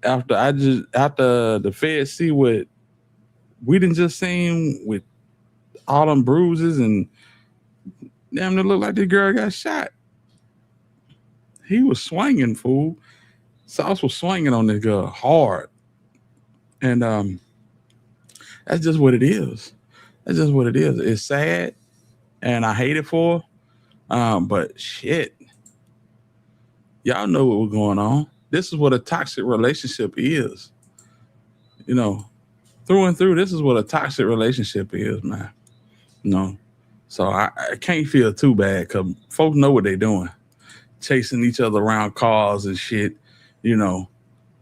after the feds see what we didn't just seen with all them bruises, and damn, it looked like the girl got shot. He was swinging, fool. Sauce was swinging on this girl hard. And that's just what it is. That's just what it is. It's sad, and I hate it for her. But shit, y'all know what was going on. This is what a toxic relationship is. You know, through and through, this is what a toxic relationship is, man. You know, so I can't feel too bad, because folks know what they're doing. Chasing each other around cars and shit, you know,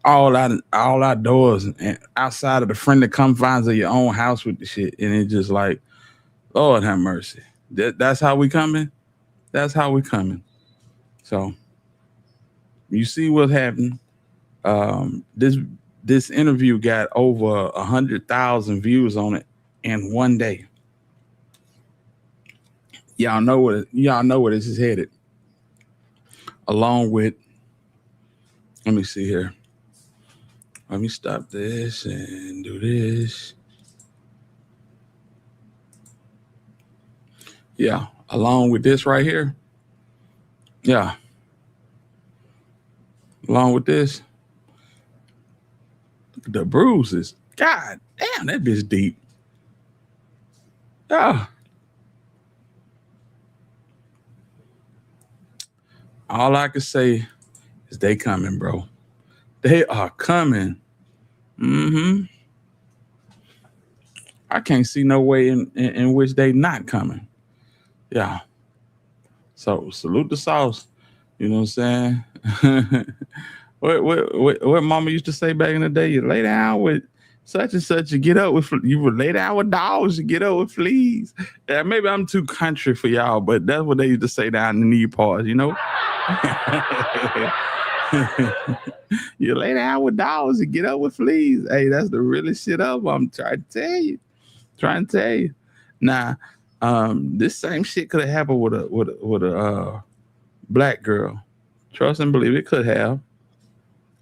all outdoors and outside of the friendly confines of your own house with the shit. And it's just like, Lord have mercy. That's how we coming. That's how we coming. So you see what happened. This interview got over 100,000 views on it in one day. Y'all know where this is headed. Along with, let me see here. Let me stop this and do this. Yeah, along with this right here. Yeah. Along with this. Look at the bruises. God damn, that bitch deep. Yeah. All I can say is they coming, bro. They are coming. Mm-hmm. I can't see no way in which they not coming. Yeah. So salute the sauce. You know what I'm saying? what mama used to say back in the day, you lay down with such and such, you would lay down with dogs, you get up with fleas. Yeah, maybe I'm too country for y'all, but that's what they used to say down in the knee parts, you know? You lay down with dogs, you get up with fleas. Hey, that's the realest shit up. I'm trying to tell you. Nah, this same shit could have happened with a black girl. Trust and believe it could have.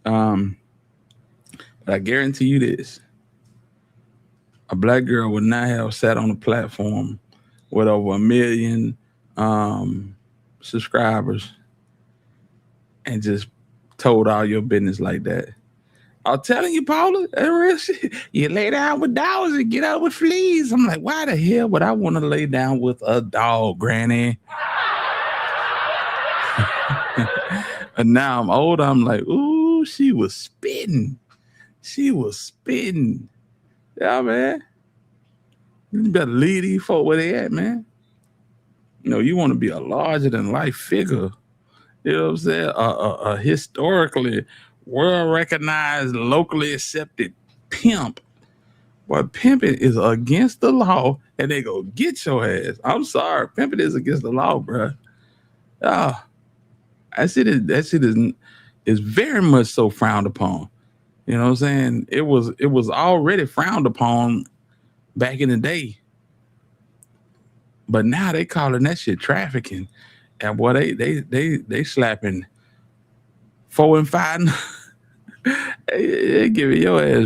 But I guarantee you this: a black girl would not have sat on a platform with over 1 million subscribers and just told all your business like that. I'm telling you, Paula, that real shit. You lay down with dogs and get up with fleas. I'm like, why the hell would I want to lay down with a dog, Granny? And now I'm older. I'm like, ooh, she was spitting. She was spitting. Yeah, man. You better leave these folk where they at, man. You know, you want to be a larger than life figure. You know what I'm saying? A historically world recognized, locally accepted pimp. But pimping is against the law, and they go get your ass. I'm sorry, pimping is against the law, bro. That shit is very much so frowned upon. You know what I'm saying? It was already frowned upon back in the day, but now they calling that shit trafficking. And boy, they slapping 4 and 5. They giving your ass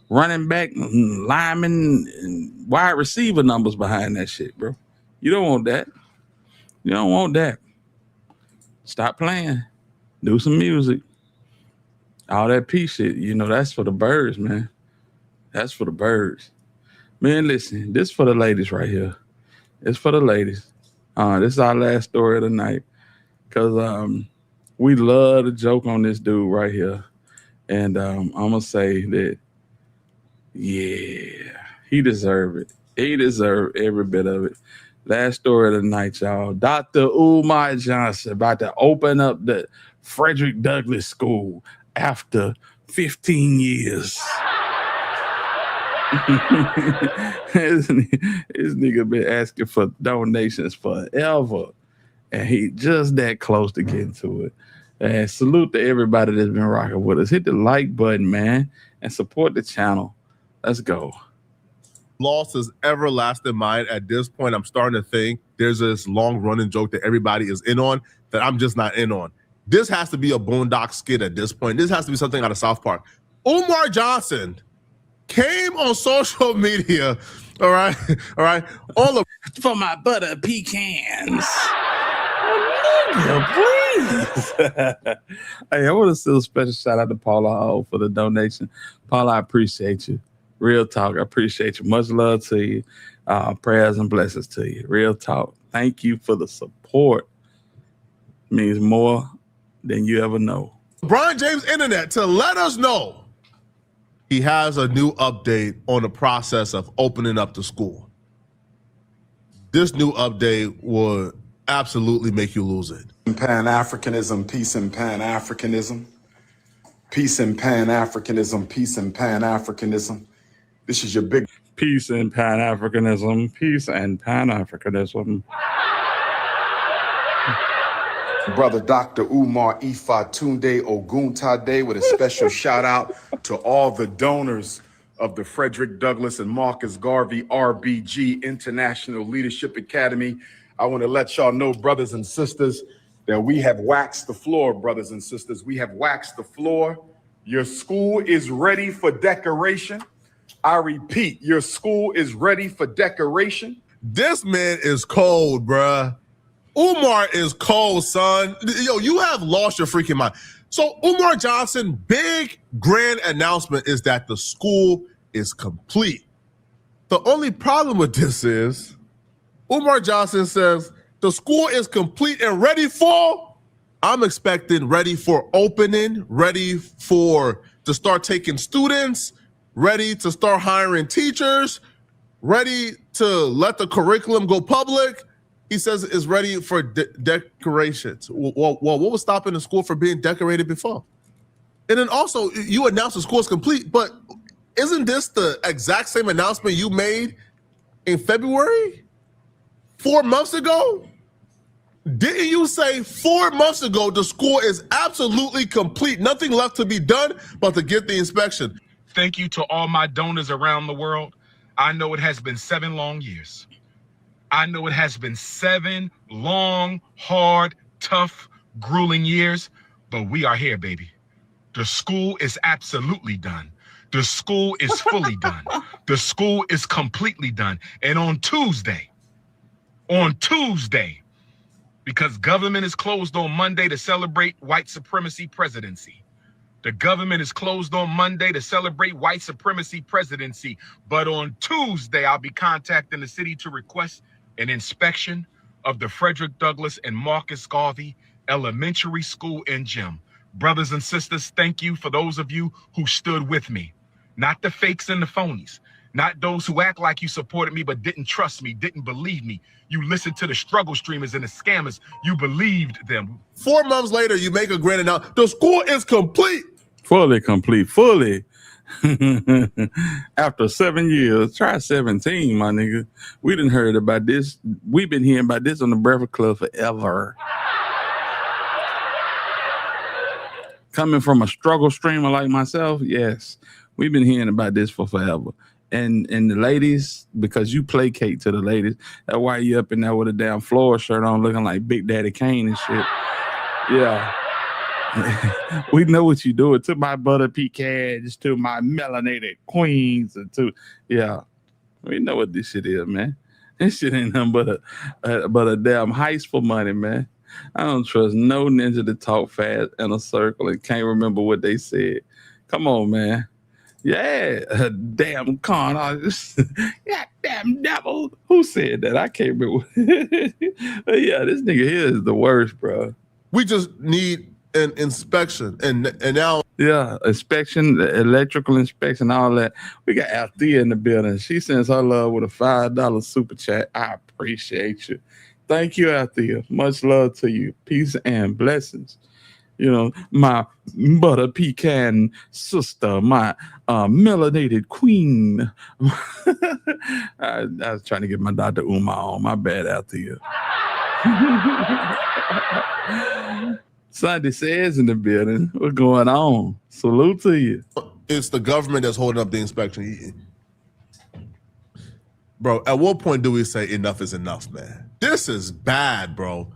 running back, lineman, and wide receiver numbers behind that shit, bro. You don't want that. You don't want that. Stop playing. Do some music. All that peace shit, you know, that's for the birds, man. That's for the birds. Man, listen, this is for the ladies right here. It's for the ladies. This is our last story of the night. Because we love to joke on this dude right here. And I'm going to say that, yeah, he deserved it. He deserved every bit of it. Last story of the night, y'all. Dr. Umar Johnson about to open up the Frederick Douglass School after 15 years. This nigga been asking for donations forever. And he just that close to getting to it. And salute to everybody that's been rocking with us. Hit the like button, man, and support the channel. Let's go. Lost his everlasting mind. At this point, I'm starting to think there's this long running joke that everybody is in on that I'm just not in on. This has to be a Boondock skit at this point. This has to be something out of South Park. Umar Johnson came on social media, all right, all of for my butter pecans. Please. Hey, I want to send a special shout out to Paula Hall for the donation. Paula, I appreciate you. Real talk, I appreciate you. Much love to you. Prayers and blessings to you. Real talk. Thank you for the support. Means more than you ever know. LeBron James Internet to let us know he has a new update on the process of opening up the school. This new update will absolutely make you lose it. Pan-Africanism, peace and Pan-Africanism. Peace and Pan-Africanism, peace and Pan-Africanism. This is your big peace and Pan-Africanism, peace and Pan-Africanism. brother Dr. Umar Ifa Tunde Oguntade with a special shout out to all the donors of the Frederick Douglass and Marcus Garvey RBG International Leadership Academy. I want to let y'all know, brothers and sisters, that we have waxed the floor, brothers and sisters. We have waxed the floor. Your school is ready for decoration. I repeat, your school is ready for decoration. This man is cold, bruh. Umar is cold, son. Yo, you have lost your freaking mind. So Umar Johnson, big grand announcement is that the school is complete. The only problem with this is Umar Johnson says the school is complete and ready for, I'm expecting ready for opening, ready for to start taking students, ready to start hiring teachers, ready to let the curriculum go public. He says it's ready for decorations. Well, what was stopping the school from being decorated before? And then also, you announced the school is complete, but isn't this the exact same announcement you made in February? 4 months ago? Didn't you say 4 months ago the school is absolutely complete, nothing left to be done but to get the inspection? Thank you to all my donors around the world. I know it has been 7 long years. I know it has been 7 long, hard, tough, grueling years, but we are here, baby. The school is absolutely done. The school is fully done. The school is completely done. And on Tuesday, because government is closed on Monday to celebrate white supremacy presidency. The government is closed on Monday to celebrate white supremacy presidency. But on Tuesday, I'll be contacting the city to request an inspection of the Frederick Douglass and Marcus Garvey Elementary School and Gym. Brothers and sisters, thank you for those of you who stood with me. Not the fakes and the phonies. Not those who act like you supported me but didn't trust me, didn't believe me. You listened to the struggle streamers and the scammers. You believed them. 4 months later, you make a grand announcement. The school is complete. Fully complete. Fully. After 7 years, try 17, my nigga. We done heard about this. We've been hearing about this on the Breakfast Club forever. Coming from a struggle streamer like myself, yes, we've been hearing about this for forever. And the ladies, because you placate to the ladies, that's why you up in there with a damn floor shirt on looking like Big Daddy Kane and shit. Yeah. We know what you doing to my butter pecans, to my melanated queens, and to, yeah. We know what this shit is, man. This shit ain't nothing but a damn heist for money, man. I don't trust no ninja to talk fast in a circle and can't remember what they said. Come on, man. Yeah, damn con artist. Yeah, damn devil. Who said that? I can't remember. But yeah, this nigga here is the worst, bro. We just need an inspection, and now inspection, electrical inspection, all that. We got Althea in the building. She sends her love with a $5 super chat. I appreciate you. Thank you, Althea. Much love to you. Peace and blessings. You know, my butter pecan sister, my melanated queen. I was trying to get my Dr. Umar on. My bad, Althea. Sunday says in the building, what's going on? Salute to you. It's the government that's holding up the inspection. Bro, at what point do we say enough is enough, man? This is bad, bro.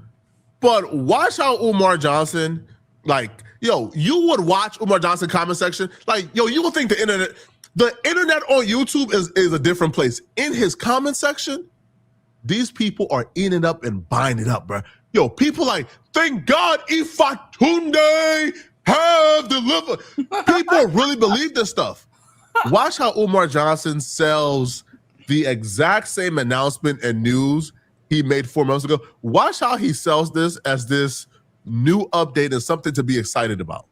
But watch how Umar Johnson, like, yo, you would watch Umar Johnson comment section. Like, yo, you would think the internet on YouTube is a different place. In his comment section, these people are eating it up and buying it up, bro. Yo, people like, thank God Ifatunde have delivered. People really believe this stuff. Watch how Umar Johnson sells the exact same announcement and news he made 4 months ago. Watch how he sells this as this new update and something to be excited about.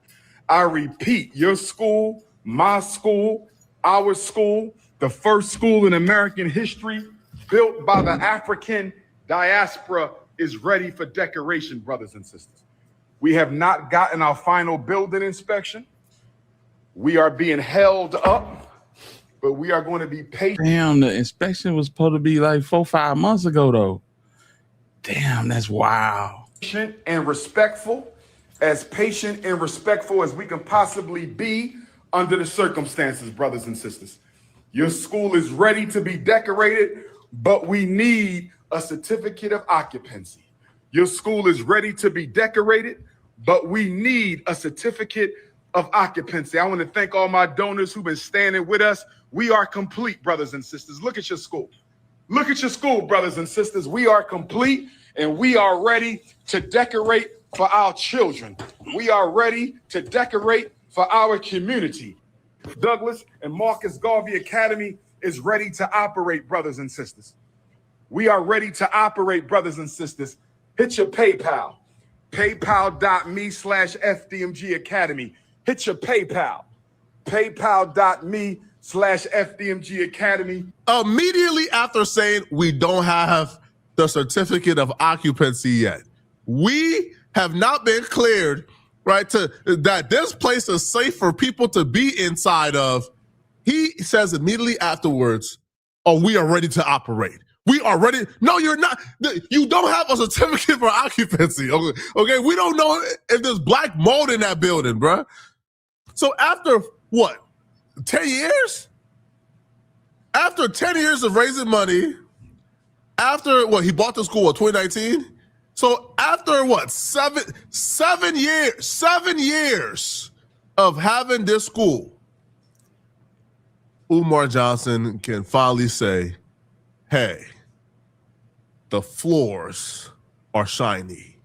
I repeat, your school, my school, our school, the first school in American history built by the African diaspora is ready for decoration, brothers and sisters. We have not gotten our final building inspection. We are being held up, but we are going to be patient. Damn, the inspection was supposed to be like 4 or 5 months ago, though. Damn, that's wild. Patient and respectful, as patient and respectful as we can possibly be under the circumstances, brothers and sisters. Your school is ready to be decorated, but we need a certificate of occupancy. Your school is ready to be decorated, but we need a certificate of occupancy. I want to thank all my donors who've been standing with us. We are complete, brothers and sisters. Look at your school. Look at your school, brothers and sisters. We are complete, and we are ready to decorate for our children. We are ready to decorate for our community. Douglass and Marcus Garvey Academy is ready to operate, brothers and sisters. We are ready to operate, brothers and sisters. Hit your PayPal, paypal.me/FDMG Academy. Hit your PayPal, paypal.me/FDMG Academy. Immediately after saying we don't have the certificate of occupancy yet, we have not been cleared, right, to that this place is safe for people to be inside of. He says immediately afterwards, oh, we are ready to operate. We are ready. No, you're not. You don't have a certificate for occupancy. Okay, we don't know if there's black mold in that building, bro. So after what, 10 years? After 10 years of raising money, after what, he bought the school in 2019? So after what, seven years of having this school, Umar Johnson can finally say, hey, the floors are shiny,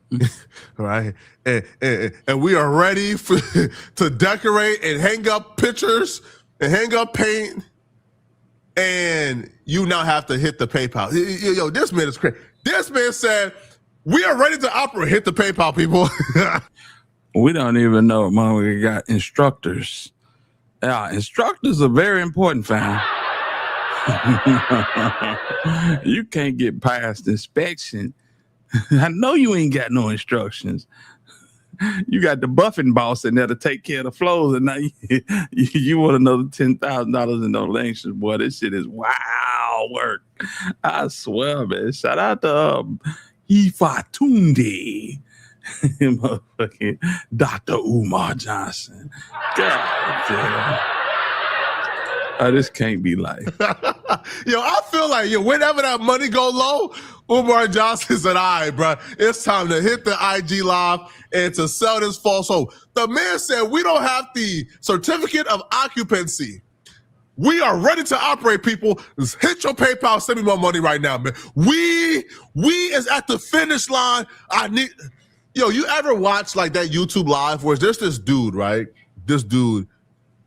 right? And we are ready to decorate and hang up pictures and hang up paint. And you now have to hit the PayPal. Yo, this man is crazy. This man said, we are ready to operate. Hit the PayPal, people. We don't even know, man. We got instructors. Yeah, instructors are very important, fam. You can't get past inspection. I know you ain't got no instructions. You got the buffing boss in there to take care of the flows, and now you want another $10,000 in donations, boy. This shit is wild work. I swear, man. Shout out to Ifatunde, motherfucking Dr. Umar Johnson. God damn. This can't be life. Yo, I feel like whenever that money go low, Umar Johnson said, all right, bro, it's time to hit the IG live and to sell this false hope. The man said, we don't have the certificate of occupancy. We are ready to operate, people. Just hit your PayPal, send me my money right now, man. We is at the finish line. You ever watch like that YouTube live where there's this dude, right? This dude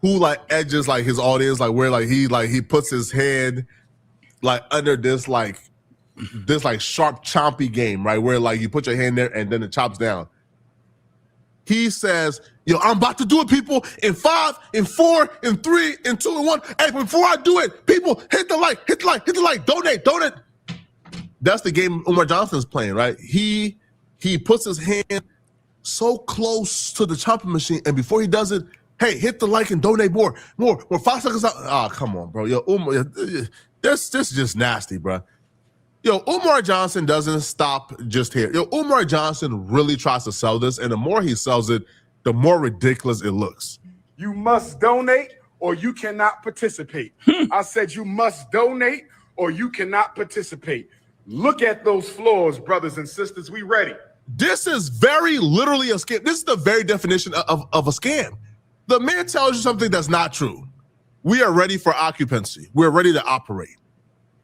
who like edges like his audience, like where like he puts his hand like under this like sharp chompy game, right? Where like you put your hand there and then it chops down. He says, I'm about to do it, people, in 5, in 4, in 3, in 2, in 1. Hey, before I do it, people, hit the like, donate. That's the game Umar Johnson's playing, right? He puts his hand so close to the chopping machine, and before he does it, hey, hit the like and donate more. 5 seconds out. Oh, come on, bro. Yo, Umar, this is just nasty, bro. Yo, Umar Johnson doesn't stop just here. Yo, Umar Johnson really tries to sell this, and the more he sells it, the more ridiculous it looks. You must donate or you cannot participate. I said you must donate or you cannot participate. Look at those floors, brothers and sisters. We ready. This is very literally a scam. This is the very definition of a scam. The man tells you something that's not true. We are ready for occupancy. We're ready to operate.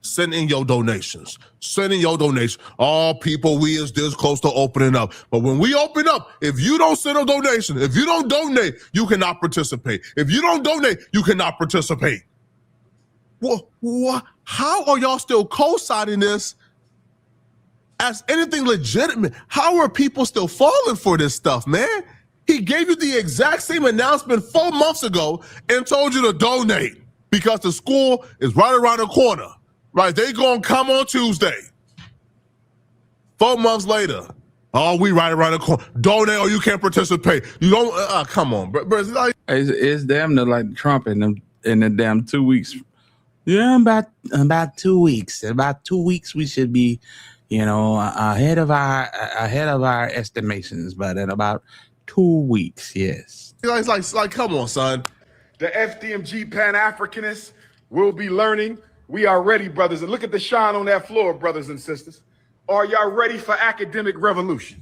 Send in your donations. Send in your donations. All people, we is this close to opening up. But when we open up, if you don't send a donation, if you don't donate, you cannot participate. If you don't donate, you cannot participate. How are y'all still co-signing this as anything legitimate? How are people still falling for this stuff, man? He gave you the exact same announcement 4 months ago and told you to donate because the school is right around the corner. Right, they gonna come on Tuesday. 4 months later, we right around the corner. Donate or you can't participate. You don't. Come on, bro. It's damn near like Trump in the damn 2 weeks. Yeah, about 2 weeks. In about 2 weeks, we should be, ahead of our estimations. But in about 2 weeks, yes. It's like, come on, son. The FDMG Pan-Africanists will be learning. We are ready, brothers. And look at the shine on that floor, brothers and sisters. Are y'all ready for academic revolution?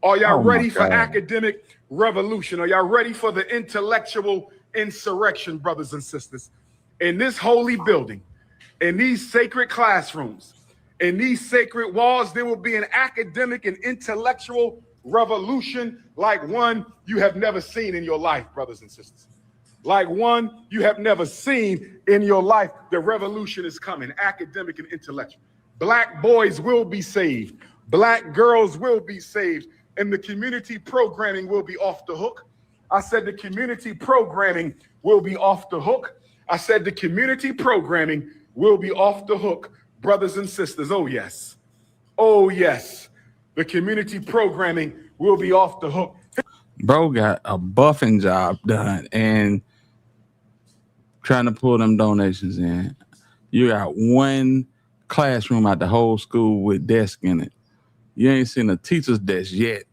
Are y'all ready for academic revolution? Are y'all ready for the intellectual insurrection, brothers and sisters? In this holy building, in these sacred classrooms, in these sacred walls, there will be an academic and intellectual revolution like one you have never seen in your life, brothers and sisters. Like one you have never seen in your life. The revolution is coming, academic and intellectual. Black boys will be saved. Black girls will be saved. And the community programming will be off the hook. I said the community programming will be off the hook. I said the community programming will be off the hook. Brothers and sisters, oh yes. Oh yes. The community programming will be off the hook. Bro got a buffing job done and trying to pull them donations in. You got one classroom out the whole school with desk in it. You ain't seen a teacher's desk yet.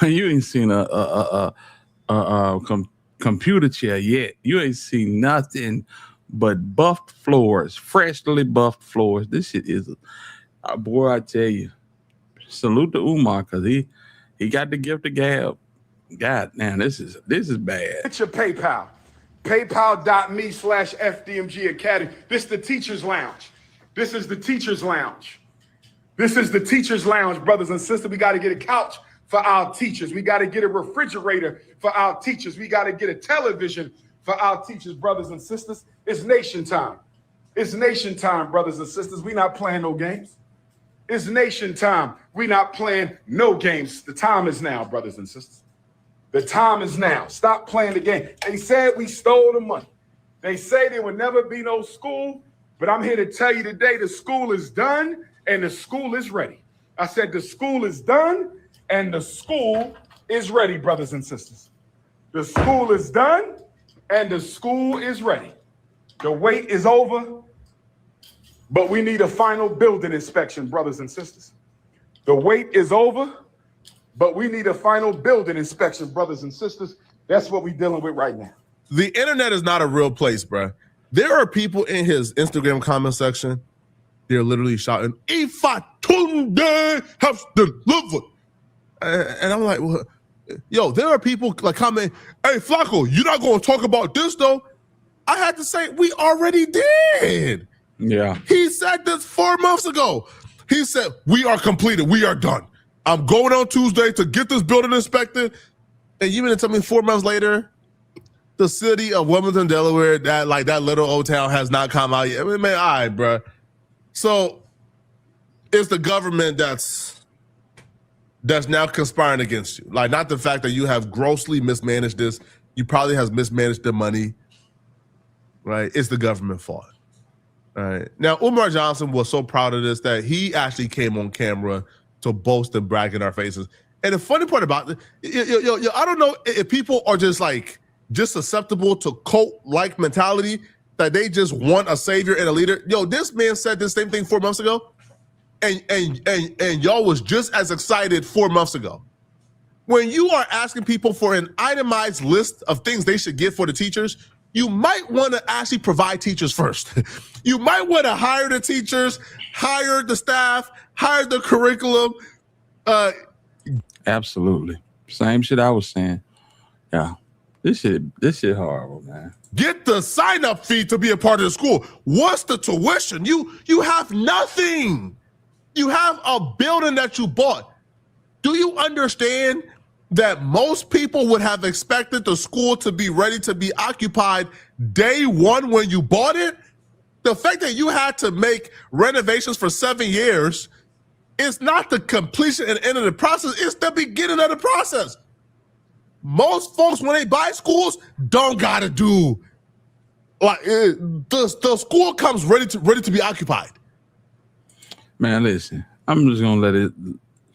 You ain't seen a computer chair yet. You ain't seen nothing but buffed floors, freshly buffed floors. This shit is, boy, I tell you, salute to Umar because he got the gift of gab. God, man, this is bad. Get your PayPal. PayPal.me/FDMG Academy. This is the teacher's lounge. This is the teacher's lounge. This is the teacher's lounge, brothers and sisters. We got to get a couch for our teachers. We got to get a refrigerator for our teachers. We got to get a television for our teachers, brothers and sisters. It's nation time. It's nation time, brothers and sisters. We not playing no games. It's nation time. We not playing no games. The time is now, brothers and sisters. The time is now. Stop playing the game. They said we stole the money. They say there would never be no school, but I'm here to tell you today the school is done and the school is ready. I said the school is done and the school is ready, brothers and sisters. The school is done and the school is ready. The wait is over, but we need a final building inspection, brothers and sisters. The wait is over, but we need a final building inspection, brothers and sisters. That's what we're dealing with right now. The internet is not a real place, bro. There are people in his Instagram comment section. They're literally shouting, Ifa Tunde has delivered. And I'm like, well, yo, there are people like commenting, hey, Flacco, you're not going to talk about this, though. I had to say, we already did. Yeah. He said this 4 months ago. He said, we are completed. We are done. I'm going on Tuesday to get this building inspected. And you mean to tell me 4 months later, the city of Wilmington, Delaware, that little old town has not come out yet? I mean, man, all right, bro. So it's the government that's now conspiring against you. Like, not the fact that you have grossly mismanaged this. You probably have mismanaged the money, right? It's the government fault. All right. Now, Umar Johnson was so proud of this that he actually came on camera to boast and brag in our faces. And the funny part about it, I don't know if people are just susceptible to cult-like mentality that they just want a savior and a leader. Yo, this man said the same thing 4 months ago, and y'all was just as excited 4 months ago. When you are asking people for an itemized list of things they should get for the teachers, you might want to actually provide teachers first. You might want to hire the teachers, hire the staff, hire the curriculum. Absolutely. Same shit I was saying. Yeah. This shit horrible, man. Get the sign-up fee to be a part of the school. What's the tuition? You have nothing. You have a building that you bought. Do you understand that most people would have expected the school to be ready to be occupied day one when you bought it? The fact that you had to make renovations for 7 years is not the completion and end of the process. It's the beginning of the process. Most folks, when they buy schools, don't gotta do the school comes ready to be occupied. Man, listen, I'm just gonna let it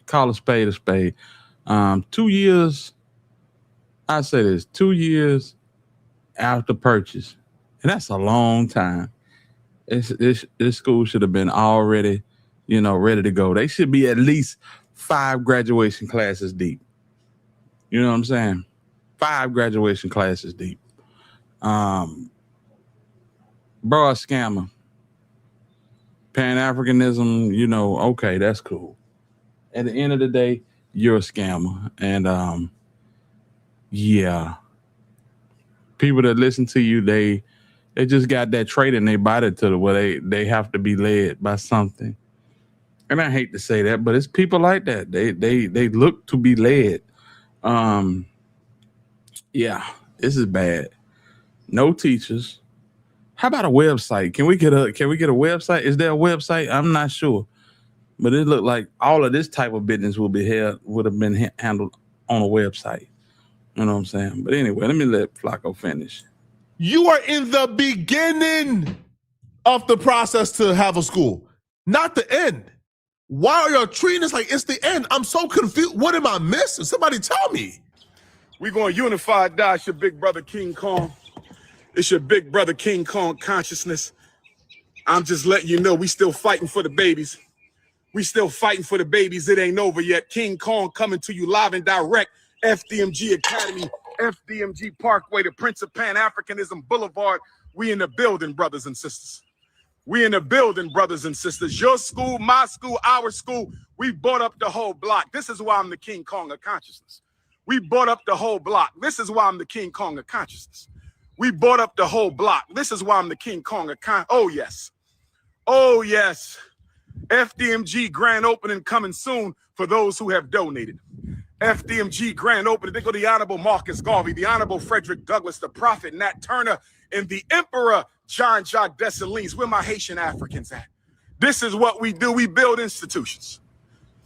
call a spade a spade. 2 years, I say this, 2 years after purchase, and that's a long time. This school should have been already, ready to go. They should be at least 5 graduation classes deep. You know what I'm saying? 5 graduation classes deep. Bro, a scammer. Pan-Africanism, okay, that's cool. At the end of the day, you're a scammer. And yeah. People that listen to you, they just got that trait in their body to where they have to be led by something. And I hate to say that, but it's people like that. They look to be led. Yeah, this is bad. No teachers. How about a website? Can we get a website? Is there a website? I'm not sure. But it looked like all of this type of business would have been handled on a website. You know what I'm saying? But anyway, let me let Flacco finish. You are in the beginning of the process to have a school, not the end. Why are y'all treating this like it's the end? I'm so confused. What am I missing? Somebody tell me. We're going to unify die. It's your big brother King Kong. It's your big brother King Kong consciousness. I'm just letting you know we still fighting for the babies. We still fighting for the babies. It ain't over yet. King Kong coming to you live and direct. FDMG Academy, FDMG Parkway, the Prince of Pan-Africanism Boulevard. We in the building, brothers and sisters. We in the building, brothers and sisters. Your school, my school, our school. We bought up the whole block. This is why I'm the King Kong of consciousness. We bought up the whole block. This is why I'm the King Kong of consciousness. We bought up the whole block. This is why I'm the King Kong of oh yes. Oh yes. FDMG grand opening coming soon for those who have donated. FDMG grand opening. They go the Honorable Marcus Garvey, the Honorable Frederick Douglass, the Prophet Nat Turner, and the Emperor John Jacques Dessalines. Where my Haitian Africans at? This is what we do. We build institutions.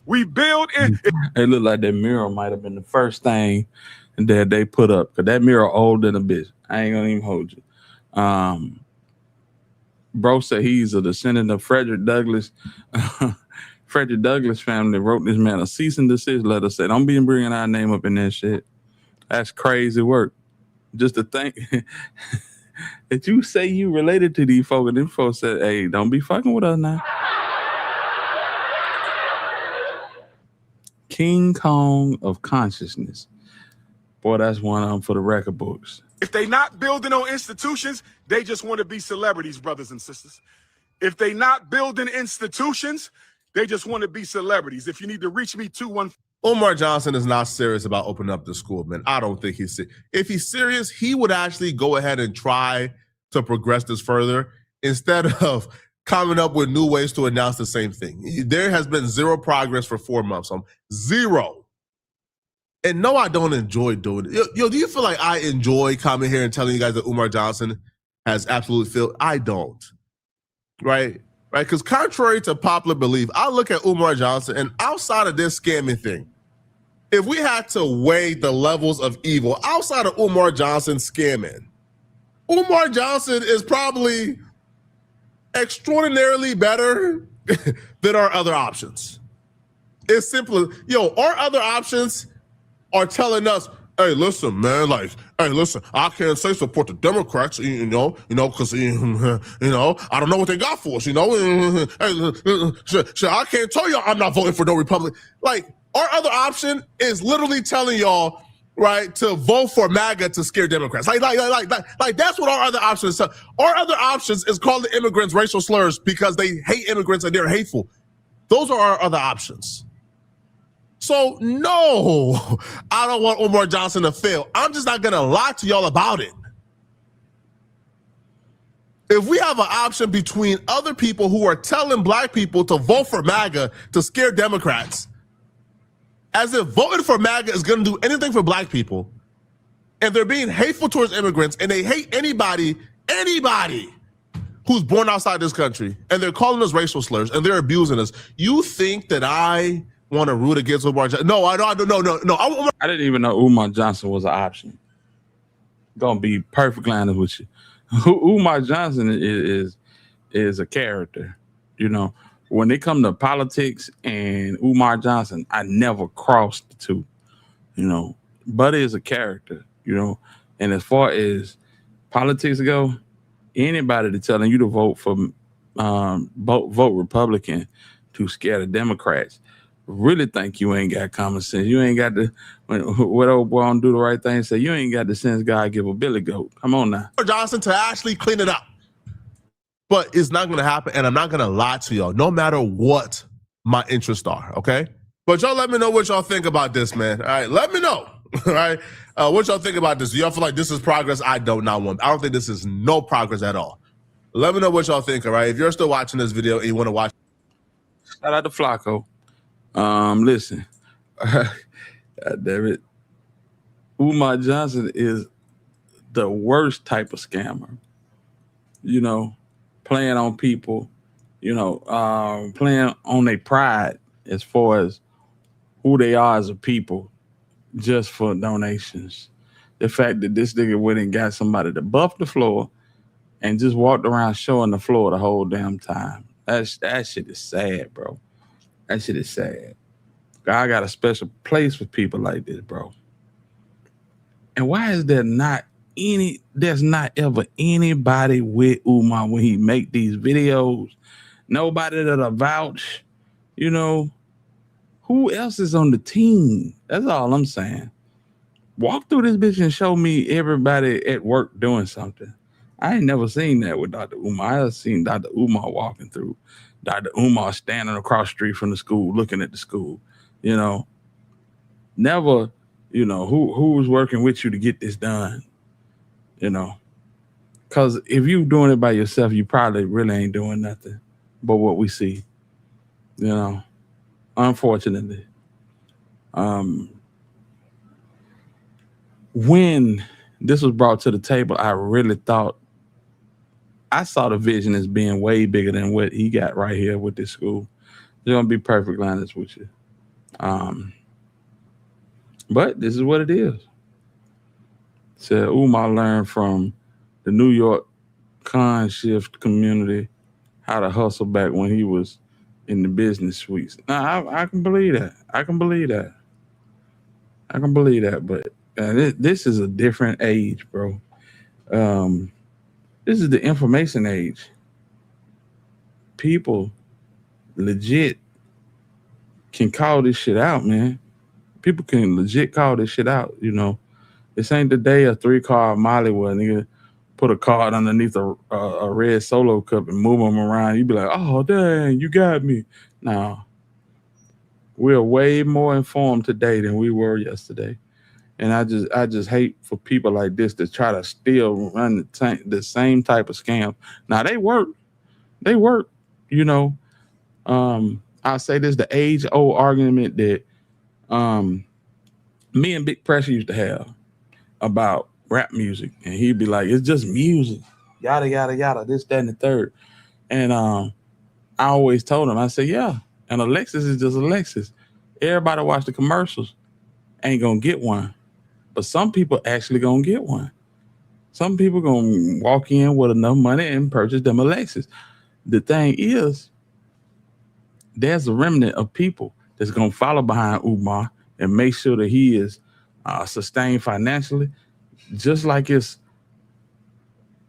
We build in. It looked like that mural might have been the first thing that they put up, because that mural older than a bitch. I ain't gonna even hold you. Bro said he's a descendant of Frederick Douglass. Frederick Douglass family wrote this man a cease and desist letter. Said, "Don't be bringing our name up in that shit." That's crazy work. Just to think that you say you related to these folks, and them folks said, "Hey, don't be fucking with us now." King Kong of consciousness. Boy, that's one of them for the record books. If they not building on institutions, they just want to be celebrities, brothers and sisters. If they not building institutions, they just want to be celebrities. If you need to reach me, 214. Umar Johnson is not serious about opening up the school, man. I don't think he's serious. If he's serious, he would actually go ahead and try to progress this further instead of coming up with new ways to announce the same thing. There has been zero progress for 4 months. Zero. And no, I don't enjoy doing it. Yo, do you feel like I enjoy coming here and telling you guys that Umar Johnson has absolute failed? I don't. Right? Because contrary to popular belief, I look at Umar Johnson, and outside of this scamming thing, if we had to weigh the levels of evil outside of Umar Johnson scamming, Umar Johnson is probably extraordinarily better than our other options. It's simple. Our other options are telling us, hey, listen, man, I can't say support the Democrats, because, I don't know what they got for us, I can't tell y'all I'm not voting for no Republican. Like, our other option is literally telling y'all, right, to vote for MAGA to scare Democrats. Like that's what our other option is. Our other options is calling immigrants racial slurs because they hate immigrants and they're hateful. Those are our other options. So, no, I don't want Umar Johnson to fail. I'm just not going to lie to y'all about it. If we have an option between other people who are telling black people to vote for MAGA to scare Democrats, as if voting for MAGA is going to do anything for black people, and they're being hateful towards immigrants, and they hate anybody who's born outside this country, and they're calling us racial slurs, and they're abusing us, you think that I want to root against Umar Johnson? No, I don't. No. I didn't even know Umar Johnson was an option. Gonna be perfectly honest with you. Umar Johnson is a character. When it comes to politics and Umar Johnson, I never crossed the two. Buddy is a character. And as far as politics go, anybody that's telling you to vote for vote Republican to scare the Democrats really think you ain't got common sense. You ain't got what old boy don't do the right thing, say you ain't got the sense God give a billy goat. Come on now. Johnson to actually clean it up. But it's not going to happen, and I'm not going to lie to y'all, no matter what my interests are, okay? But y'all let me know what y'all think about this, man. All right, let me know, all right? What y'all think about this? Do y'all feel like this is progress? I don't think this is no progress at all. Let me know what y'all think, all right? If you're still watching this video and you want to watch. Shout out to Flacco. Listen, damn it. Umar Johnson is the worst type of scammer. Playing on people, playing on their pride as far as who they are as a people just for donations. The fact that this nigga went and got somebody to buff the floor and just walked around showing the floor the whole damn time. That shit is sad, bro. That shit is sad. God got a special place for people like this, bro. And why is there's not ever anybody with Umar when he make these videos? Nobody that'll vouch, who else is on the team? That's all I'm saying. Walk through this bitch and show me everybody at work doing something. I ain't never seen that with Dr. Umar. I have seen Dr. Umar walking through. Dr. Umar standing across the street from the school, looking at the school. Never, who's working with you to get this done? Because if you doing it by yourself, you probably really ain't doing nothing but what we see. You know, unfortunately. When this was brought to the table, I really thought I saw the vision as being way bigger than what he got right here with this school. Just gonna be perfectly honest with you. Um, but this is what it is. Said Umar learned from the New York con shift community how to hustle back when he was in the business suites. Now I can believe that. I can believe that. I can believe that. But this is a different age, bro. Um, this is the information age. People legit can call this shit out, man. People can legit call this shit out. You know, this ain't the day of 3-card Molly where nigga put a card underneath a red Solo cup and move them around. You be like, oh dang, you got me. Now we're way more informed today than we were yesterday, and I just hate for people like this to try to still run the same type of scam. Now they work. You know, I'll say this: the age-old argument that me and Big Pressure used to have about rap music, and he'd be like, "It's just music, yada yada yada, this, that, and the third." And I always told him, I said, "Yeah, and Alexis is just Alexis. Everybody watch the commercials, ain't gonna get one, but some people actually gonna get one. Some people gonna walk in with enough money and purchase them Alexis. The thing is, there's a remnant of people that's gonna follow behind Umar and make sure that he is sustained financially." Just like it's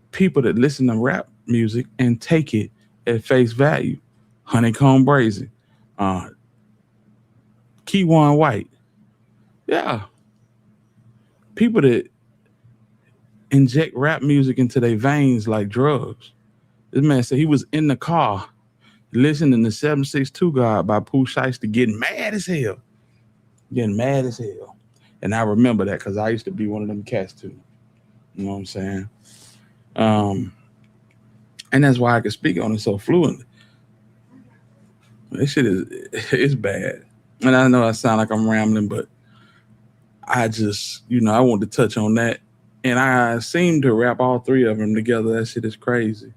people that listen to rap music and take it at face value. Honeycomb Brazen, Keywan White. Yeah. People that inject rap music into their veins like drugs. This man said he was in the car listening to 762 God by Pooh Shiesty getting mad as hell. Getting mad as hell. And I remember that because I used to be one of them cats too. You know what I'm saying? And that's why I can speak on it so fluently. This shit it's bad. And I know I sound like I'm rambling, but I just, I want to touch on that. And I seem to wrap all three of them together. That shit is crazy.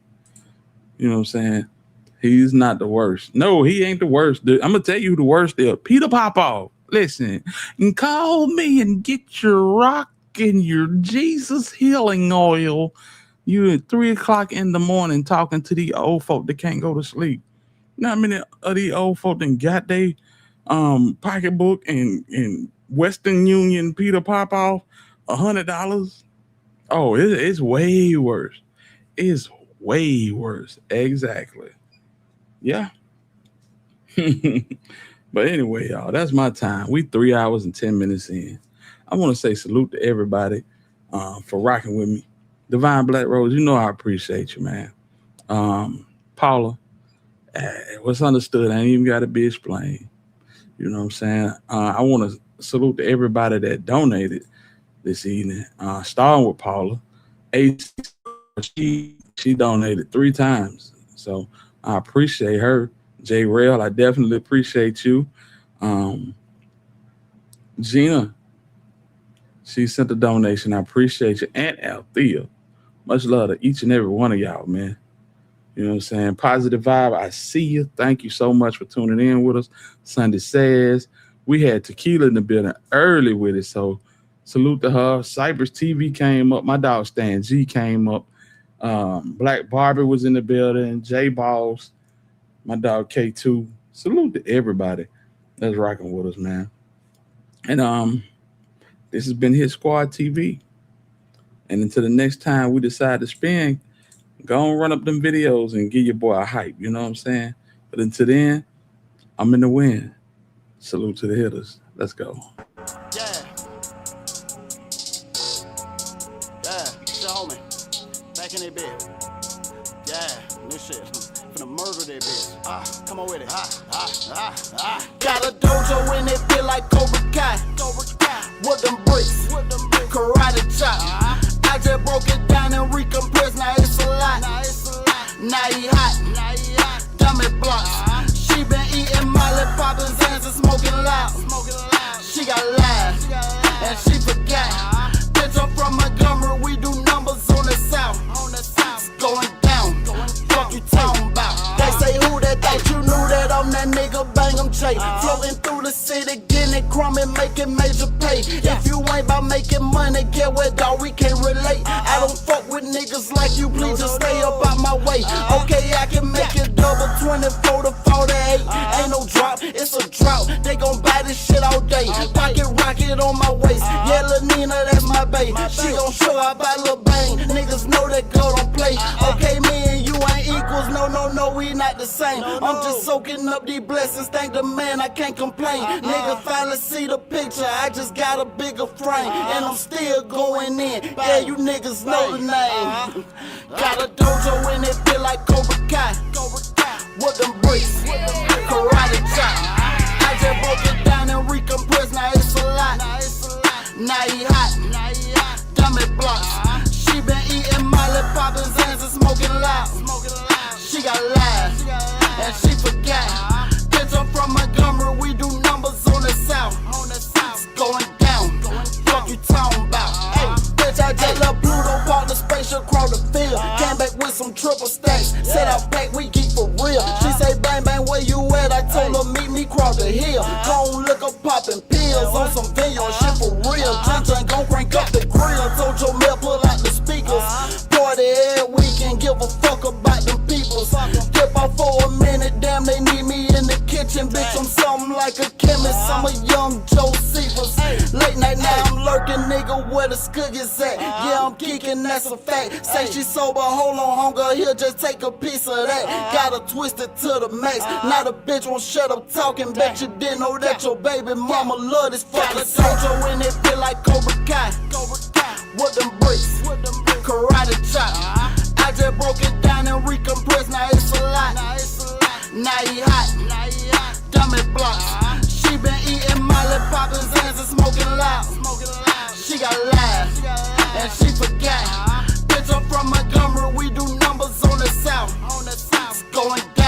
You know what I'm saying? He's not the worst. No, he ain't the worst. I'm going to tell you who the worst is. Peter Popoff. Listen, and call me and get your rock and your Jesus healing oil. You at 3:00 in the morning talking to the old folk that can't go to sleep. You know how many of these old folk that got their pocketbook and Western Union Peter Popoff $100? Oh, it's way worse. It's way worse. Exactly. Yeah. But anyway, y'all, that's my time. We 3 hours and 10 minutes in. I want to say salute to everybody for rocking with me. Divine Black Rose, I appreciate you, man. Paula, what's understood ain't even got to be explained. You know what I'm saying? I want to salute to everybody that donated this evening. Starting with Paula. She donated 3 times. So I appreciate her. J. Rail, I definitely appreciate you. Gina, she sent a donation. I appreciate you. And Althea. Much love to each and every one of y'all, man. You know what I'm saying? Positive Vibe, I see you. Thank you so much for tuning in with us. Sunday Says. We had Tequila in the building early with it, so salute to her. Cypress TV came up. My dog Stan G came up. Black Barbie was in the building. J Balls. My dog K2. Salute to everybody that's rocking with us, man. And this has been Hit Squad TV. And until the next time we decide to spin, go and run up them videos and give your boy a hype. You know what I'm saying? But until then, I'm in the wind. Salute to the hitters. Let's go. Yeah, show me. Back in that bed. Yeah, this shit. Finna murder that bitch. Come on with it. Got a dojo in it, feel like Cobra Kai. With them bricks, karate chop. I just broke it down and recompressed, now it's a lot. Now he hot, dummy blocks. She been eating bang 'em J. Floating through the city, getting it crumb and making major pay. If you ain't about making money, get what dog, we can't relate. I don't fuck with niggas like you, please just stay up out my way. Okay, I can make it double 24 to 48. Ain't no drop, it's a drought. They gon' buy this shit all day. Pocket rocket on my waist. Yeah, Lil Nina, that's my babe. She gon' show out by Lil Bang. Niggas know that girl don't play. Okay, me and you ain't equals. No, we not the same. I'm just soaking up these blessings. Thank the man, I can't complain. Nigga finally see the picture. I just got a bigger frame. And I'm still going in. Yeah, you niggas know the name. Got a dojo in it, feel like Cobra Kai. With them bricks, karate chop. I just broke it down and recompressed, now it's a lot. Now he hot, dummy blocks. She been eating Molly, poppin' Zans and smoking loud. She got lies, and she forgot. Bitch, I'm from Montgomery, we do numbers on the south. It's going down, fuck you talking about? Hey, bitch, I just love Pluto, parked the spaceship across the field. Came back with some triple stacks, set out back, we geek for real. She say, bang, bang, where you at? I told her, meet me across the hill. Gon' look up poppin' pills on some video, shit for real. Jun gon' crank up the grill. Told your mail, pull out the speakers. Party every weekend, give a fuck about them peoples. Dip off for a minute, damn, they need me in the kitchen. Bitch, I'm something like a chemist. I'm a young Joe Seavers. Late night now, I'm lurking, nigga, where the cookies at? Yeah, I'm geeking, that's a fact. Say she sober, hold on, hunger, here, just take a piece of that. Got her twisted to the max. Now the bitch won't shut up talking. Bet you didn't know that your baby mama love this fucking dojo in it, feel like Cobra Kai. With them bricks, karate chop. I just broke it down and recompressed, now it's a lot. Now he hot, dummy blocks. She been eating Molly, poppin' Zans and smoking loud. She got lies, and she forgot. Bitch, I'm from Montgomery, we do numbers on the south. It's going down.